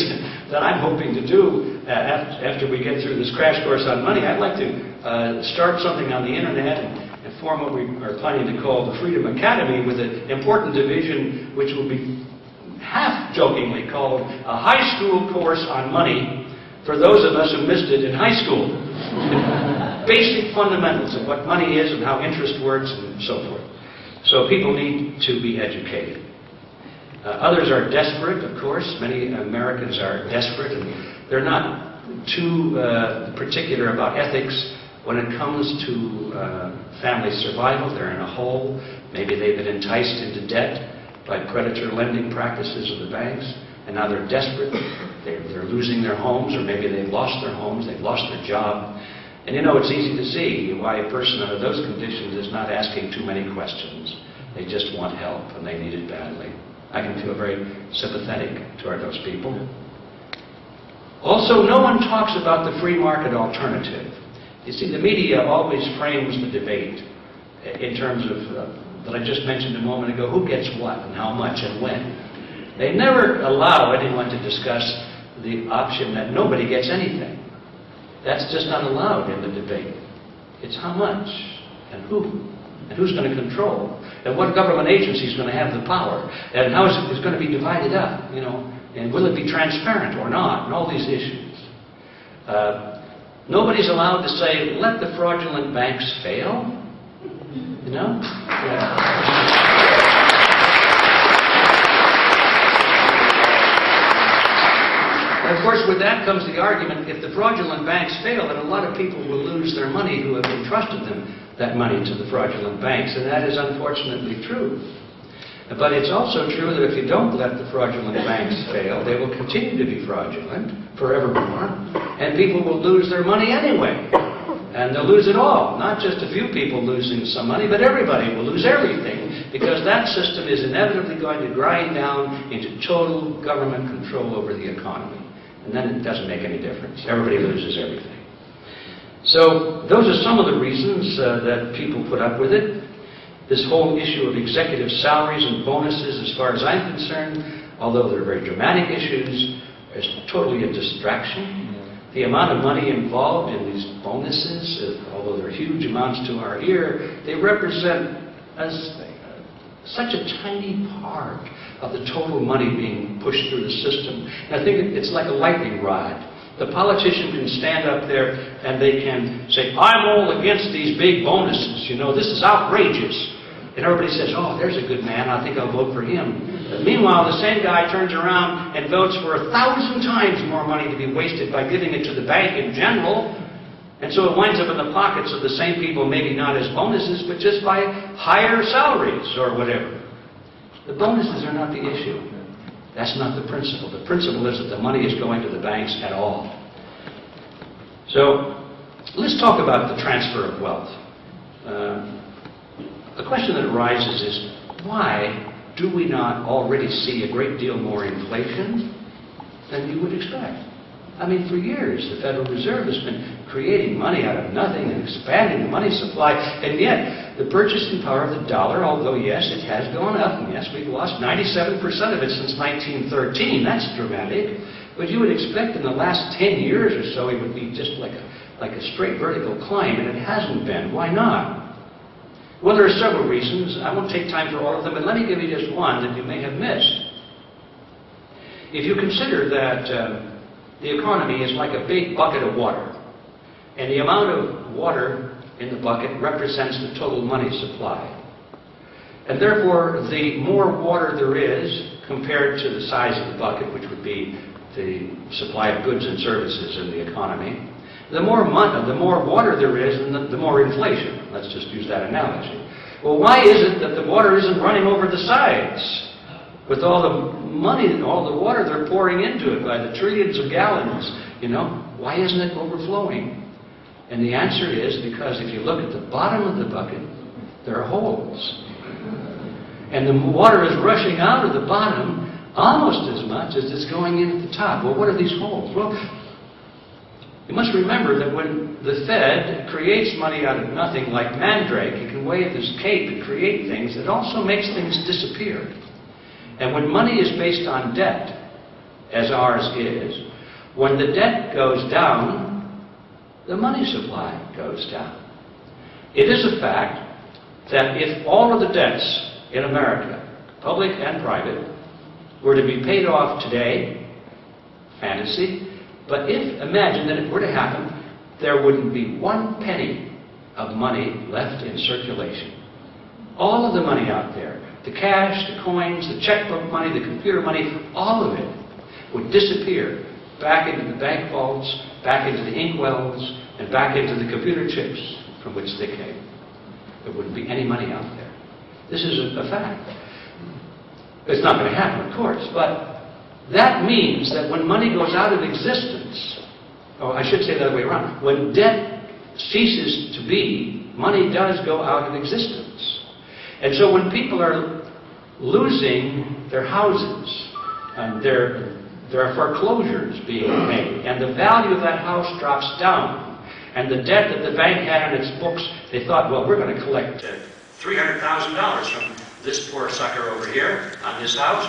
that I'm hoping to do after we get through this crash course on money. I'd like to start something on the internet and form what we are planning to call the Freedom Academy, with an important division which will be half-jokingly called a high school course on money for those of us who missed it in high school. Basic fundamentals of what money is and how interest works and so forth. So people need to be educated. Others are desperate, of course. Many Americans are desperate, and they're not too particular about ethics when it comes to family survival. They're in a hole. Maybe they've been enticed into debt by predatory lending practices of the banks, and now they're desperate. They're losing their homes, or maybe they've lost their homes, they've lost their job. And you know, it's easy to see why a person under those conditions is not asking too many questions. They just want help, and they need it badly. I can feel very sympathetic toward those people. Also, no one talks about the free market alternative. You see, the media always frames the debate in terms of, that I just mentioned a moment ago, who gets what and how much and when. They never allow anyone to discuss the option that nobody gets anything. That's just not allowed in the debate. It's how much and who's going to control, and what government agency is going to have the power, and how is it going to be divided up, you know, and will it be transparent or not, and all these issues. Nobody's allowed to say, let the fraudulent banks fail, you know. And of course, with that comes the argument, if the fraudulent banks fail, then a lot of people will lose their money who have entrusted that money to the fraudulent banks, and that is unfortunately true. But it's also true that if you don't let the fraudulent banks fail, they will continue to be fraudulent forevermore, and people will lose their money anyway. And they'll lose it all. Not just a few people losing some money, but everybody will lose everything, because that system is inevitably going to grind down into total government control over the economy. And then it doesn't make any difference. Everybody loses everything. So those are some of the reasons that people put up with it. This whole issue of executive salaries and bonuses, as far as I'm concerned, although they're very dramatic issues, is totally a distraction. The amount of money involved in these bonuses, although they're huge amounts to our ear, they represent such a tiny part of the total money being pushed through the system. And I think it's like a lightning rod. The politician can stand up there and they can say, I'm all against these big bonuses, you know, this is outrageous. And everybody says, oh, there's a good man, I think I'll vote for him. But meanwhile, the same guy turns around and votes for 1,000 times more money to be wasted by giving it to the bank in general. And so it winds up in the pockets of the same people, maybe not as bonuses, but just by higher salaries or whatever. The bonuses are not the issue. That's not the principle. The principle is that the money is going to the banks at all. So let's talk about the transfer of wealth. The question that arises is, why do we not already see a great deal more inflation than you would expect? I mean, for years, the Federal Reserve has been creating money out of nothing and expanding the money supply, and yet the purchasing power of the dollar, although yes, it has gone up, and yes, we've lost 97% of it since 1913. That's dramatic. But you would expect in the last 10 years or so it would be just like a straight vertical climb, and it hasn't been. Why not? Well, there are several reasons. I won't take time for all of them, but let me give you just one that you may have missed. If you consider that the economy is like a big bucket of water, and the amount of water in the bucket represents the total money supply. And therefore, the more water there is compared to the size of the bucket, which would be the supply of goods and services in the economy, the more water there is, the more inflation. Let's just use that analogy. Well, why is it that the water isn't running over the sides? With all the money and all the water they're pouring into it by the trillions of gallons, you know, why isn't it overflowing? And the answer is because if you look at the bottom of the bucket, there are holes. And the water is rushing out of the bottom almost as much as it's going in at the top. Well, what are these holes? Well, you must remember that when the Fed creates money out of nothing, like Mandrake, it can wave this cape and create things. It also makes things disappear. And when money is based on debt, as ours is, when the debt goes down, the money supply goes down. It is a fact that if all of the debts in America, public and private, were to be paid off today, fantasy, but if, imagine that it were to happen, there wouldn't be 1 penny of money left in circulation. All of the money out there, the cash, the coins, the checkbook money, the computer money, all of it would disappear back into the bank vaults, back into the inkwells, and back into the computer chips from which they came. There wouldn't be any money out there. This is a fact. It's not going to happen, of course, but that means that when money goes out of existence, or I should say the other way around, when debt ceases to be, money does go out of existence. And so when people are losing their houses, and there are foreclosures being made, and the value of that house drops down, and the debt that the bank had on its books, they thought, well, we're going to collect $300,000 from this poor sucker over here on this house.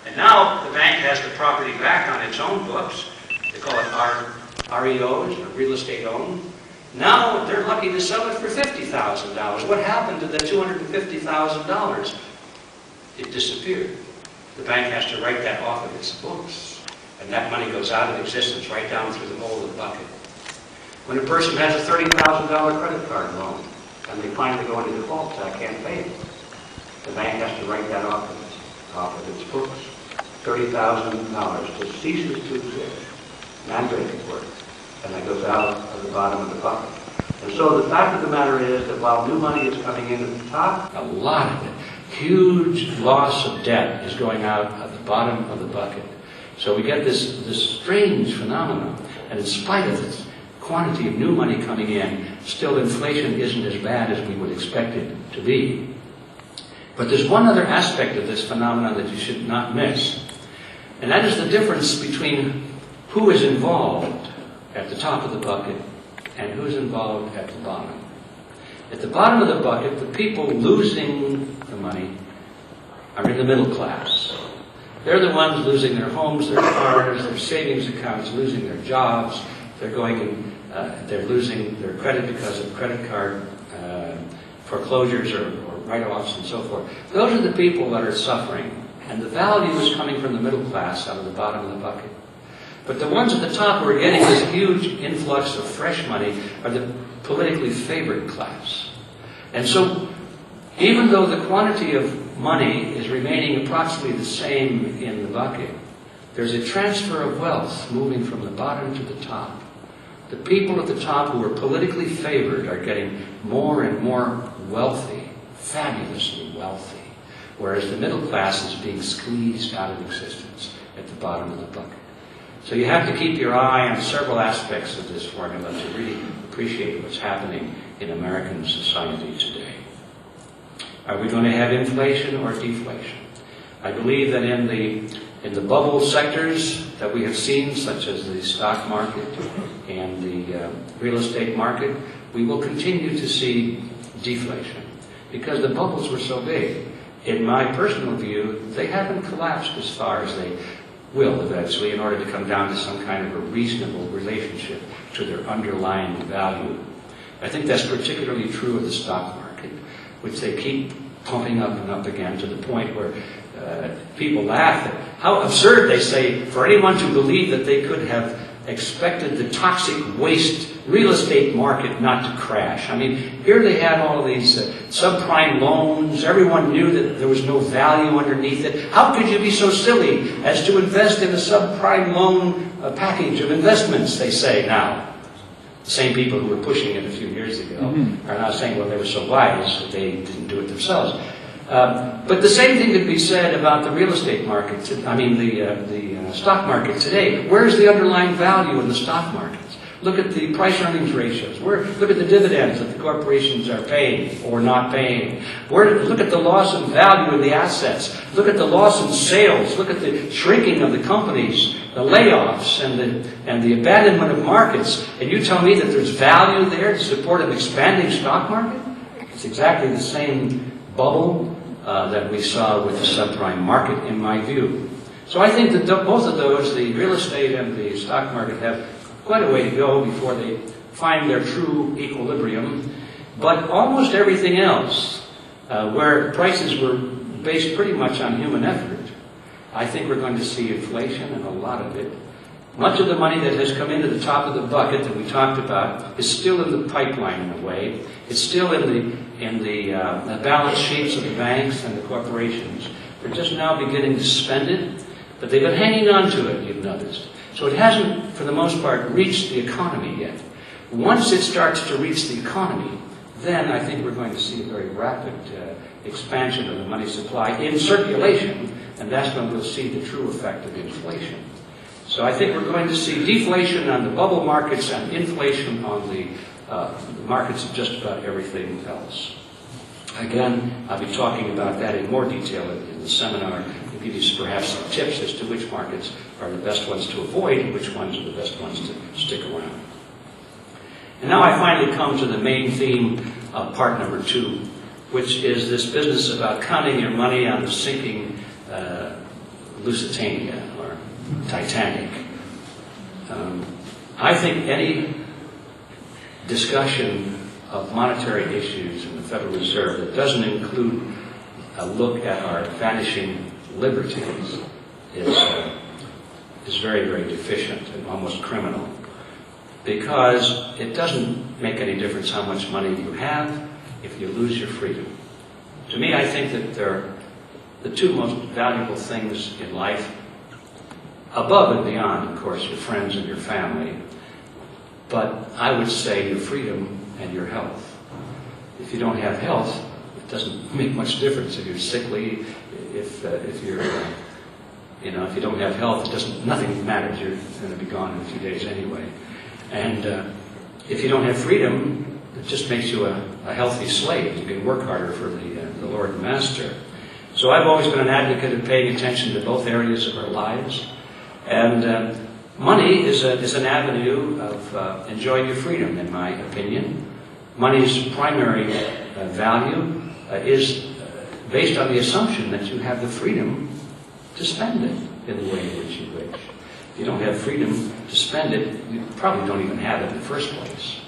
And now the bank has the property back on its own books. They call it REOs, or real estate owned. Now they're lucky to sell it for $50,000. What happened to the $250,000? It disappeared. The bank has to write that off of its books. And that money goes out of existence right down through the hole of the bucket. When a person has a $30,000 credit card loan, and they finally go into default, I can't pay it. The bank has to write that off of its books. $30,000 just ceases to exist. Mandrake at work. And that goes out of the bottom of the bucket. And so the fact of the matter is that while new money is coming in at the top, a lot of it, huge loss of debt is going out at the bottom of the bucket. So we get this strange phenomenon. And in spite of this quantity of new money coming in, still inflation isn't as bad as we would expect it to be. But there's one other aspect of this phenomenon that you should not miss. And that is the difference between who is involved at the top of the bucket and who's involved at the bottom. At the bottom of the bucket, the people losing the money are in the middle class. They're the ones losing their homes, their cars, their savings accounts, losing their jobs. They're losing their credit because of credit card foreclosures or write-offs and so forth. Those are the people that are suffering. And the value is coming from the middle class out of the bottom of the bucket. But the ones at the top who are getting this huge influx of fresh money are the politically favored class. And so, even though the quantity of money is remaining approximately the same in the bucket, there's a transfer of wealth moving from the bottom to the top. The people at the top who are politically favored are getting more and more wealthy, fabulously wealthy, whereas the middle class is being squeezed out of existence at the bottom of the bucket. So you have to keep your eye on several aspects of this formula to really appreciate what's happening in American society today. Are we going to have inflation or deflation? I believe that in the bubble sectors that we have seen, such as the stock market and the real estate market, we will continue to see deflation because the bubbles were so big. In my personal view, they haven't collapsed as far as they will eventually in order to come down to some kind of a reasonable relationship to their underlying value. I think that's particularly true of the stock market, which they keep pumping up and up again to the point where people laugh at how absurd they say for anyone to believe that they could have expected the toxic waste real estate market not to crash. I mean, here they had all of these subprime loans. Everyone knew that there was no value underneath it. How could you be so silly as to invest in a subprime loan package of investments, they say now. The same people who were pushing it a few years ago are now saying, well, they were so wise that they didn't do it themselves. But the same thing could be said about the real estate market, the stock market today. Where's the underlying value in the stock markets? Look at the price-earnings ratios. Look at the dividends that the corporations are paying or not paying. Look at the loss in value of the assets. Look at the loss in sales. Look at the shrinking of the companies, the layoffs, and the abandonment of markets. And you tell me that there's value there to support an expanding stock market? It's exactly the same bubble that we saw with the subprime market, in my view. So I think that both of those, the real estate and the stock market, have quite a way to go before they find their true equilibrium. But almost everything else, where prices were based pretty much on human effort, I think we're going to see inflation, and a lot of it. Much of the money that has come into the top of the bucket that we talked about is still in the pipeline in a way. It's still in the balance sheets of the banks and the corporations. They're just now beginning to spend it, but they've been hanging on to it, you've noticed. So it hasn't, for the most part, reached the economy yet. Once it starts to reach the economy, then I think we're going to see a very rapid expansion of the money supply in circulation, and that's when we'll see the true effect of inflation. So I think we're going to see deflation on the bubble markets and inflation on the markets of just about everything else. Again, I'll be talking about that in more detail in the seminar, and give you perhaps some tips as to which markets are the best ones to avoid and which ones are the best ones to stick around. And now I finally come to the main theme of part number 2, which is this business about counting your money on the sinking Lusitania or Titanic. I think any discussion of monetary issues in the Federal Reserve that doesn't include a look at our vanishing liberties is very, very deficient and almost criminal, because it doesn't make any difference how much money you have if you lose your freedom. To me, I think that they're the two most valuable things in life, above and beyond, of course, your friends and your family. But I would say your freedom and your health. If you don't have health, it doesn't make much difference if you're sickly, if you're, if you don't have health, nothing matters. You're going to be gone in a few days anyway. And if you don't have freedom, it just makes you a healthy slave. You can work harder for the Lord and Master. So I've always been an advocate of paying attention to both areas of our lives. And money is an avenue of enjoying your freedom, in my opinion. Money's primary value is based on the assumption that you have the freedom to spend it in the way in which you wish. If you don't have freedom to spend it, you probably don't even have it in the first place.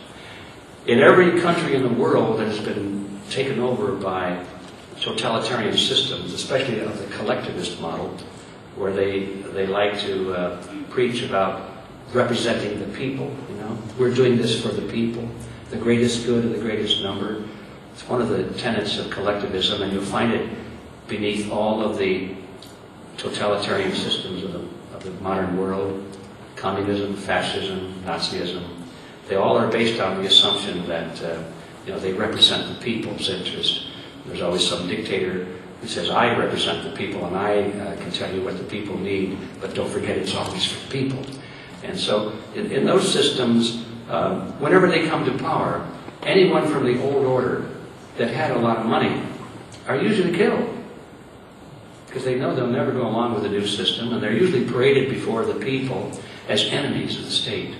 In every country in the world that has been taken over by totalitarian systems, especially of the collectivist model, where they like to preach about representing the people, We're doing this for the people, the greatest good of the greatest number. It's one of the tenets of collectivism, and you'll find it beneath all of the totalitarian systems of the modern world: communism, fascism, Nazism. They all are based on the assumption that they represent the people's interest. There's always some dictator who says, I represent the people and I can tell you what the people need, but don't forget it's always for the people. And so in those systems, whenever they come to power, anyone from the old order that had a lot of money are usually killed, because they know they'll never go along with the new system, and they're usually paraded before the people as enemies of the state.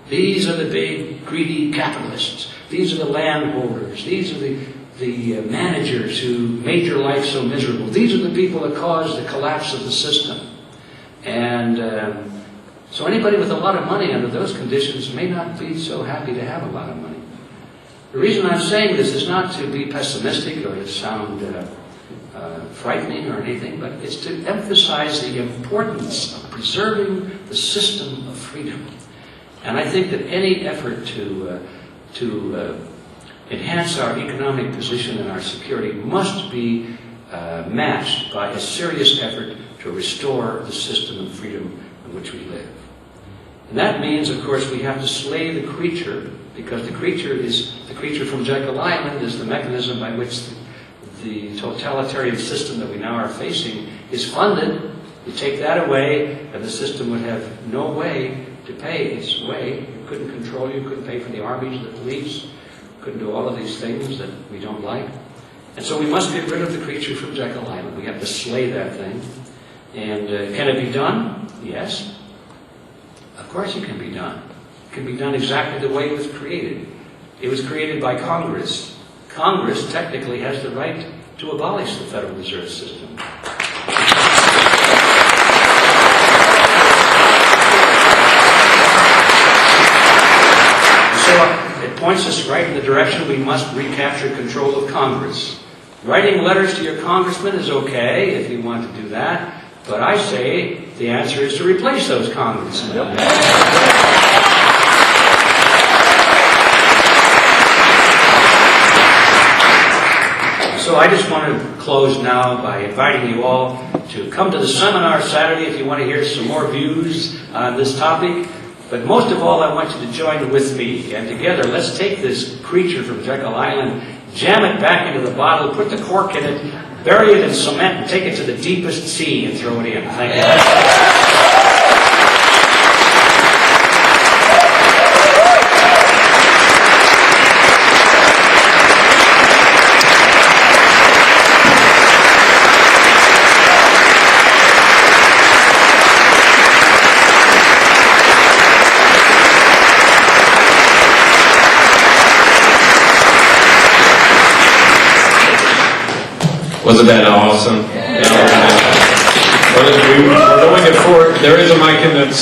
These are the big, greedy capitalists. These are the landholders. These are the managers who made your life so miserable. These are the people that caused the collapse of the system. And so anybody with a lot of money under those conditions may not be so happy to have a lot of money. The reason I'm saying this is not to be pessimistic or to sound frightening or anything, but it's to emphasize the importance of preserving the system of freedom. And I think that any effort to enhance our economic position and our security must be matched by a serious effort to restore the system of freedom in which we live. And that means, of course, we have to slay the creature, because the creature from Jekyll Island is the mechanism by which the totalitarian system that we now are facing is funded. You take that away, and the system would have no way to pay its way. It couldn't control you, couldn't pay for the armies, the police, couldn't do all of these things that we don't like. And so we must get rid of the creature from Jekyll Island. We have to slay that thing. And can it be done? Yes. Of course it can be done. It can be done exactly the way it was created. It was created by Congress. Congress technically has the right to abolish the Federal Reserve System. So it points us right in the direction we must recapture control of Congress. Writing letters to your congressman is okay if you want to do that, but I say the answer is to replace those congressmen. So I just want to close now by inviting you all to come to the seminar Saturday if you want to hear some more views on this topic. But most of all, I want you to join with me. And together, let's take this creature from Jekyll Island, jam it back into the bottle, put the cork in it, bury it in cement, and take it to the deepest sea and throw it in. Thank you. Wasn't that awesome? Yeah. We're going to there is a mic in the